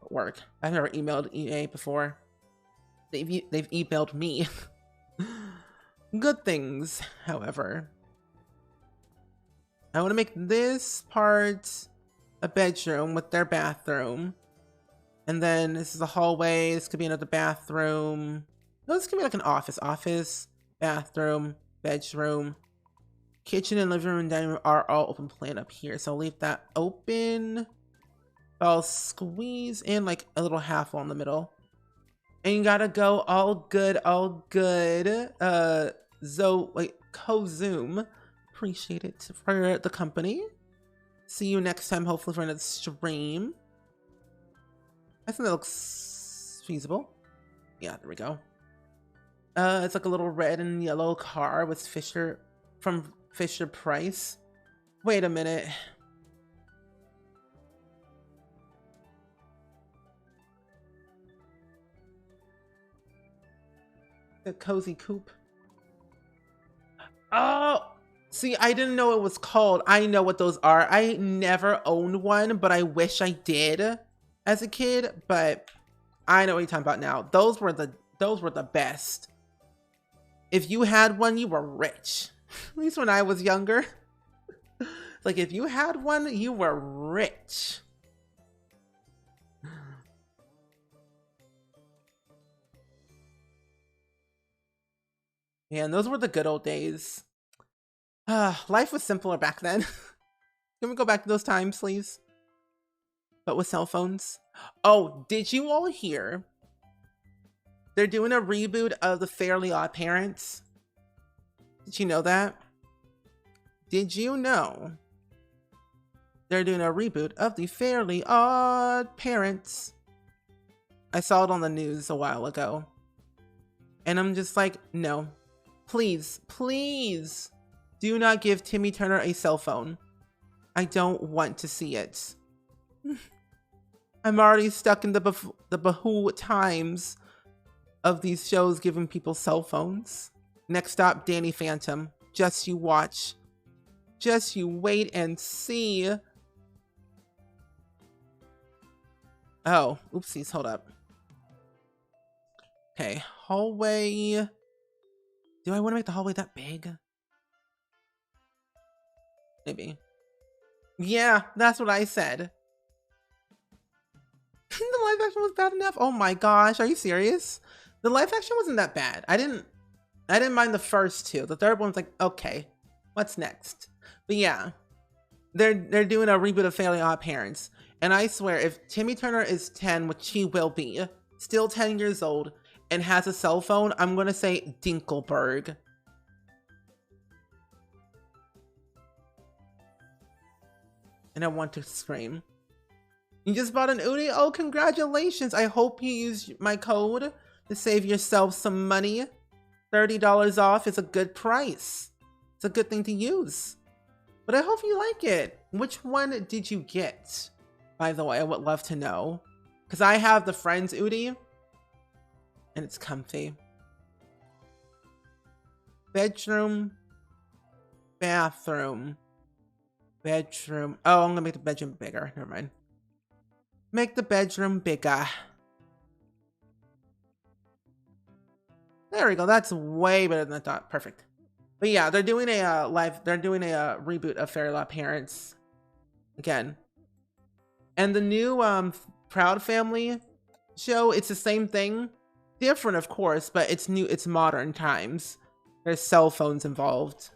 what work. I've never emailed EA before. They've emailed me. Good things, however. I want to make this part a bedroom with their bathroom. And then this is a hallway. This could be another bathroom. No, this could be like an office. Office, bathroom, bedroom. Kitchen and living room and dining room are all open plan up here. So I'll leave that open. I'll squeeze in like a little half wall in the middle. And you gotta go all good, all good. Co-Zoom. Appreciate it for the company. See you next time, hopefully for another stream. I think that looks feasible. Yeah, there we go. It's like a little red and yellow car with Fisher from Fisher Price. Wait a minute. The cozy coupe. Oh, see, I didn't know it was called. I know what those are. I never owned one, but I wish I did as a kid. But I know what you're talking about now. Those were the best. If you had one, you were rich. At least when I was younger. Like if you had one, you were rich. Man, those were the good old days. Life was simpler back then. Can we go back to those times, please? But with cell phones. Oh, did you all hear? They're doing a reboot of the Fairly Odd Parents. Did you know that? Did you know? They're doing a reboot of the Fairly Odd Parents. I saw it on the news a while ago. And I'm just like, no. Please, please do not give Timmy Turner a cell phone. I don't want to see it. I'm already stuck in the Bahoo times of these shows giving people cell phones. Next stop, Danny Phantom. Just you watch. Just you wait and see. Oh, oopsies, hold up. Okay, hallway. Do I want to make the hallway that big? Maybe. Yeah, that's what I said. The live action was bad enough? Oh my gosh, are you serious? The live action wasn't that bad. I didn't mind the first two. The third one's like, okay, what's next? But yeah, they're doing a reboot of Fairly Odd Parents. And I swear, if Timmy Turner is 10, which he will be, still 10 years old, and has a cell phone, I'm going to say Dinkelberg. And I want to scream. You just bought an Udi? Oh, congratulations. I hope you use my code to save yourself some money. $30 off is a good price. It's a good thing to use. But I hope you like it. Which one did you get? By the way, I would love to know. Because I have the Friends Udi. And it's comfy. Bedroom. Bathroom. Bedroom. Oh, I'm gonna make the bedroom bigger. Never mind. Make the bedroom bigger. There we go. That's way better than I thought. Perfect. But yeah, they're doing a reboot of Fairy Odd Parents again. And the new Proud Family show, it's the same thing. Different, of course, but it's new. It's modern times. There's cell phones involved.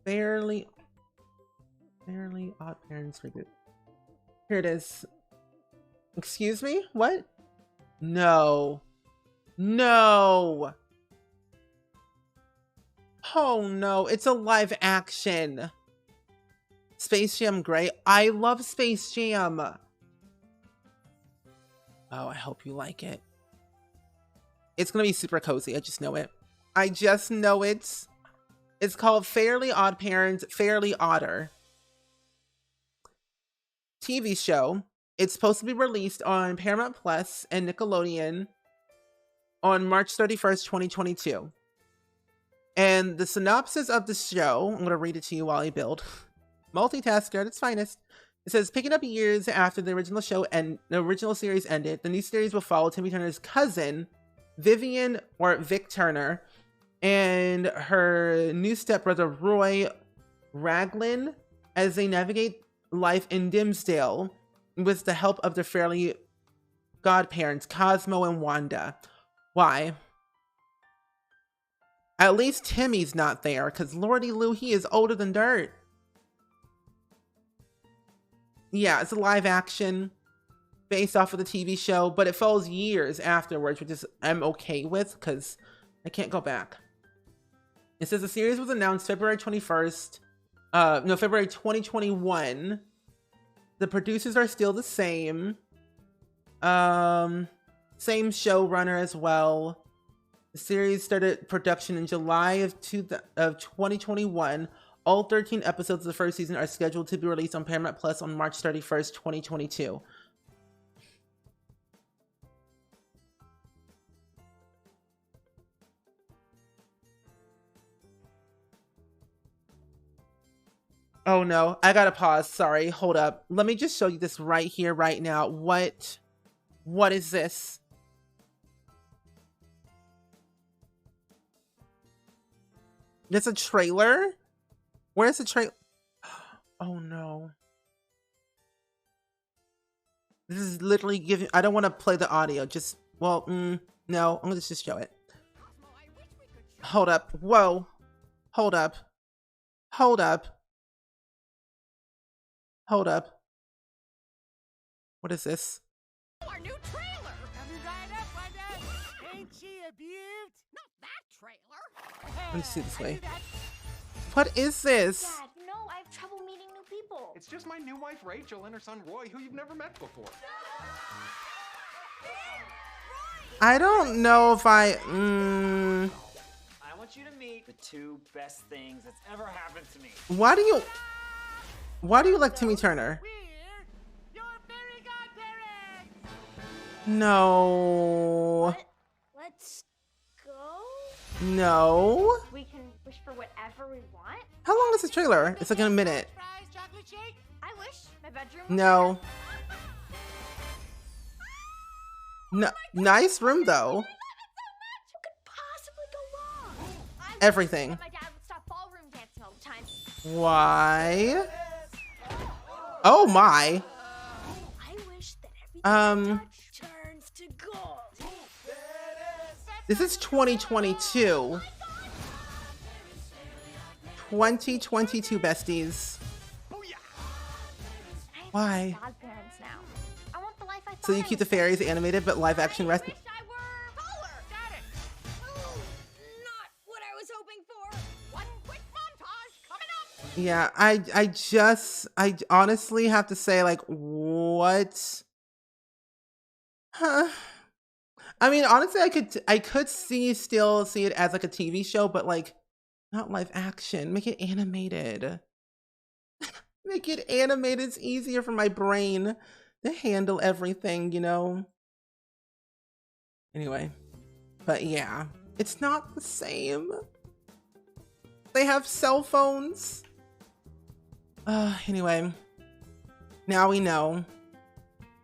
Fairly Odd Parents reboot. Here it is. Excuse me? What? No. No. Oh no, it's a live action. Space Jam Grey. I love Space Jam. Oh, I hope you like it. It's gonna be super cozy. I just know it. I just know it. It's called Fairly Odd Parents, Fairly Odder. TV show. It's supposed to be released on Paramount Plus and Nickelodeon on March 31st, 2022. And the synopsis of the show, I'm going to read it to you while I build. Multitasker at its finest. It says, picking up years after the original show and the original series ended, the new series will follow Timmy Turner's cousin, Vivian, or Vic Turner, and her new stepbrother, Roy Raglan, as they navigate life in Dimsdale with the help of their fairly godparents, Cosmo and Wanda. Why? At least Timmy's not there, because Lordy Lou, he is older than dirt. Yeah, it's a live action based off of the TV show, but it follows years afterwards, which is I'm okay with, because I can't go back. It says the series was announced February 21st, February 2021. The producers are still the same. Same showrunner as well. The series started production in July of 2021. All 13 episodes of the first season are scheduled to be released on Paramount Plus on March 31st, 2022. Oh no, I gotta pause. Sorry, hold up. Let me just show you this right here, right now. What is this? There's a trailer? Where's the trailer? Oh no. This is literally giving, I don't want to play the audio. Just, well, no, I'm gonna just show it. Hold up. Whoa. Hold up. Hold up. Hold up. What is this? Our new trailer! Have you got it up, Wanda? Ain't she a beaut? Not that trailer. Let me see this way. What is this? Dad, no, I have trouble meeting new people. It's just my new wife Rachel and her son Roy, who you've never met before. I don't know if I want you to meet the two best things that's ever happened to me. Why do you like Timmy Turner? We're your fairy godparents! No. What? Let's go? No. We can wish for whatever we want? How long is the trailer? It's like a minute. Fries, chocolate shake? I wish my bedroom was No. No. Nice room though. What could possibly go wrong? I wish Everything. that my dad would stop ballroom dancing all the time. Why? Oh my. I wish that everything I touch turns to gold. This is 2022. 2022 besties. Why? Godparents now. I want the life I thought So you I keep the was fairies animated but live action rest. wish I were taller. Got it! Oh, not what I was hoping for. One quick montage coming up! Yeah, I honestly have to say, like, what? Huh. I mean, honestly, I could still see it as like a TV show, but like not live action. Make it animated. Make it animated. It's easier for my brain to handle everything, you know? Anyway, but yeah, it's not the same. They have cell phones. Anyway, now we know.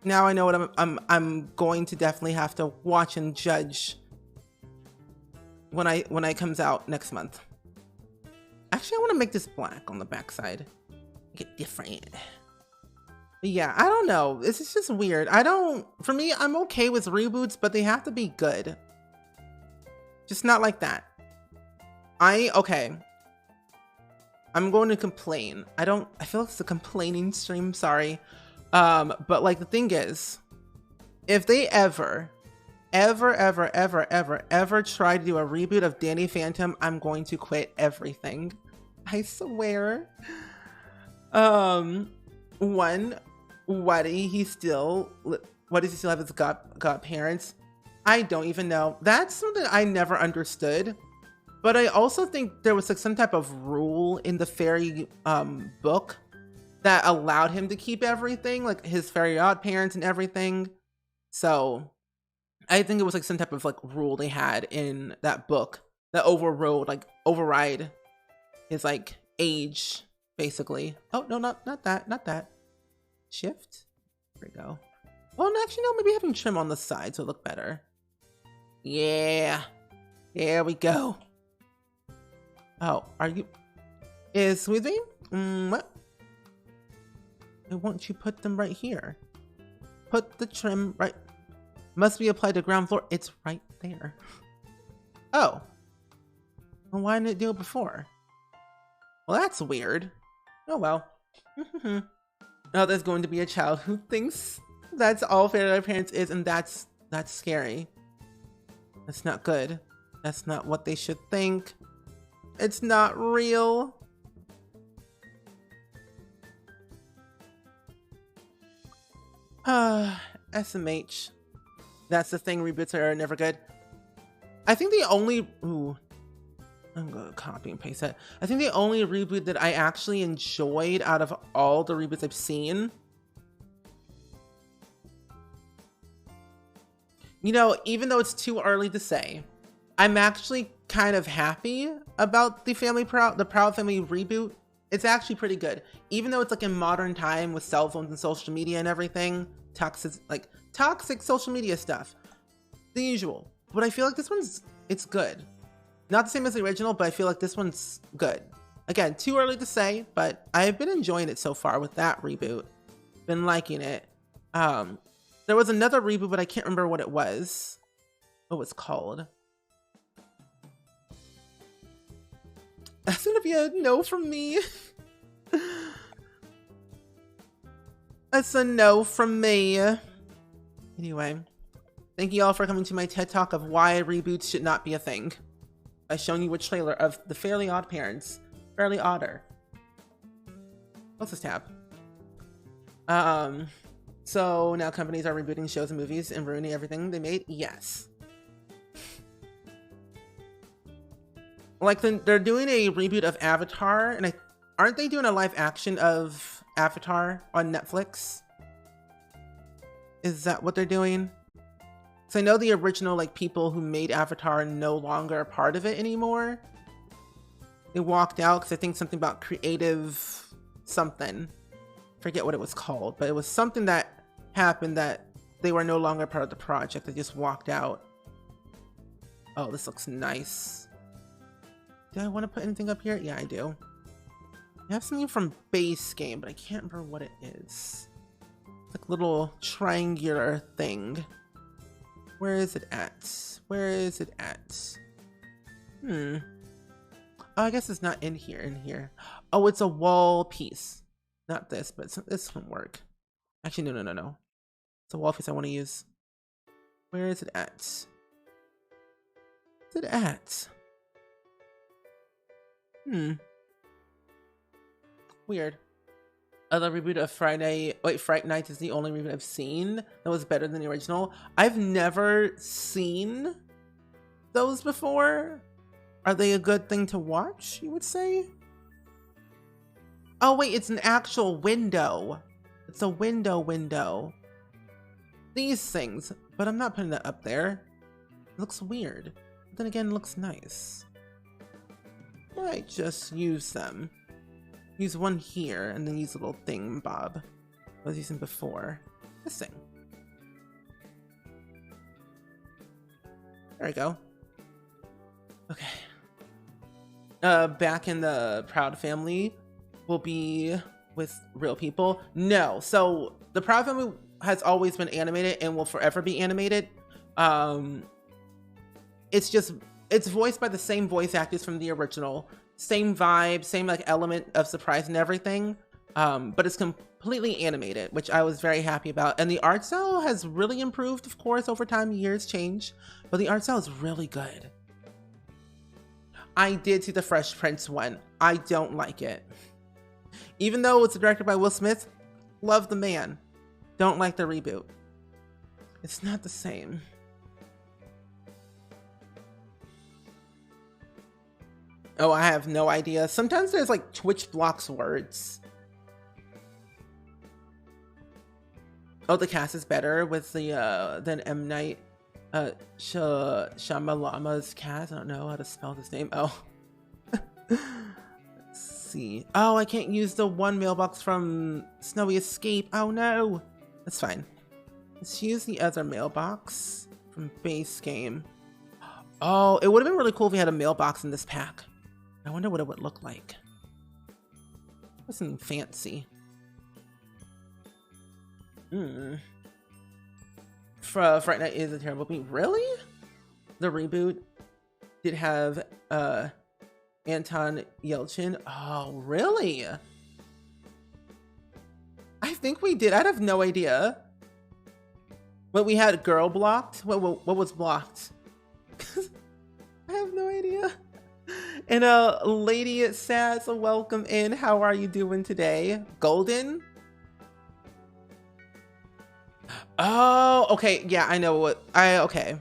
Now I know what I'm going to definitely have to watch and judge when it comes out next month. Actually, I want to make this black on the backside. Make it different. But yeah, I don't know. This is just weird. For me, I'm okay with reboots, but they have to be good. Just not like that. Okay. I'm going to complain. I feel like it's a complaining stream, sorry. But like the thing is, if they ever try to do a reboot of Danny Phantom, I'm going to quit everything. I swear. One, why does he still have his godparents? I don't even know. That's something I never understood. But I also think there was like some type of rule in the fairy book that allowed him to keep everything, like his fairy godparents and everything. So I think it was like some type of like rule they had in that book that override his like age, basically. Oh no, not that. Shift. There we go. Well, actually, no, maybe having trim on the side so it look better. Yeah. There we go. Oh, excuse me? What? Why won't you put them right here? Put the trim right. Must be applied to ground floor. It's right there. Oh. Well, why didn't it do it before? Well, that's weird. Oh well. Now there's going to be a child who thinks that's all fairy parents is, and that's scary. That's not good. That's not what they should think. It's not real. SMH. That's the thing, reboots are never good. I think the only... Ooh. I'm gonna copy and paste that. I think the only reboot that I actually enjoyed out of all the reboots I've seen... You know, even though it's too early to say, I'm actually kind of happy about the Proud Family reboot. It's actually pretty good. Even though it's like in modern time with cell phones and social media and everything, toxic social media stuff, the usual. But I feel like this it's good. Not the same as the original, but I feel like this one's good. Again, too early to say, but I've been enjoying it so far with that reboot. Been liking it. There was another reboot, but I can't remember what it was. What it's called. That's gonna be a no from me. That's a no from me. Anyway, thank you all for coming to my TED Talk of why reboots should not be a thing. By showing you a trailer of the Fairly Odd Parents. Fairly Odder. What's this tab? So now companies are rebooting shows and movies and ruining everything they made? Yes. Like they're doing a reboot of Avatar, and aren't they doing a live action of Avatar on Netflix? Is that what they're doing? So I know the original people who made Avatar are no longer a part of it anymore. They walked out because I think something about creative something. Forget what it was called, but it was something that happened that they were no longer part of the project. They just walked out. Oh, this looks nice. Do I want to put anything up here? Yeah, I do. I have something from base game, but I can't remember what it is. It's like a little triangular thing. Where is it at? Where is it at? Oh, I guess it's not in here. Oh, it's a wall piece. Not this, but this won't work. Actually, no. It's a wall piece I want to use. Where is it at? Where's it at? Weird. The reboot of Fright Night is the only reboot I've seen that was better than the original. I've never seen those before. Are they a good thing to watch, you would say? Oh wait, it's an actual window. It's a window. These things, but I'm not putting that up there. It looks weird. But then again, it looks nice. Might just use them. Use one here, and then use a little thing, Bob. I was using before. This thing. There we go. Okay. Back in the Proud Family will be with real people. No, so the Proud Family has always been animated and will forever be animated. It's voiced by the same voice actors from the original. Same vibe, same like element of surprise and everything, but it's completely animated, which I was very happy about. And the art style has really improved, of course, over time. Years change, but the art style is really good. I did see the Fresh Prince one. I don't like it. Even though it's directed by Will Smith, love the man. Don't like the reboot. It's not the same. Oh, I have no idea. Sometimes there's like Twitch blocks words. Oh, the cast is better with the than M. Night Shyamalama's cast. I don't know how to spell his name. Oh. Let's see. Oh, I can't use the one mailbox from Snowy Escape. Oh no. That's fine. Let's use the other mailbox from base game. Oh, it would have been really cool if we had a mailbox in this pack. I wonder what it would look like. Something fancy. Fright Night is a terrible beat. Really? The reboot did have Anton Yelchin. Oh, really? I think we did. I'd have no idea. But we had girl blocked. What was blocked? I have no idea. And Lady Sass, welcome in. How are you doing today? Golden? Oh, okay. Yeah, I know what okay.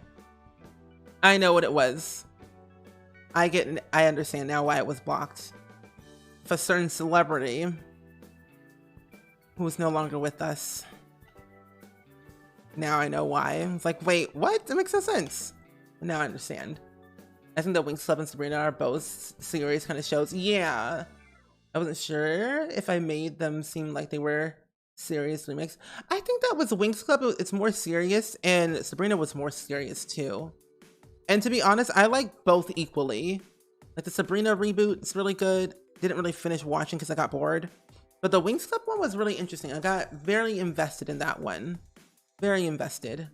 I know what it was. I understand now why it was blocked. For a certain celebrity who's no longer with us. Now I know why. It's like, wait, what? That makes no sense. Now I understand. I think the Winx Club and Sabrina are both serious kind of shows. Yeah. I wasn't sure if I made them seem like they were serious remakes. I think that was Winx Club. It's more serious, and Sabrina was more serious too. And to be honest, I like both equally. Like the Sabrina reboot, it's really good. Didn't really finish watching because I got bored. But the Winx Club one was really interesting. I got very invested in that one. Very invested.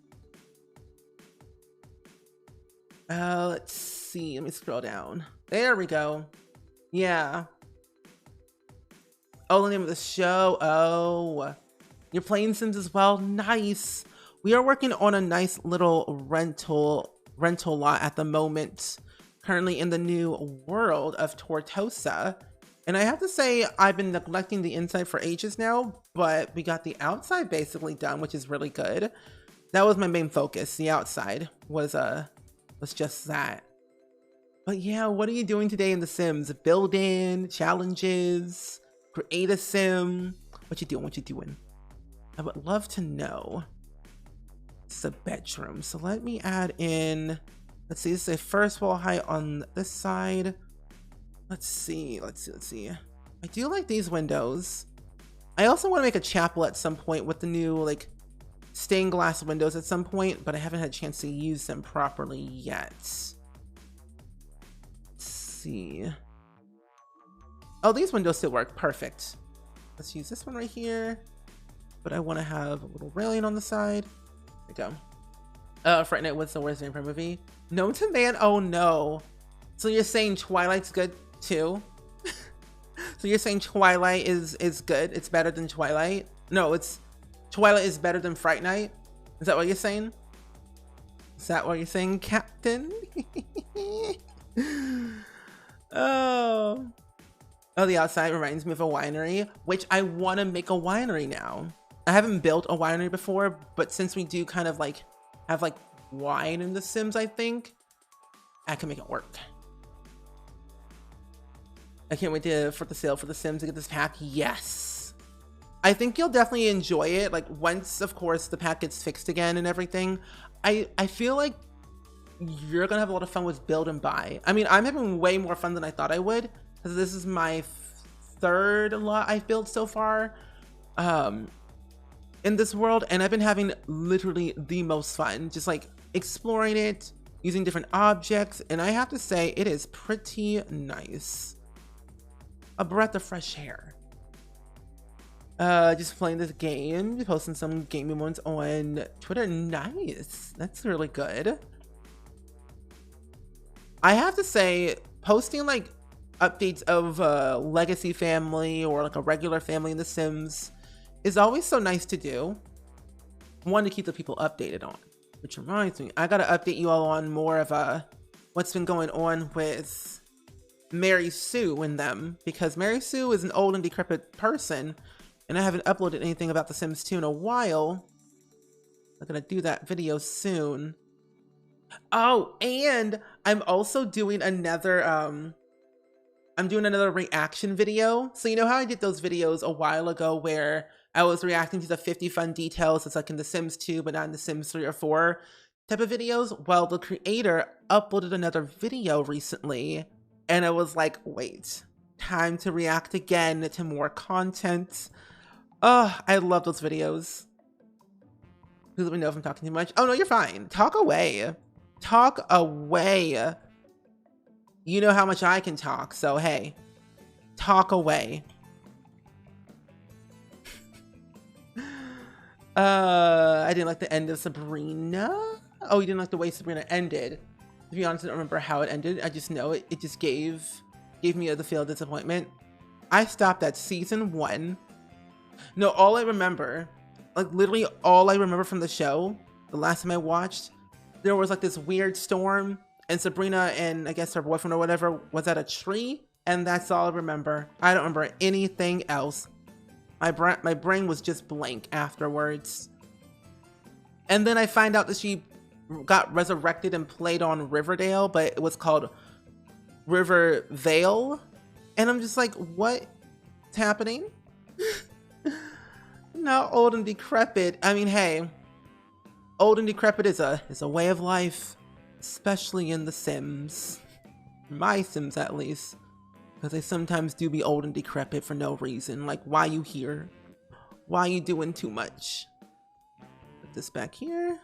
Let's see. Let me scroll down. There we go. Yeah. Oh, the name of the show. Oh, you're playing Sims as well. Nice. We are working on a nice little rental lot at the moment. Currently in the new world of Tortosa. And I have to say, I've been neglecting the inside for ages now, but we got the outside basically done, which is really good. That was my main focus. The outside was just that. But yeah, what are you doing today in The Sims? Building, challenges, create a sim. What you doing? What you doing? I would love to know. This is a bedroom. So let me add in, let's see, this is a first wall height on this side. Let's see. I do like these windows. I also want to make a chapel at some point with the new like stained glass windows at some point, but I haven't had a chance to use them properly yet. Let's see. Oh, these windows still work. Perfect. Let's use this one right here. But I want to have a little railing on the side. There we go. Fright Night was the worst vampire movie. Known to man? Oh no. So you're saying Twilight's good too? So you're saying Twilight is good? It's better than Twilight? No, it's Twilight is better than Fright Night? Is that what you're saying? Is that what you're saying, Captain? Oh. Oh, the outside reminds me of a winery, which I want to make a winery now. I haven't built a winery before, but since we do kind of like have like wine in The Sims, I think I can make it work. I can't wait for the sale for The Sims to get this pack. Yes. I think you'll definitely enjoy it. Like once, of course, the pack gets fixed again and everything, I feel like you're gonna have a lot of fun with build and buy. I mean, I'm having way more fun than I thought I would, because this is my third lot I've built so far in this world, and I've been having literally the most fun, just like exploring it, using different objects, and I have to say it is pretty nice. A breath of fresh air. Just playing this game, posting some gaming moments on Twitter. Nice. That's really good. I have to say, posting like updates of a legacy family or like a regular family in The Sims is always so nice to do. One, to keep the people updated on. Which reminds me, I gotta update you all on more of what's been going on with Mary Sue and them, because Mary Sue is an old and decrepit person, and I haven't uploaded anything about The Sims 2 in a while. I'm gonna do that video soon. Oh, and I'm also doing another reaction video. So you know how I did those videos a while ago where I was reacting to the 50 fun details, it's like in The Sims 2 but not in The Sims 3 or 4 type of videos? Well, the creator uploaded another video recently, and I was like, wait, time to react again to more content. Oh, I love those videos. Please let me know if I'm talking too much. Oh no, you're fine. Talk away. Talk away. You know how much I can talk, so hey, talk away. I didn't like the end of Sabrina. Oh, you didn't like the way Sabrina ended. To be honest, I don't remember how it ended. I just know it just gave me the feel of disappointment. I stopped at season 1. No, all I remember, like literally all I remember from the show, the last time I watched, there was like this weird storm, and Sabrina and I guess her boyfriend or whatever was at a tree, and that's all I remember. I don't remember anything else. My brain was just blank afterwards. And then I find out that she got resurrected and played on Riverdale, but it was called Rivervale. And I'm just like, what's happening? Not old and decrepit. I mean, hey, old and decrepit is a way of life, especially in The Sims. My Sims, at least. Because they sometimes do be old and decrepit for no reason. Like, why you here? Why you doing too much? Put this back here.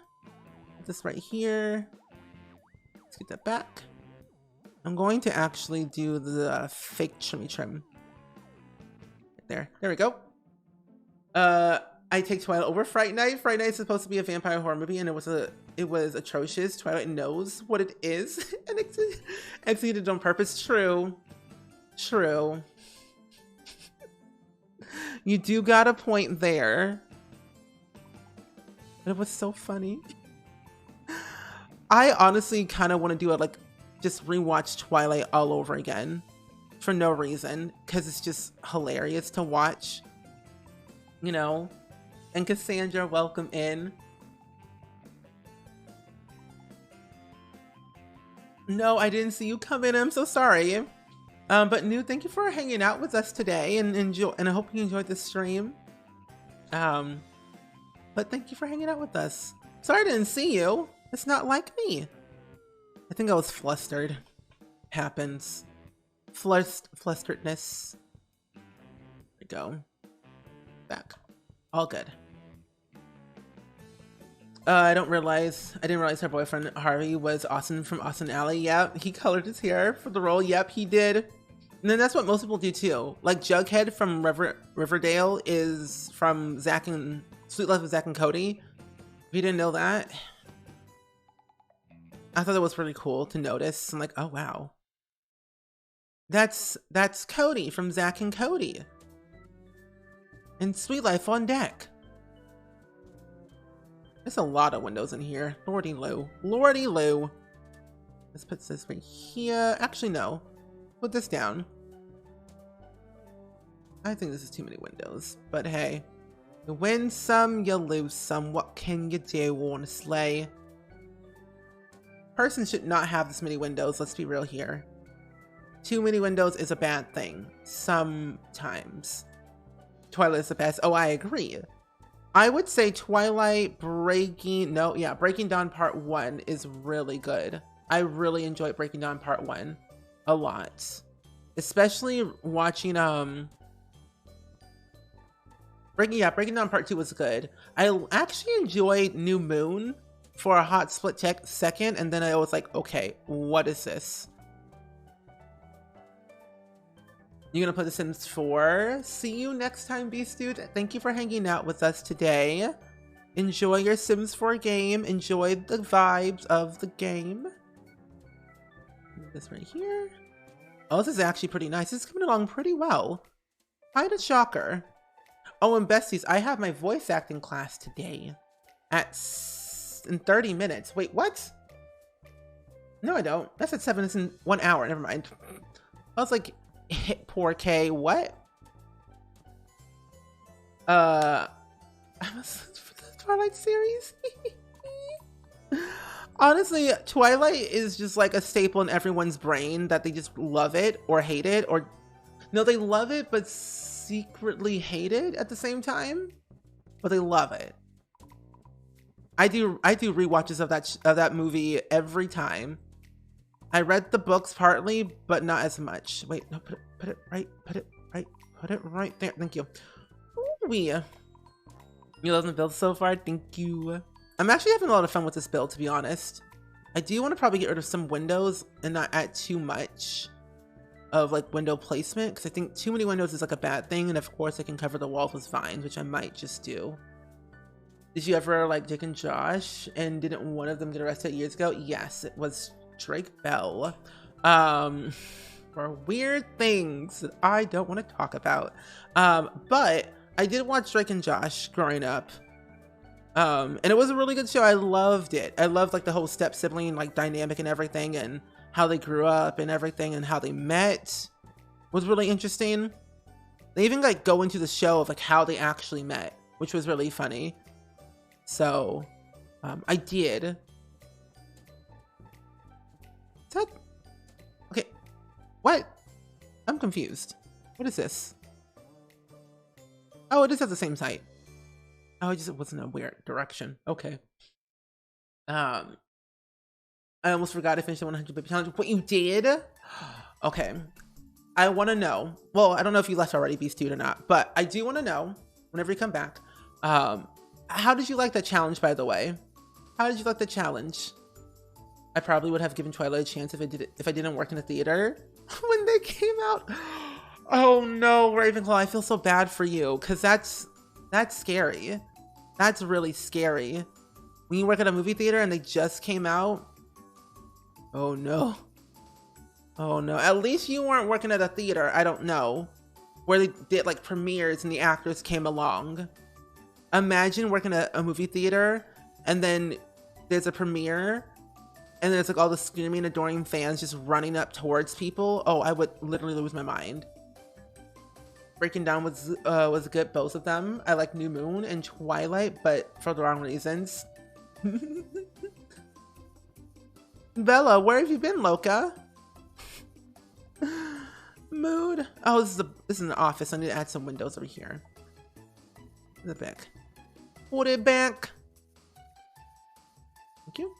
Put this right here. Let's get that back. I'm going to actually do the fake trim. Right there we go. I take Twilight over Fright Night. Fright Night is supposed to be a vampire horror movie, and it was atrocious. Twilight knows what it is and executed on purpose. True. You do got a point there. But it was so funny. I honestly kind of want to do it, like, just rewatch Twilight all over again. For no reason. Because it's just hilarious to watch. You know? And Cassandra, welcome in. No, I didn't see you come in. I'm so sorry. But New, thank you for hanging out with us today, and I hope you enjoyed this stream. But thank you for hanging out with us. Sorry I didn't see you. It's not like me. I think I was flustered. Happens. Flusteredness. There we go. Back. All good. I didn't realize her boyfriend Harvey was Austin from Austin Alley. Yep, he colored his hair for the role. Yep, he did. And then that's what most people do too. Like Jughead from Riverdale is from Sweet Life of Zack and Cody. If you didn't know that, I thought it was really cool to notice. I'm like, oh wow, that's Cody from Zack and Cody. And Sweet Life on Deck. There's a lot of windows in here. Lordy Lou. Lordy Lou. Let's put this right here. Actually, no. Put this down. I think this is too many windows, but hey, you win some, you lose some. What can you do, honestly? Person should not have this many windows. Let's be real here. Too many windows is a bad thing. Sometimes. Twilight is the best. Oh, I agree. I would say Twilight Breaking Dawn Part 1 is really good. I really enjoyed Breaking Dawn Part 1 a lot. Especially watching Breaking Dawn Part 2 was good. I actually enjoyed New Moon for a hot second, and then I was like, okay, what is this? You're gonna play The Sims 4? See you next time, Beast Dude. Thank you for hanging out with us today. Enjoy your Sims 4 game. Enjoy the vibes of the game. This right here. Oh, this is actually pretty nice. This is coming along pretty well. Quite a shocker. Oh, and besties, I have my voice acting class today in 30 minutes. Wait, what? No, I don't. That's at 7. It's in 1 hour. Never mind. I was like, hit poor K. What? I was for the Twilight series. Honestly, Twilight is just like a staple in everyone's brain that they just love it or hate it, or no, they love it but secretly hate it at the same time, but they love it. I do rewatches of that movie every time. I read the books partly, but not as much. Wait, no, put it right there. Thank you. Ooh, you love the build so far. Thank you. I'm actually having a lot of fun with this build, to be honest. I do want to probably get rid of some windows and not add too much of like window placement, because I think too many windows is like a bad thing, and of course I can cover the walls with vines, which I might just do. Did you ever like Jake and Josh, and didn't one of them get arrested years ago? Yes, it was Drake Bell. For weird things that I don't want to talk about. But I did watch Drake and Josh growing up. And it was a really good show. I loved it. I loved like the whole step sibling like dynamic and everything, and how they grew up and everything, and how they met was really interesting. They even like go into the show of like how they actually met, which was really funny. So I did. Is that okay? What? I'm confused. What is this? Oh, it is at the same site. Oh, it wasn't a weird direction. Okay. I almost forgot to finish the 100 baby challenge. What, you did? Okay. I want to know. Well, I don't know if you left already, Beast Dude, or not, but I do want to know whenever you come back. How did you like that challenge, by the way? How did you like the challenge? I probably would have given Twilight a chance if I didn't work in a theater when they came out. Oh no, Ravenclaw, I feel so bad for you, because that's scary. That's really scary. When you work at a movie theater and they just came out. Oh no. Oh no. At least you weren't working at a theater, I don't know, where they did like premieres and the actors came along. Imagine working at a movie theater and then there's a premiere and there's like all the screaming, adoring fans just running up towards people. Oh, I would literally lose my mind. Breaking Down was good, both of them. I like New Moon and Twilight, but for the wrong reasons. Bella, where have you been, Loca? Mood. Oh, this is an office. I need to add some windows over here. The back. Put it back. Thank you.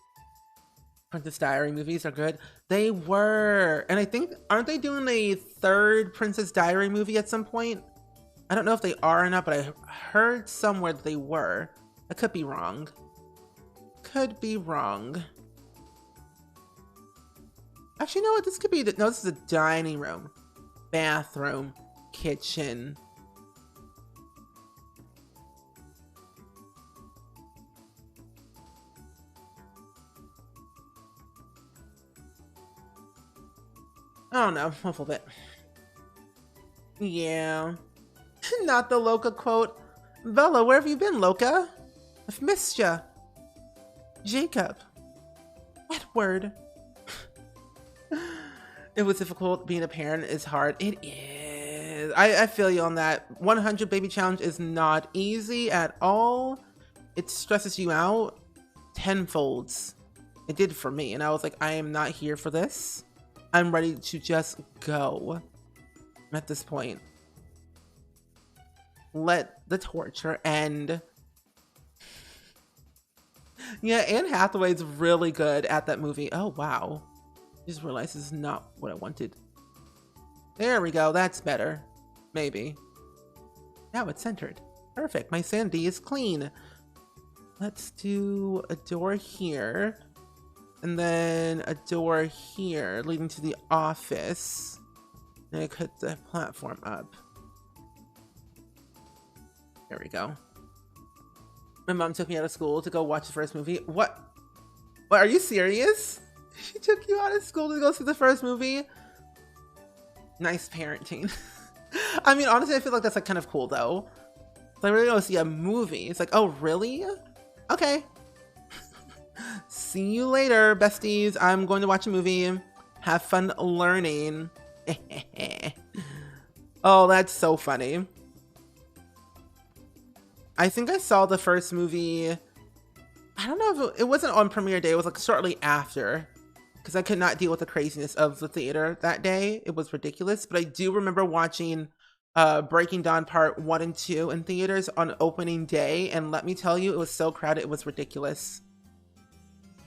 Princess Diary movies are good. They were. And I think, aren't they doing a third Princess Diary movie at some point? I don't know if they are or not, but I heard somewhere that they were. I could be wrong. Could be wrong. Actually, you know what? This could be, no, this is a dining room, bathroom, kitchen. I don't know, a little bit. Yeah. Not the Loca quote. Bella, where have you been, Loca? I've missed ya. Jacob. Edward. It was difficult. Being a parent is hard. It is. I feel you on that. 100 baby challenge is not easy at all. It stresses you out tenfolds. It did for me, and I was like, I am not here for this. I'm ready to just go at this point. Let the torture end. Yeah, Anne Hathaway's really good at that movie. Oh, wow. Just realized this is not what I wanted. There we go. That's better. Maybe. Now it's centered. Perfect. My sanity is clean. Let's do a door here. And then a door here leading to the office. And I put the platform up. There we go. My mom took me out of school to go watch the first movie. What? Are you serious? She took you out of school to go see the first movie? Nice parenting. I mean, honestly, I feel like that's like kind of cool though. Like, we're gonna see a movie. It's like, oh, really? Okay. See you later, besties. I'm going to watch a movie. Have fun learning. Oh, that's so funny. I think I saw the first movie. I don't know if it wasn't on premiere day. It was like shortly after, because I could not deal with the craziness of the theater that day. It was ridiculous. But I do remember watching Breaking Dawn Part 1 and 2 in theaters on opening day. And let me tell you, it was so crowded. It was ridiculous.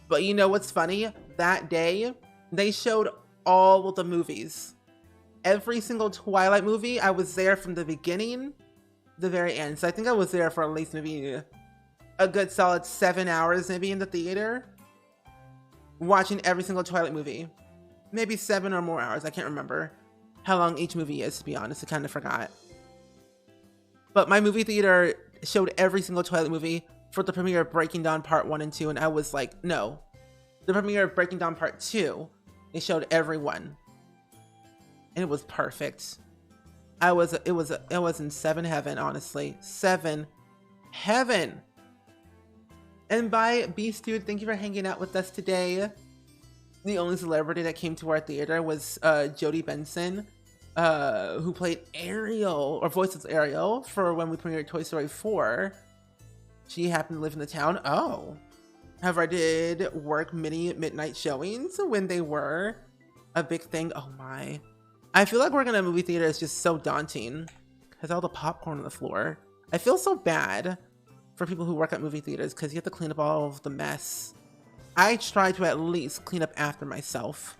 But you know what's funny? That day, they showed all of the movies. Every single Twilight movie, I was there from the beginning to the very end. So I think I was there for at least maybe a good solid 7 hours maybe in the theater. Watching every single Twilight movie. Maybe 7 or more hours. I can't remember how long each movie is, to be honest. I kind of forgot. But my movie theater showed every single Twilight movie for the premiere of Breaking Dawn Part 1 and 2, and I was like, no. The premiere of Breaking Dawn Part 2, they showed everyone. And it was perfect. I was in 7 heaven, honestly. 7 heaven. And by Beast Dude, thank you for hanging out with us today. The only celebrity that came to our theater was Jodie Benson, who played Ariel, or voices Ariel, for when we premiered Toy Story 4. She happened to live in the town. Oh. However, I did work many midnight showings when they were a big thing. Oh my. I feel like working at a movie theater is just so daunting because all the popcorn on the floor. I feel so bad for people who work at movie theaters because you have to clean up all of the mess. I try to at least clean up after myself.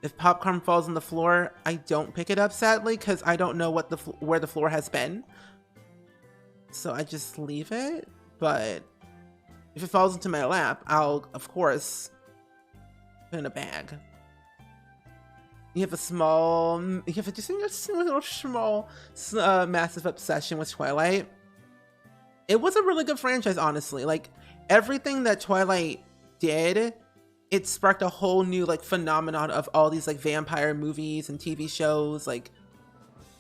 If popcorn falls on the floor, I don't pick it up, sadly, because I don't know what where the floor has been. So I just leave it. But if it falls into my lap, I'll, of course, put it in a bag. You have just a little small, massive obsession with Twilight. It was a really good franchise, honestly. Like, everything that Twilight did, it sparked a whole new, like, phenomenon of all these, like, vampire movies and TV shows. Like,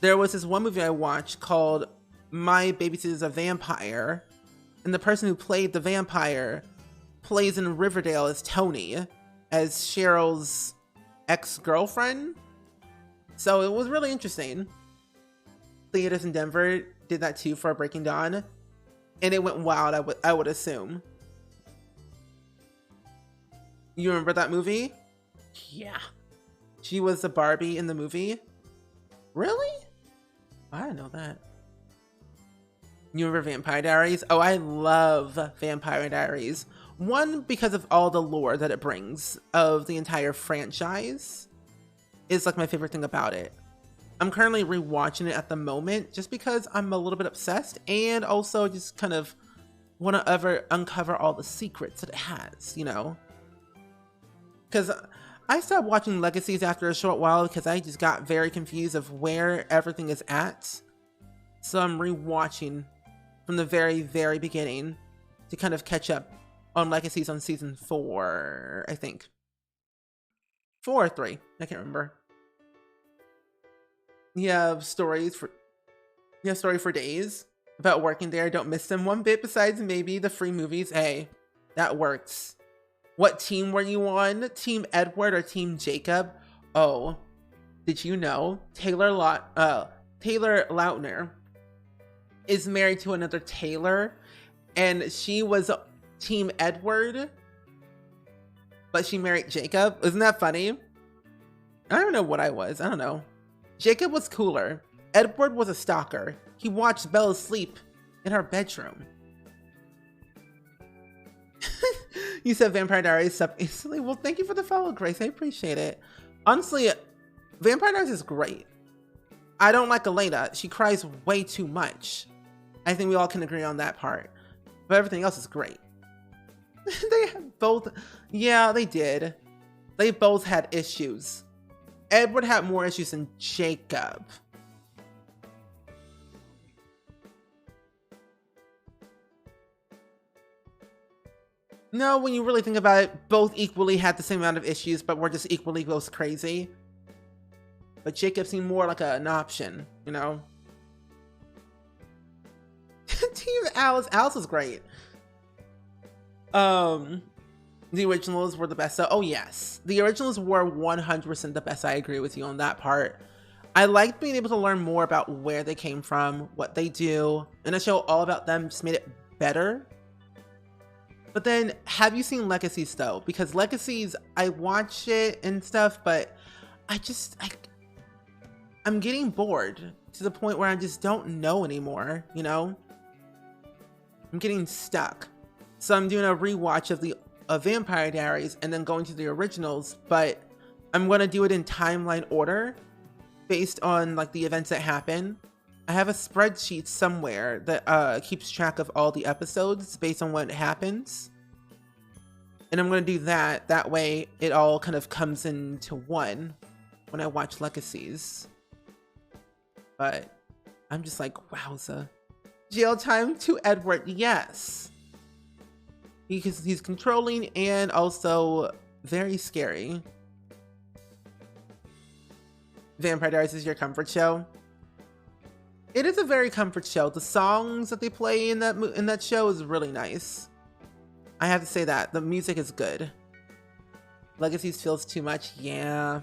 there was this one movie I watched called My Babysitter's a Vampire, and the person who played the vampire plays in Riverdale as Tony, as Cheryl's ex-girlfriend. So it was really interesting. Theaters in Denver did that too for Breaking Dawn, and it went wild, I would assume. You remember that movie? Yeah. She was the Barbie in the movie? Really? I didn't know that. You remember Vampire Diaries? Oh, I love Vampire Diaries. One, because of all the lore that it brings of the entire franchise is like my favorite thing about it. I'm currently rewatching it at the moment just because I'm a little bit obsessed and also just kind of want to uncover all the secrets that it has, you know? Because I stopped watching Legacies after a short while because I just got very confused of where everything is at. So I'm rewatching from the very, very beginning to kind of catch up on Legacies on season 4, I think. 4 or 3, I can't remember. You have stories for days about working there. Don't miss them one bit besides maybe the free movies. Hey, that works. What team were you on? Team Edward or Team Jacob? Oh, did you know Taylor Lautner is married to another Taylor, and she was Team Edward, but she married Jacob? Isn't that funny? I don't know what I was. I don't know. Jacob was cooler. Edward was a stalker. He watched Bella sleep in her bedroom. You said Vampire Diaries sub instantly. Well, thank you for the follow, Grace. I appreciate it. Honestly, Vampire Diaries is great. I don't like Elena. She cries way too much. I think we all can agree on that part. But everything else is great. They have both. Yeah, they did. They both had issues. Edward had more issues than Jacob. No, when you really think about it, both equally had the same amount of issues, but were just equally both crazy. But Jacob seemed more like an option, you know? Team Alice. Alice was great. The originals were the best. So, oh yes. The originals were 100% the best. I agree with you on that part. I liked being able to learn more about where they came from, what they do, and a show all about them just made it better. But then, have you seen Legacies though? Because Legacies, I watch it and stuff, but I'm getting bored to the point where I just don't know anymore, you know? I'm getting stuck. So I'm doing a rewatch of the Vampire Diaries and then going to the originals, but I'm gonna do it in timeline order based on like the events that happen. I have a spreadsheet somewhere that keeps track of all the episodes based on what happens. And I'm going to do that. That way it all kind of comes into one when I watch Legacies. But I'm just like, wowza. Jail time to Edward, yes. Because he's controlling and also very scary. Vampire Diaries is your comfort show? It is a very comfort show. The songs that they play in that show is really nice. I have to say that. The music is good. Legacies feels too much. Yeah.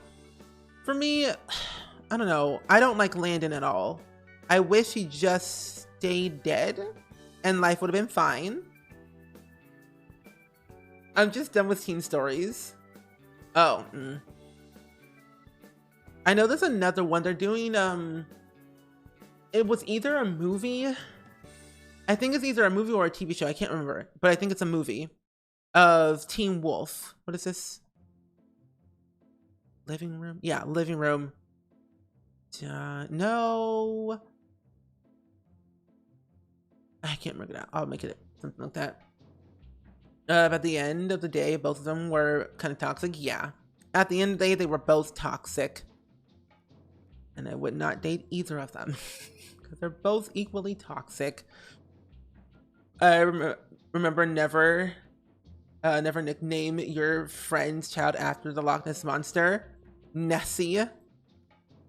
For me, I don't know. I don't like Landon at all. I wish he just stayed dead and life would have been fine. I'm just done with teen stories. Oh. I know there's another one. They're doing, it was either a movie. I think it's either a movie or a TV show. I can't remember, but I think it's a movie of Teen Wolf. What is this? Living Room? Yeah, Living Room. No. I can't remember that. I'll make it something like that. At the end of the day, both of them were kind of toxic. Yeah. At the end of the day, they were both toxic. And I would not date either of them. Because they're both equally toxic. I remember never nickname your friend's child after the Loch Ness Monster. Nessie.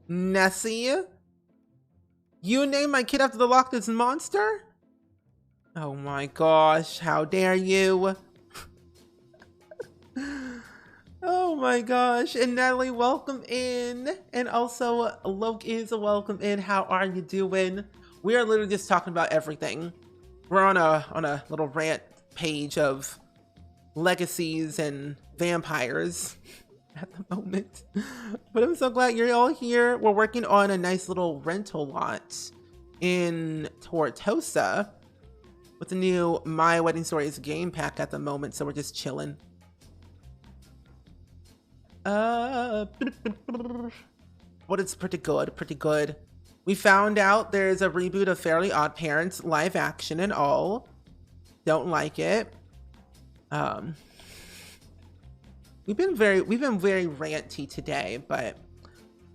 Nessie? You named my kid after the Loch Ness Monster? Oh my gosh, how dare you? Oh my gosh. And Natalie, welcome in. And also, Loke is a welcome in. How are you doing? We are literally just talking about everything. We're on a little rant page of legacies and vampires at the moment. But I'm so glad you're all here. We're working on a nice little rental lot in Tortosa with the new My Wedding Stories game pack at the moment. So we're just chilling. But it's pretty good. We found out there's a reboot of Fairly Odd Parents, live action and all. Don't like it. We've been very ranty today, but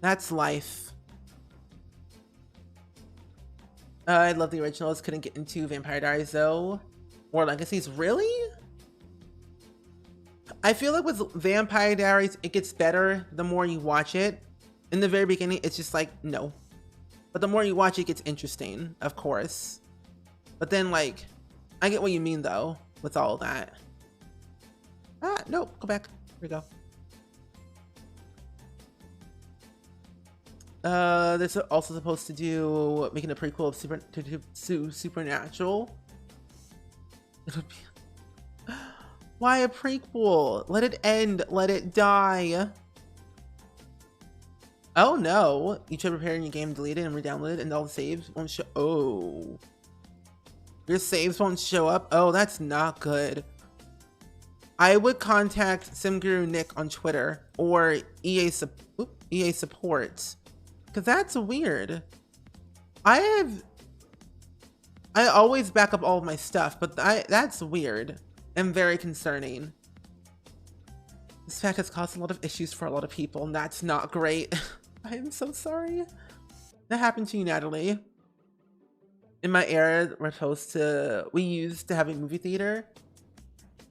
that's life. I love the originals. Couldn't get into Vampire Diaries though, or Legacies. Really? I feel like with Vampire Diaries, it gets better the more you watch it. In the very beginning, it's just like, no. But the more you watch it, it gets interesting, of course. But then, like, I get what you mean, though, with all of that. Ah, no, go back. Here we go. This is also supposed to do making a prequel of Supernatural. It'll be why a prequel? Let it end. Let it die. Oh no! You try preparing your game, delete it and re-download it, and all the saves won't show. Oh, your saves won't show up. Oh, that's not good. I would contact SimGuru Nick on Twitter or EA Support, because that's weird. I always back up all of my stuff, but that's weird and very concerning. This fact has caused a lot of issues for a lot of people, and that's not great. I am so sorry. That happened to you, Natalie. In my era, we used to have a movie theater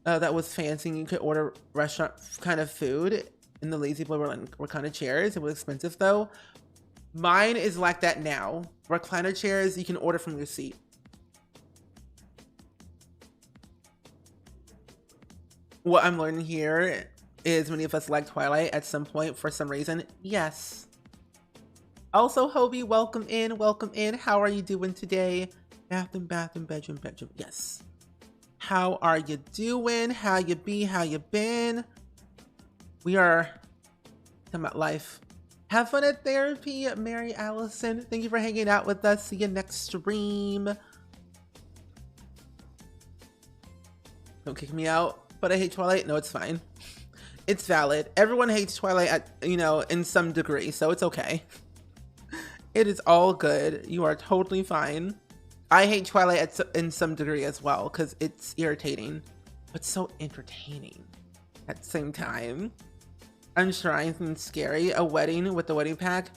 that was fancy, and you could order restaurant kind of food in the lazy boy recliner chairs. It was expensive though. Mine is like that now. Recliner chairs you can order from your seat. What I'm learning here is many of us like Twilight at some point for some reason. Yes. Also, Hobie, welcome in, welcome in. How are you doing today? Bathroom, bedroom. Yes. How are you doing? How you be? How you been? We are talking about life. Have fun at therapy, Mary Allison. Thank you for hanging out with us. See you next stream. Don't kick me out, but I hate Twilight. No, it's fine. It's valid. Everyone hates Twilight at, in some degree, so it's okay. It is all good. You are totally fine. I hate Twilight in some degree as well, because it's irritating, but so entertaining at the same time. I'm sure anything scary. A wedding with the wedding pack?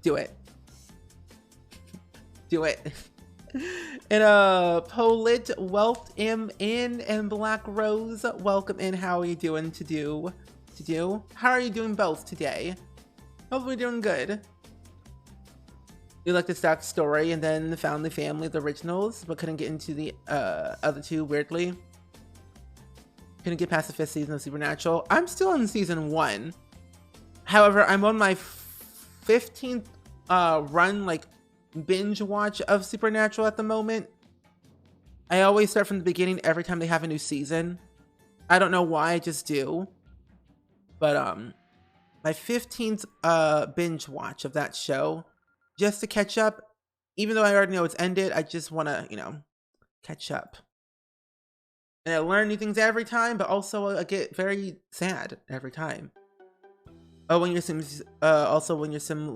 Do it. Do it. And Polit, Wealth M.N. and Black Rose, welcome in. How are you doing How are you doing both today? Hopefully doing good. You like the stock story and then the Found the Family, the originals, but couldn't get into the other two weirdly. Couldn't get past the 5th season of Supernatural. I'm still in season 1. However, I'm on my 15th run, like binge watch of Supernatural at the moment. I always start from the beginning every time they have a new season. I don't know why, I just do. But my 15th binge watch of that show, just to catch up. Even though I already know it's ended, I just want to, catch up. And I learn new things every time, but also I get very sad every time. Oh, when your sim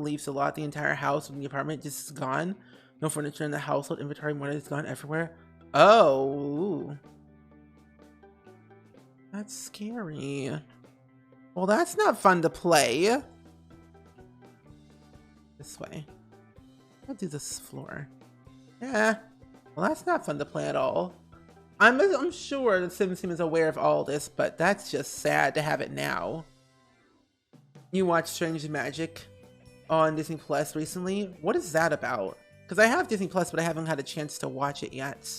leaves a lot, the entire house in the apartment just is gone. No furniture in the household, inventory money is gone everywhere. Oh, that's scary. Well, that's not fun to play. This way. I'll do this floor. Yeah. Well, that's not fun to play at all. I'm sure the Sim is aware of all this, but that's just sad to have it now. You watched Strange Magic on Disney Plus recently. What is that about? Because I have Disney Plus, but I haven't had a chance to watch it yet.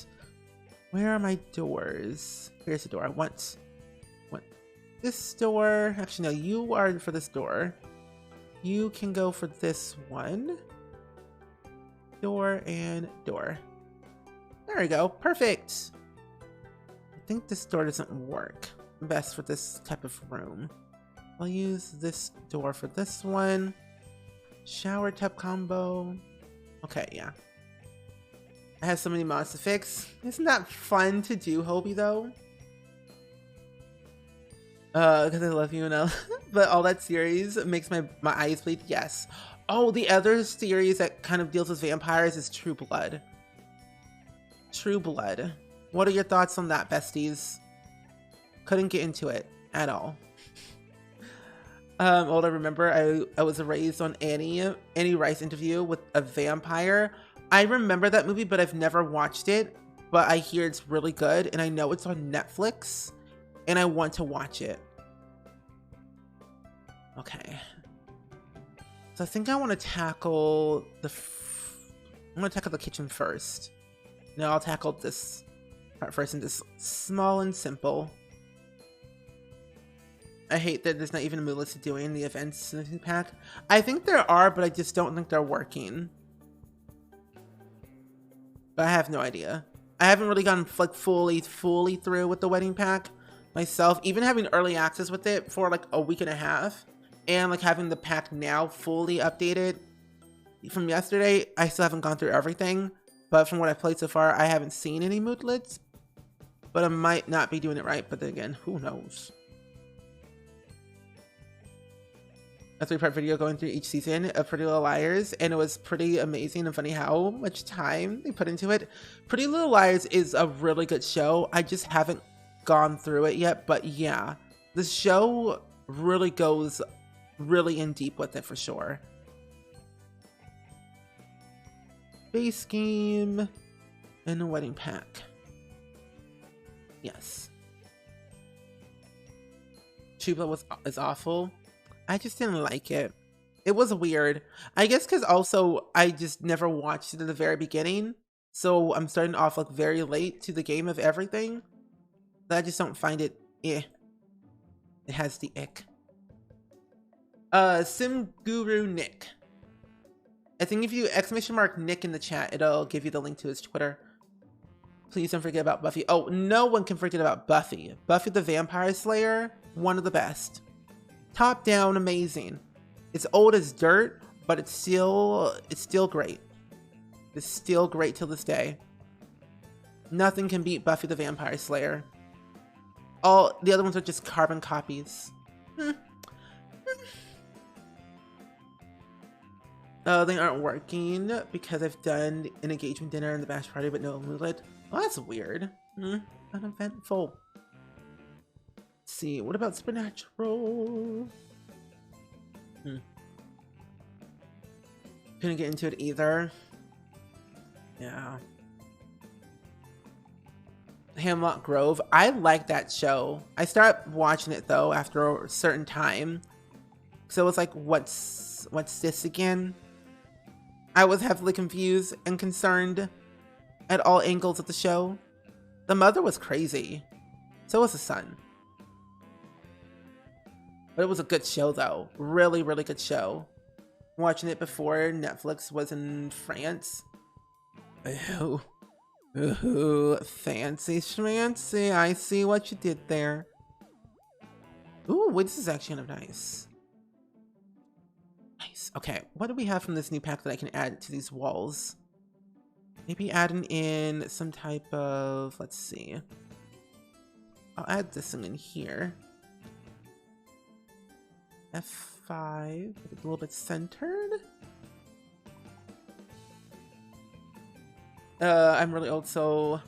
Where are my doors? Here's the door. I want this door. Actually, no, you are for this door. You can go for this one. Door and door. There we go. Perfect. I think this door doesn't work best for this type of room. I'll use this door for this one. Shower tub combo. Okay, yeah. I have so many mods to fix. Isn't that fun to do, Hobie, though? Because I love you, but all that series makes my eyes bleed. Yes. Oh, the other series that kind of deals with vampires is True Blood. True Blood. What are your thoughts on that, besties? Couldn't get into it at all. All I remember, I was raised on Annie Rice interview with a vampire. I remember that movie, but I've never watched it. But I hear it's really good, and I know it's on Netflix, and I want to watch it. Okay. So I think I want to tackle the kitchen first. No, I'll tackle this part first, and just small and simple. I hate that there's not even a mood list doing the events in the new pack. I think there are, but I just don't think they're working. But I have no idea. I haven't really gone like fully through with the wedding pack myself. Even having early access with it for like a week and a half, and like having the pack now fully updated from yesterday, I still haven't gone through everything. But from what I've played so far, I haven't seen any moodlets. But I might not be doing it right. But then again, who knows? A 3-part video going through each season of Pretty Little Liars, and it was pretty amazing and funny how much time they put into it. Pretty Little Liars is a really good show. I just haven't gone through it yet, but yeah, the show really goes really in deep with it for sure. Base game and a wedding pack. Yes. Chuba is awful. I just didn't like it. It was weird. I guess because also I just never watched it at the very beginning. So I'm starting off like very late to the game of everything. But I just don't find it eh. It has the ick. Sim Guru Nick. I think if you !mark Nick in the chat, it'll give you the link to his Twitter. Please don't forget about Buffy. Oh, no one can forget about Buffy. Buffy the Vampire Slayer, one of the best. Top down, amazing. It's old as dirt, but it's still great. It's still great till this day. Nothing can beat Buffy the Vampire Slayer. All the other ones are just carbon copies. They aren't working because I've done an engagement dinner and the bash party, but no moodlet. Oh, that's weird. Uneventful. See, what about Supernatural? Couldn't get into it either. Yeah. Hemlock Grove. I like that show. I started watching it though after a certain time. So it was like, what's this again? I was heavily confused and concerned at all angles of the show. The mother was crazy. So was the son. But it was a good show though. Really, really good show. Watching it before Netflix was in France. Ooh. Ooh, fancy schmancy. I see what you did there. Ooh, wait, this is actually kind of nice. Nice. Okay, what do we have from this new pack that I can add to these walls? Maybe adding in some type of, let's see. I'll add this thing in here. F5, a little bit centered. I'm really old, so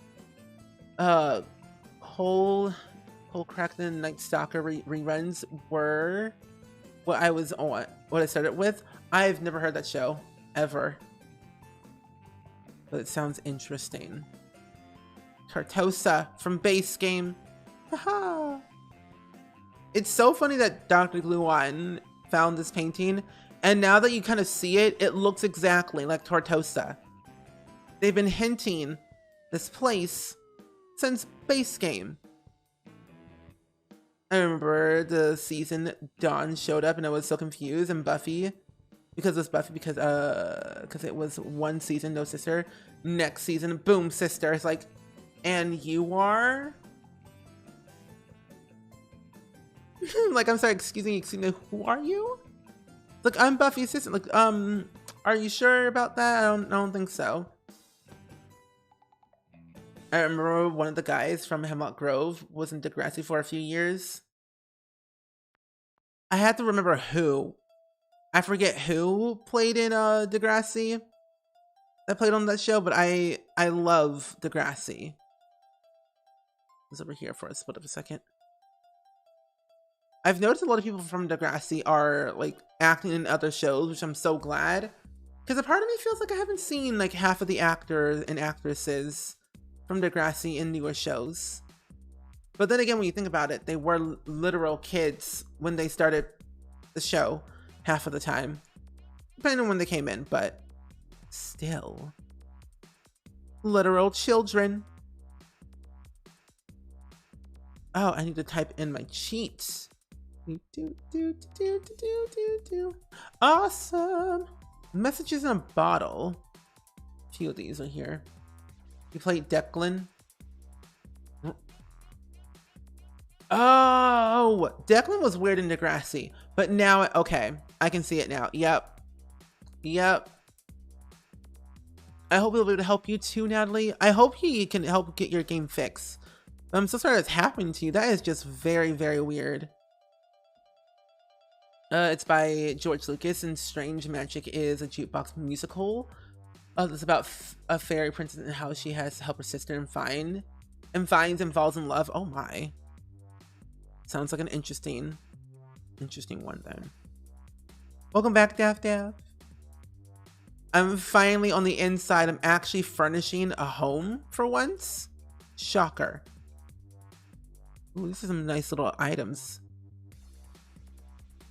whole Cracked Night Stalker reruns were what I was on, what I started with. I've never heard that show ever, but it sounds interesting. Tartosa from Base Game. Haha. It's so funny that Dr. Gluon found this painting, and now that you kind of see it, it looks exactly like Tortosa. They've been hinting this place since Base Game. I remember the season Dawn showed up and I was so confused, and Buffy, because it was Buffy, because it was one season, no sister. Next season, boom, sister. It's like, and you are? Like, I'm sorry, excuse me, who are you? Like, I'm Buffy's sister. Like, are you sure about that? I don't think so. I remember one of the guys from Hemlock Grove was in Degrassi for a few years. I have to remember who. I forget who played in Degrassi that played on that show, but I love Degrassi. It's over here for a split of a second. I've noticed a lot of people from Degrassi are like acting in other shows, which I'm so glad. Because a part of me feels like I haven't seen like half of the actors and actresses from Degrassi in newer shows. But then again, when you think about it, they were literal kids when they started the show half of the time. Depending on when they came in, but still. Literal children. Oh, I need to type in my cheats. Awesome. Messages in a bottle. A few of these are here. You played Declan. Oh, Declan was weird in Degrassi, but now, okay, I can see it now. Yep. I hope he'll be able to help you too, Natalie. I hope he can help get your game fixed. I'm so sorry that's happening to you. That is just very, very weird. It's by George Lucas, and Strange Magic is a jukebox musical. It's about a fairy princess and how she has to help her sister and finds and falls in love. Oh my. Sounds like an interesting one then. Welcome back, Daff Daff. I'm finally on the inside. I'm actually furnishing a home for once. Shocker. Ooh, this is some nice little items.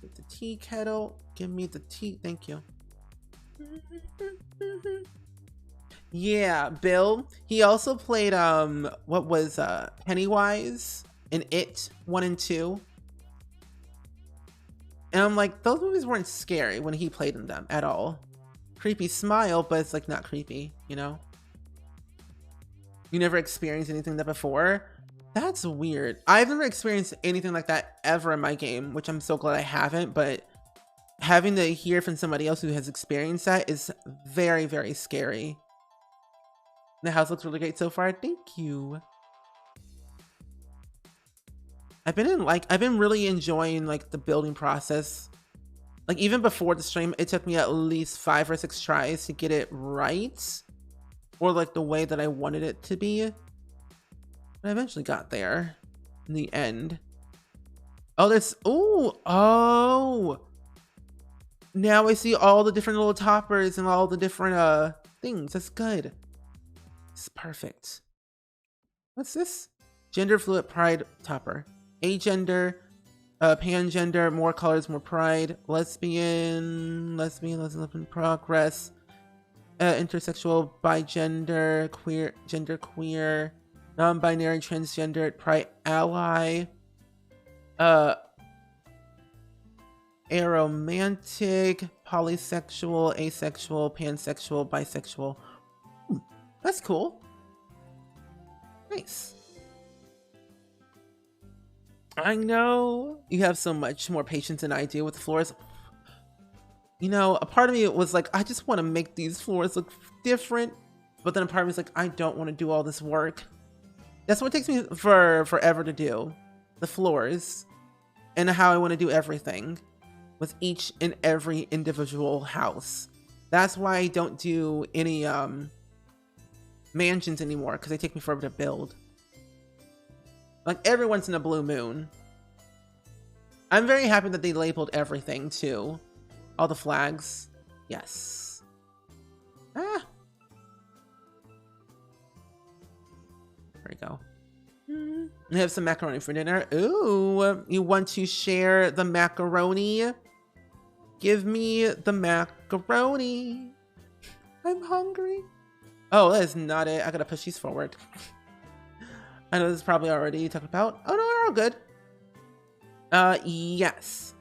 Get the tea kettle. Give me the tea. Thank you. Yeah, Bill. He also played what was Pennywise in It 1 and 2. And I'm like, those movies weren't scary when he played in them at all. Creepy smile, but it's like not creepy, you know? You never experienced anything like that before? That's weird. I've never experienced anything like that ever in my game, which I'm so glad I haven't, but having to hear from somebody else who has experienced that is very, very scary. The house looks really great so far. Thank you. I've been really enjoying like the building process. Like even before the stream, it took me at least 5 or 6 tries to get it right, or like the way that I wanted it to be. But I eventually got there in the end. Oh, there's, oh. Now I see all the different little toppers and all the different things. That's good. It's perfect. What's this? Gender fluid pride topper. Agender, pangender, more colors, more pride, lesbian progress, intersexual, bigender, queer, gender queer, non-binary, transgender, pride ally, aromantic, polysexual, asexual, pansexual, bisexual. That's cool. Nice. I know you have so much more patience than I do with the floors. You know, a part of me was like, I just want to make these floors look different. But then a part of me is like, I don't want to do all this work. That's what it takes me forever to do. The floors. And how I want to do everything. With each and every individual house. That's why I don't do any mansions anymore. Because they take me forever to build. Like every once in a blue moon. I'm very happy that they labeled everything too. All the flags. Yes. Ah. There we go. We have some macaroni for dinner. Ooh, you want to share the macaroni? Give me the macaroni. I'm hungry. Oh, that is not it. I gotta push these forward. I know this is probably already talked about. Oh no, we're all good. Yes.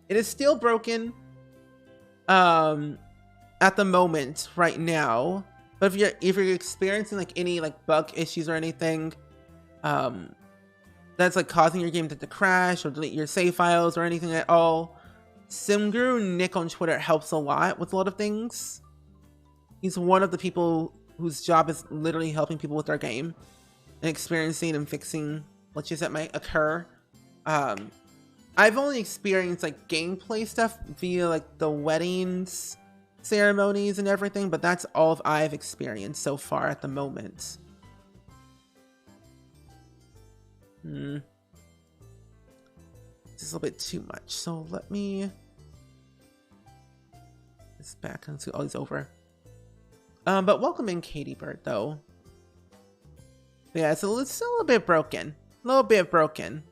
It is still broken. At the moment, right now. But if you're experiencing like any like bug issues or anything, that's like causing your game to crash or delete your save files or anything at all, Simguru Nick on Twitter helps a lot with a lot of things. He's one of the people whose job is literally helping people with their game. And experiencing and fixing glitches that might occur. I've only experienced like gameplay stuff via like the weddings, ceremonies and everything, but that's all I've experienced so far at the moment. This is a little bit too much, so let me this back and see all these over. But welcome in Katie Bird though. Yeah, it's still a little bit broken. A little bit broken.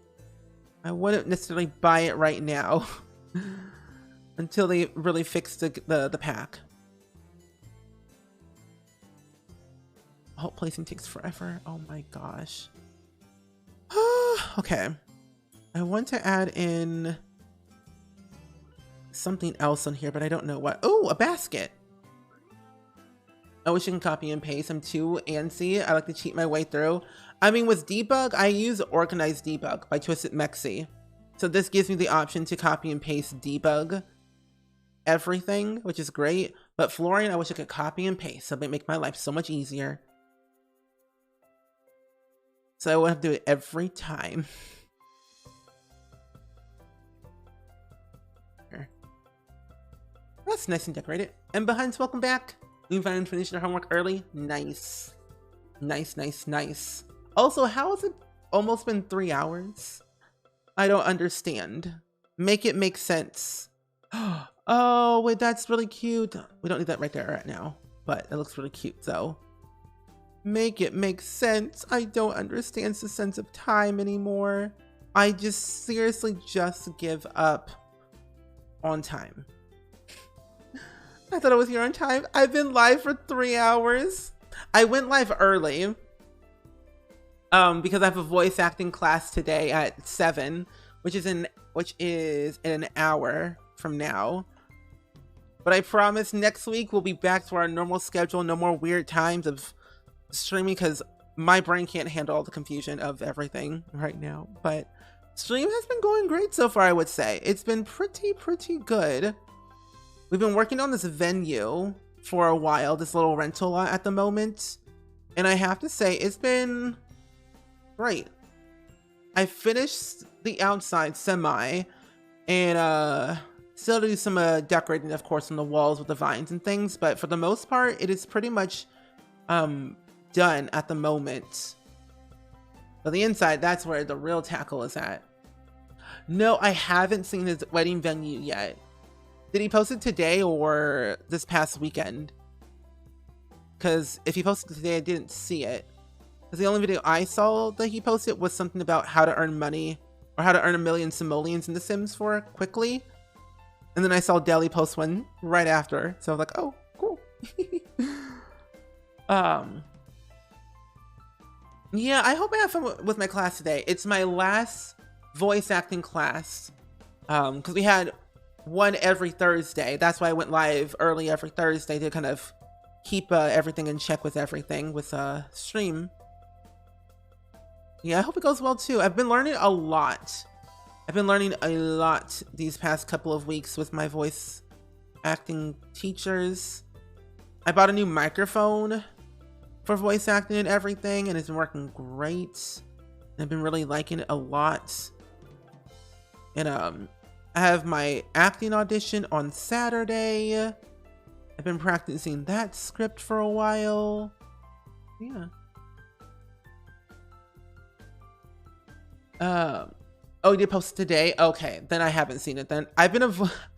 I wouldn't necessarily buy it right now. Until they really fix the pack. Oh, placing takes forever. Oh my gosh. Okay. I want to add in something else on here, but I don't know what. Oh, a basket. I wish you can copy and paste. I'm too antsy. I like to cheat my way through. I mean, with debug, I use organized debug by Twisted Mexi. So this gives me the option to copy and paste debug everything, which is great. But Florian, I wish I could copy and paste. So it would make my life so much easier. So I wouldn't have to do it every time. Here. That's nice and decorated. And behinds, welcome back. You finally finished your homework early. Nice. Nice, nice, nice. Also, how has it almost been 3 hours? I don't understand. Make it make sense. Oh, wait, that's really cute. We don't need that right there right now, but it looks really cute, though. Make it make sense. I don't understand the sense of time anymore. I just seriously just give up on time. I thought I was here on time. I've been live for 3 hours. I went live early because I have a voice acting class today at 7, which is in an hour from now. But I promise next week we'll be back to our normal schedule. No more weird times of streaming because my brain can't handle all the confusion of everything right now. But stream has been going great so far, I would say. It's been pretty good. We've been working on this venue for a while, this little rental lot at the moment. And I have to say, it's been great. I finished the outside semi and still do some decorating, of course, on the walls with the vines and things. But for the most part, it is pretty much done at the moment. But the inside, that's where the real tackle is at. No, I haven't seen his wedding venue yet. Did he post it today or this past weekend? Because if he posted today, I didn't see it. Because the only video I saw that he posted was something about how to earn money or how to earn 1,000,000 simoleons in The Sims for quickly. And then I saw Deli post one right after. So I was like, oh, cool. Yeah, I hope I have fun with my class today. It's my last voice acting class. Because we had one every Thursday. That's why I went live early every Thursday to kind of keep everything in check with everything with stream. Yeah, I hope it goes well too. I've been learning a lot. I've been learning a lot these past couple of weeks with my voice acting teachers. I bought a new microphone for voice acting and everything, and it's been working great. I've been really liking it a lot. And I have my acting audition on Saturday. I've been practicing that script for a while. Yeah. Oh, you did post it today? Okay, then I haven't seen it then. I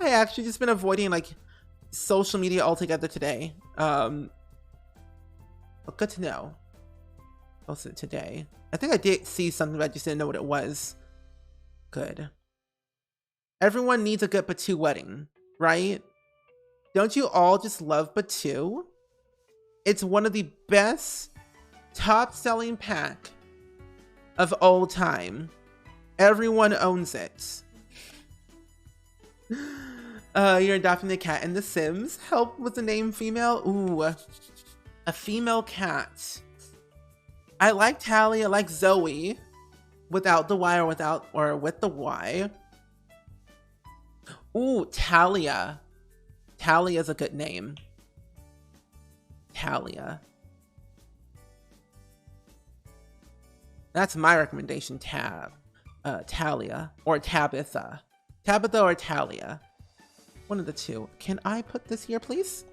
actually just been avoiding like social media altogether today. But good to know. Posted it today. I think I did see something, but I just didn't know what it was. Good. Everyone needs a good Batu wedding, right? Don't you all just love Batu? It's one of the best top-selling pack of all time. Everyone owns it. You're adopting a cat in The Sims. Help with the name female. Ooh, a female cat. I like Tally. I like Zoe, without the Y or with the Y. Ooh, Talia. Talia's a good name. Talia. That's my recommendation. Talia or Tabitha. Tabitha or Talia. One of the two. Can I put this here, please?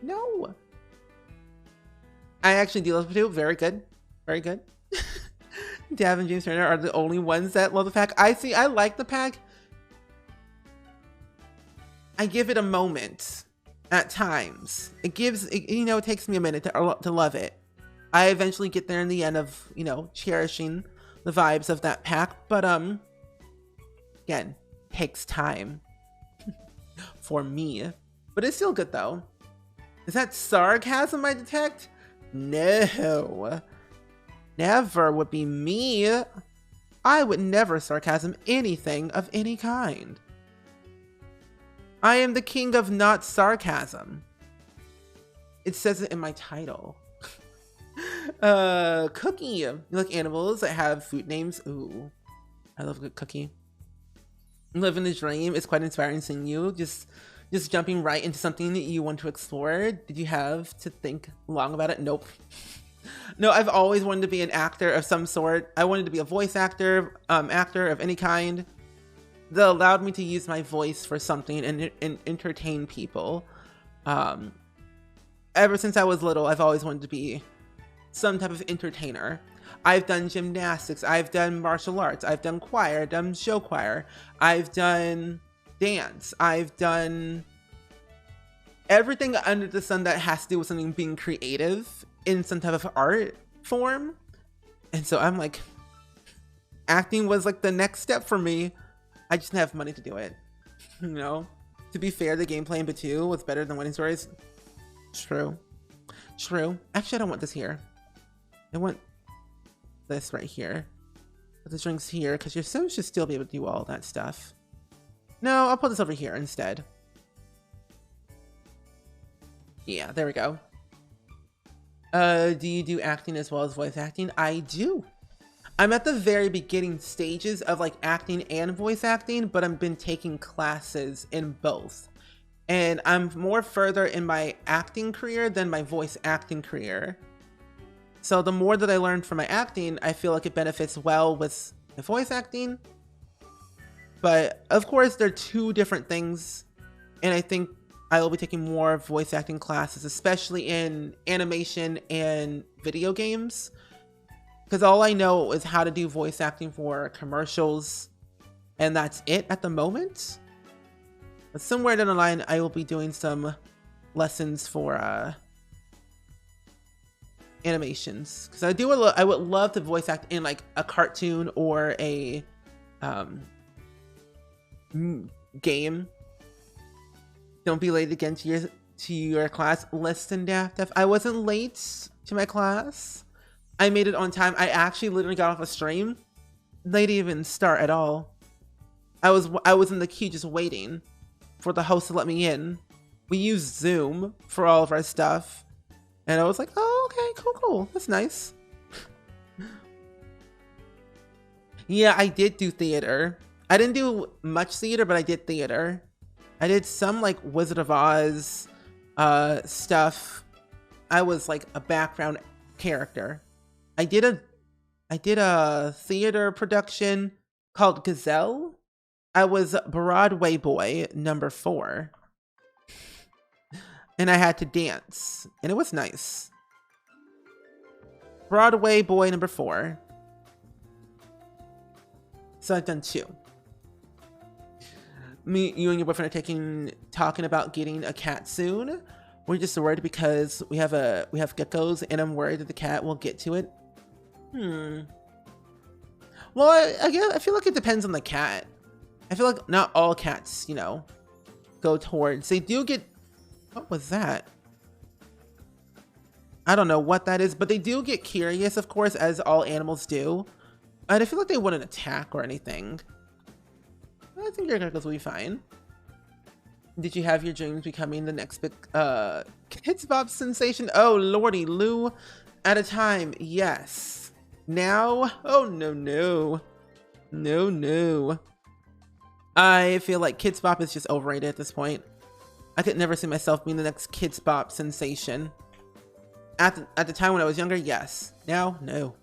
No. I actually do love Batu. Very good. Very good. Dav and James Turner are the only ones that love the pack. I see. I like the pack. I give it a moment at times. It takes me a minute to love it. I eventually get there in the end of, cherishing the vibes of that pack. But, again, takes time for me. But it's still good, though. Is that sarcasm I detect? No. Never would be me. I would never sarcasm anything of any kind. I am the king of not sarcasm. It says it in my title. Cookie. You like animals that have food names? Ooh, I love a good cookie. Living the dream is quite inspiring seeing you. Just jumping right into something that you want to explore. Did you have to think long about it? Nope. No, I've always wanted to be an actor of some sort. I wanted to be a voice actor, actor of any kind that allowed me to use my voice for something and entertain people. Ever since I was little, I've always wanted to be some type of entertainer. I've done gymnastics, I've done martial arts, I've done choir, I've done show choir, I've done dance, I've done everything under the sun that has to do with something being creative in some type of art form. And so I'm like, acting was like the next step for me. I just didn't have money to do it. You know, to be fair, the gameplay in PT2 was better than Wedding Stories. True. Actually, I don't want this here. I want this right here. Put the drinks here, because your Sims should still be able to do all that stuff. No, I'll put this over here instead. Yeah, there we go. Do you do acting as well as voice acting? I do. I'm at the very beginning stages of like acting and voice acting, but I've been taking classes in both. And I'm more further in my acting career than my voice acting career. So the more that I learn from my acting, I feel like it benefits well with the voice acting. But of course, they're two different things. And I think I will be taking more voice acting classes, especially in animation and video games. Because all I know is how to do voice acting for commercials. And that's it at the moment. But somewhere down the line, I will be doing some lessons for animations, because I would love to voice act in like a cartoon or a game. Don't be late again to your class. Listen, Daft. I wasn't late to my class. I made it on time. I actually literally got off a stream. They didn't even start at all. I was in the queue just waiting for the host to let me in. We use Zoom for all of our stuff. And I was like, oh, okay, cool. That's nice. Yeah, I did do theater. I didn't do much theater, but I did theater. I did some like Wizard of Oz stuff. I was like a background character. I did a theater production called Gazelle. I was Broadway boy number 4. And I had to dance, and it was nice. Broadway boy number 4. So I've done 2. You and your boyfriend are talking about getting a cat soon. We're just worried because we have geckos, and I'm worried that the cat will get to it. Well, I feel like it depends on the cat. I feel like not all cats, you know, go towards. They do get. What was that? I don't know what that is, but they do get curious, of course, as all animals do. And I feel like they wouldn't attack or anything. I think your geckos will be fine. Did you have your dreams becoming the next big Kids Bop sensation? Oh, lordy, Lou. At a time, yes. Now? Oh, no. No. I feel like Kids Bop is just overrated at this point. I could never see myself being the next Kids Bop sensation. At the time when I was younger, yes. Now, no.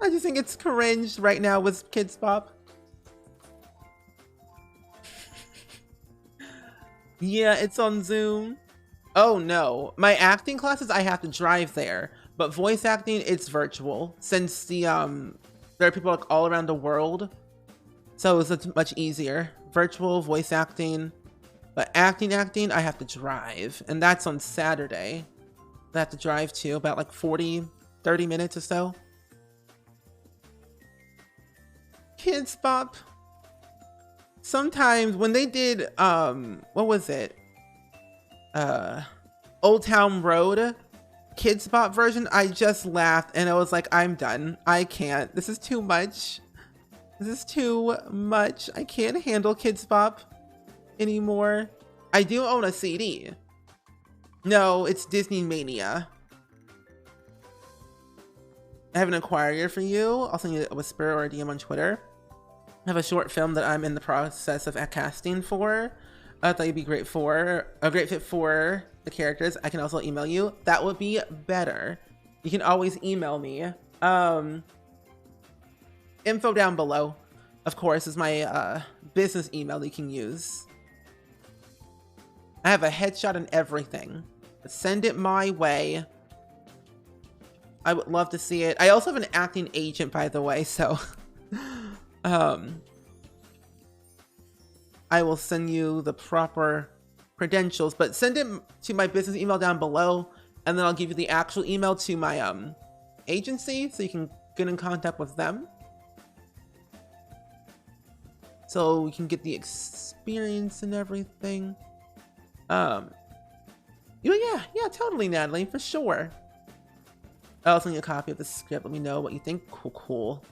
I just think it's cringe right now with Kids Bop. Yeah, it's on Zoom. Oh no. My acting classes, I have to drive there. But voice acting, it's virtual. Since there are people like all around the world. So it's much easier. Virtual, voice acting. But acting, I have to drive. And that's on Saturday. I have to drive to about like 30 minutes or so. Kids Bop. Sometimes when they did, what was it? Old Town Road. Kids Bop version, I just laughed and I was like, I'm done. I can't. This is too much. This is too much. I can't handle Kids Bop anymore. I do own a CD. No, it's Disney Mania. I have an inquiry for you. I'll send you a whisper or a DM on Twitter. I have a short film that I'm in the process of casting for. I thought you'd be great for a great fit for the characters. I can also email you. That would be better. You can always email me. Info down below, of course, is my business email that you can use. I have a headshot and everything. Send it my way. I would love to see it. I also have an acting agent, by the way, so I will send you the proper credentials, but send it to my business email down below, and then I'll give you the actual email to my agency so you can get in contact with them. So we can get the experience and everything. Yeah, totally, Natalie, for sure. I'll send you a copy of the script. Let me know what you think. Cool.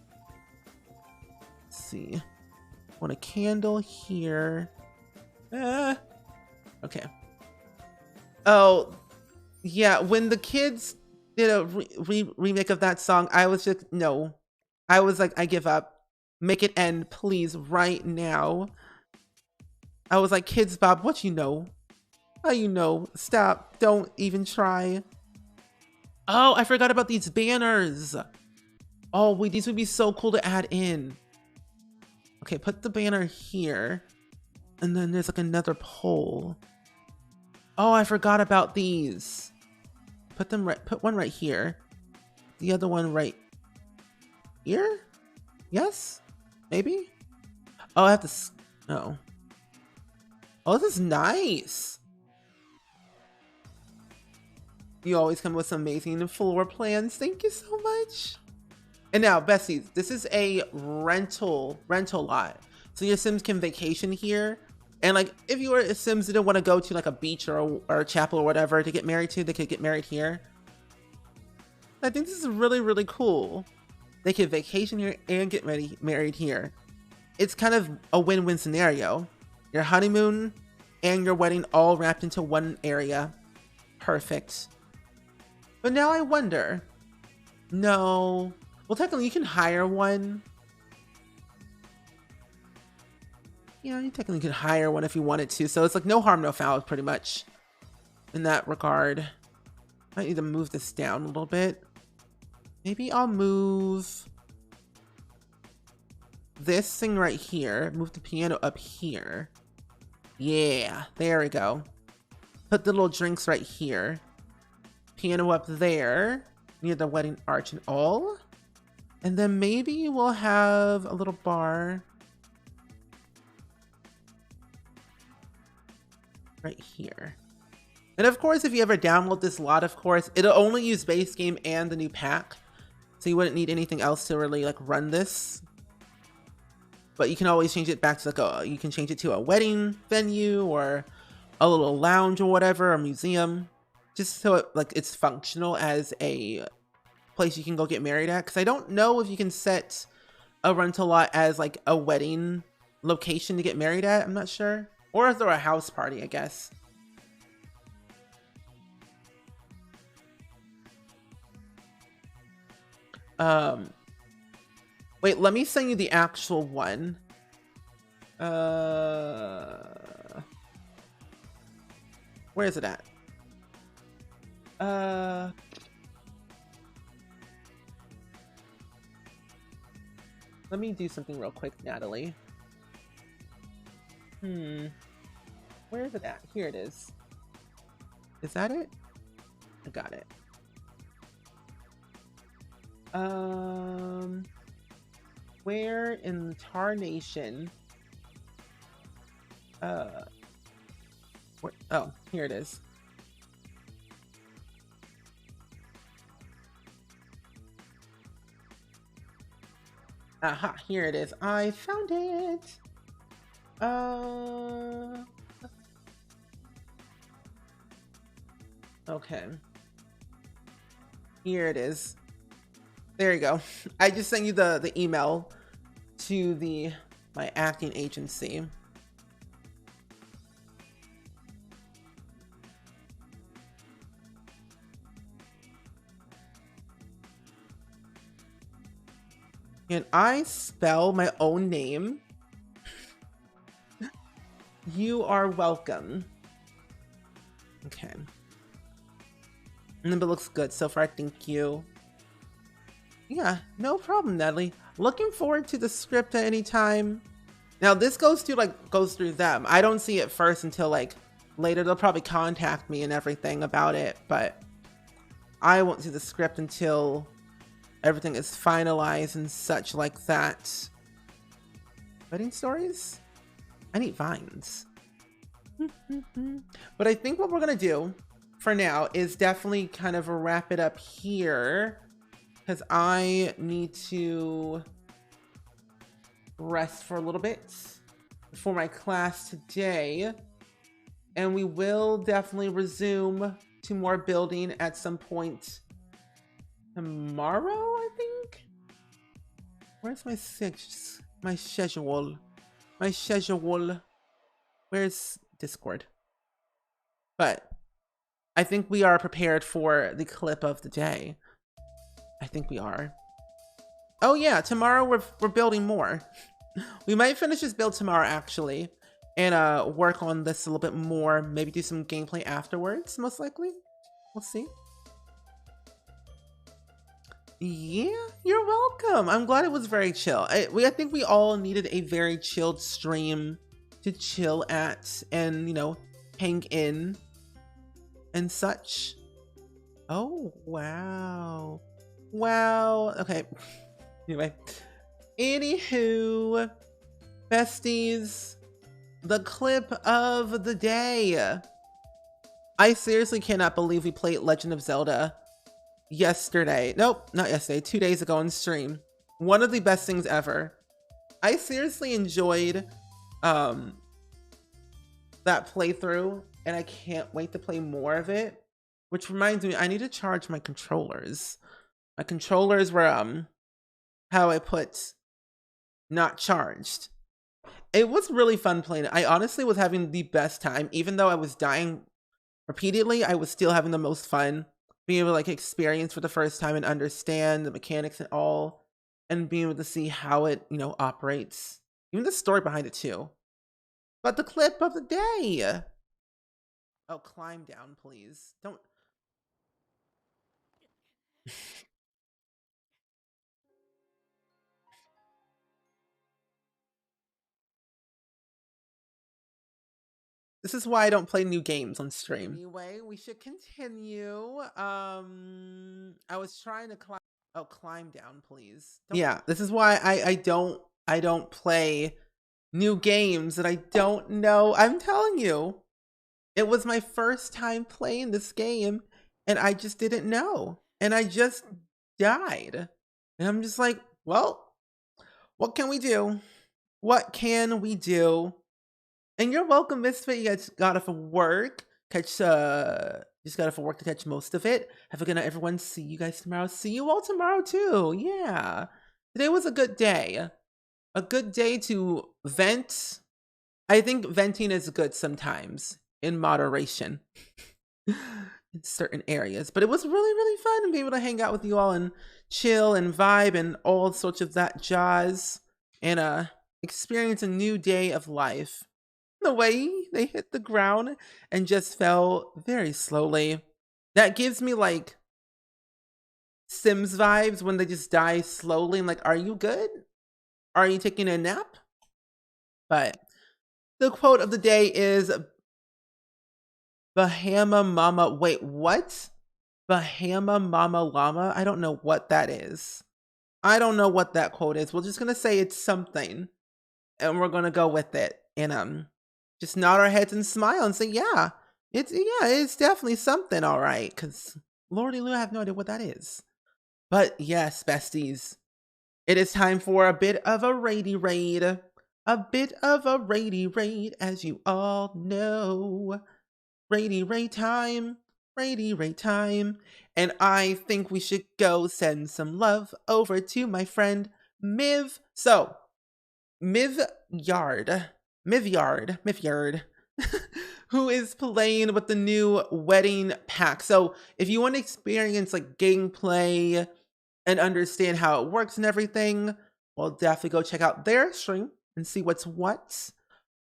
Let's see. Want a candle here. Okay. Oh, yeah. When the kids did a remake of that song, I was just, no. I was like, I give up. Make it end, please, right now. I was like, Kids Bob, what you know? How you know? Stop. Don't even try. Oh, I forgot about these banners. Oh, wait, these would be so cool to add in. Okay, put the banner here. And then there's like another pole. Oh, I forgot about these. Put one right here. The other one right here? Yes? Maybe? Oh, I have to, no. Oh, this is nice. You always come with some amazing floor plans. Thank you so much. And now, Bessie, this is a rental lot. So your Sims can vacation here. And like, if you were a Sims that didn't want to go to like a beach or a chapel or whatever to get married to, they could get married here. I think this is really, really cool. They could vacation here and get married here. It's kind of a win-win scenario. Your honeymoon and your wedding all wrapped into one area. Perfect. But now I wonder. No. Well, technically you can hire one. Yeah, you technically could hire one if you wanted to. So it's like no harm, no foul, pretty much. In that regard. I need to move this down a little bit. Maybe I'll move this thing right here. Move the piano up here. Yeah, there we go. Put the little drinks right here. Piano up there, near the wedding arch and all. And then maybe we'll have a little bar right here. And of course, if you ever download this lot, of course, it'll only use base game and the new pack. So you wouldn't need anything else to really like run this. But you can always change it back to like you can change it to a wedding venue or a little lounge or whatever, a museum. Just so it's functional as a place you can go get married at. Because I don't know if you can set a rental lot as like a wedding location to get married at. I'm not sure. Or if they're a house party, I guess. Wait, let me send you the actual one. Where is it at? Let me do something real quick, Natalie. Where is it at? Here it is. Is that it? I got it. Where in Tarnation? Oh, here it is. Aha, here it is. I found it. Okay. Here it is. There you go. I just sent you the email to my acting agency. Can I spell my own name? You are welcome. Okay. And it looks good so far, thank you. Yeah, no problem, Natalie. Looking forward to the script at any time. Now this goes through them. I don't see it first until like later. They'll probably contact me and everything about it, but I won't see the script until everything is finalized and such like that. Wedding stories? I need vines. But I think what we're gonna do for now is definitely kind of wrap it up here, because I need to rest for a little bit for my class today, and we will definitely resume to more building at some point tomorrow, I think. Where's my schedule? My schedule. Where's Discord? But I think we are prepared for the clip of the day. I think we are. Oh yeah, tomorrow we're building more. We might finish this build tomorrow actually, and work on this a little bit more. Maybe do some gameplay afterwards, most likely. We'll see. Yeah, you're welcome. I'm glad it was very chill. I think we all needed a very chilled stream to chill at and, you know, hang in and such. Oh, wow. Wow. Okay. Anyway. Anywho, besties, the clip of the day. I seriously cannot believe we played Legend of Zelda yesterday. Nope, not yesterday. 2 days ago on stream. One of the best things ever. I seriously enjoyed that playthrough, and I can't wait to play more of it. Which reminds me, I need to charge my controllers. My controllers were how I put not charged. It was really fun playing it. I honestly was having the best time. Even though I was dying repeatedly, I was still having the most fun. Being able to like experience for the first time and understand the mechanics and all, and being able to see how it, you know, operates. Even the story behind it too. But the clip of the day. Oh, climb down, please. Don't. This is why I don't play new games on stream. Anyway, we should continue. I was trying to climb. Oh, climb down, please. Yeah, this is why I don't play new games that I don't know. I'm telling you, it was my first time playing this game, and I just didn't know, and I just died, and I'm just like, well, what can we do? What can we do? And you're welcome, Misfit. You guys got off of work. Just got off of work to catch most of it. Have a good night, everyone. See you guys tomorrow. See you all tomorrow, too. Yeah. Today was a good day. A good day to vent. I think venting is good sometimes, in moderation. In certain areas. But it was really, really fun to be able to hang out with you all and chill and vibe and all sorts of that jazz. And experience a new day of life. The way they hit the ground and just fell very slowly. That gives me like Sims vibes when they just die slowly. I'm like, are you good? Are you taking a nap? But the quote of the day is Bahama Mama. Wait, what? Bahama Mama Llama? I don't know what that is. I don't know what that quote is. We're just gonna say it's something. And we're gonna go with it. And just nod our heads and smile and say, yeah, it's definitely something, all right. Because Lordy Lou, I have no idea what that is. But yes, besties, it is time for a bit of a raid. A bit of a raid, as you all know. Raid time. rate time. And I think we should go send some love over to my friend Miv. So, Mivyard, who is playing with the new wedding pack. So if you want to experience like gameplay and understand how it works and everything, well, definitely go check out their stream and see what's what.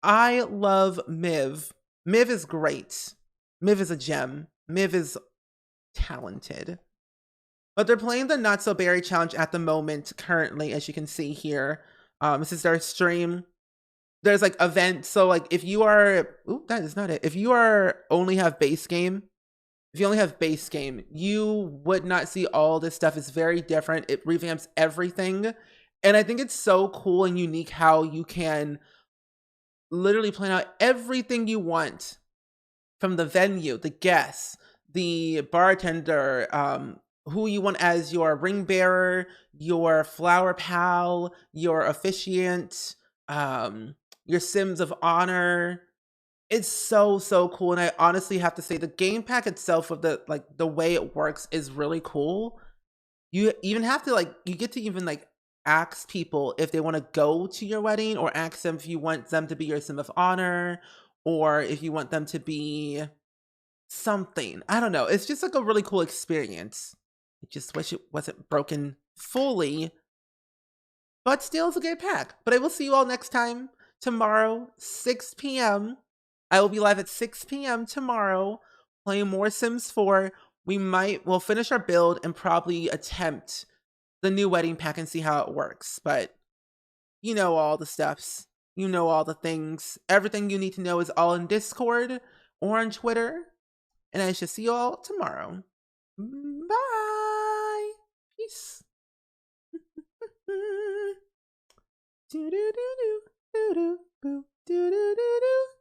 I love Miv. Miv is great. Miv is a gem. Miv is talented. But they're playing the Not So Berry Challenge at the moment, currently, as you can see here. This is their stream. There's like events. So like if you are, ooh, that is not it. If you are only have base game, you would not see all this stuff. It's very different. It revamps everything. And I think it's so cool and unique how you can literally plan out everything you want, from the venue, the guests, the bartender, who you want as your ring bearer, your flower pal, your officiant, your Sims of honor. It's so, so cool. And I honestly have to say the game pack itself, of the way it works, is really cool. You even have to you get to even ask people if they want to go to your wedding, or ask them if you want them to be your Sim of honor, or if you want them to be something. I don't know. It's just like a really cool experience. I just wish it wasn't broken fully, but still it's a good pack. But I will see you all next time, tomorrow, 6 p.m. I will be live at 6 p.m. tomorrow, playing more Sims 4. We'll finish our build and probably attempt the new wedding pack and see how it works. But you know all the stuffs. You know all the things. Everything you need to know is all in Discord or on Twitter. And I shall see you all tomorrow. Bye. Peace. do do do do do do do do do do.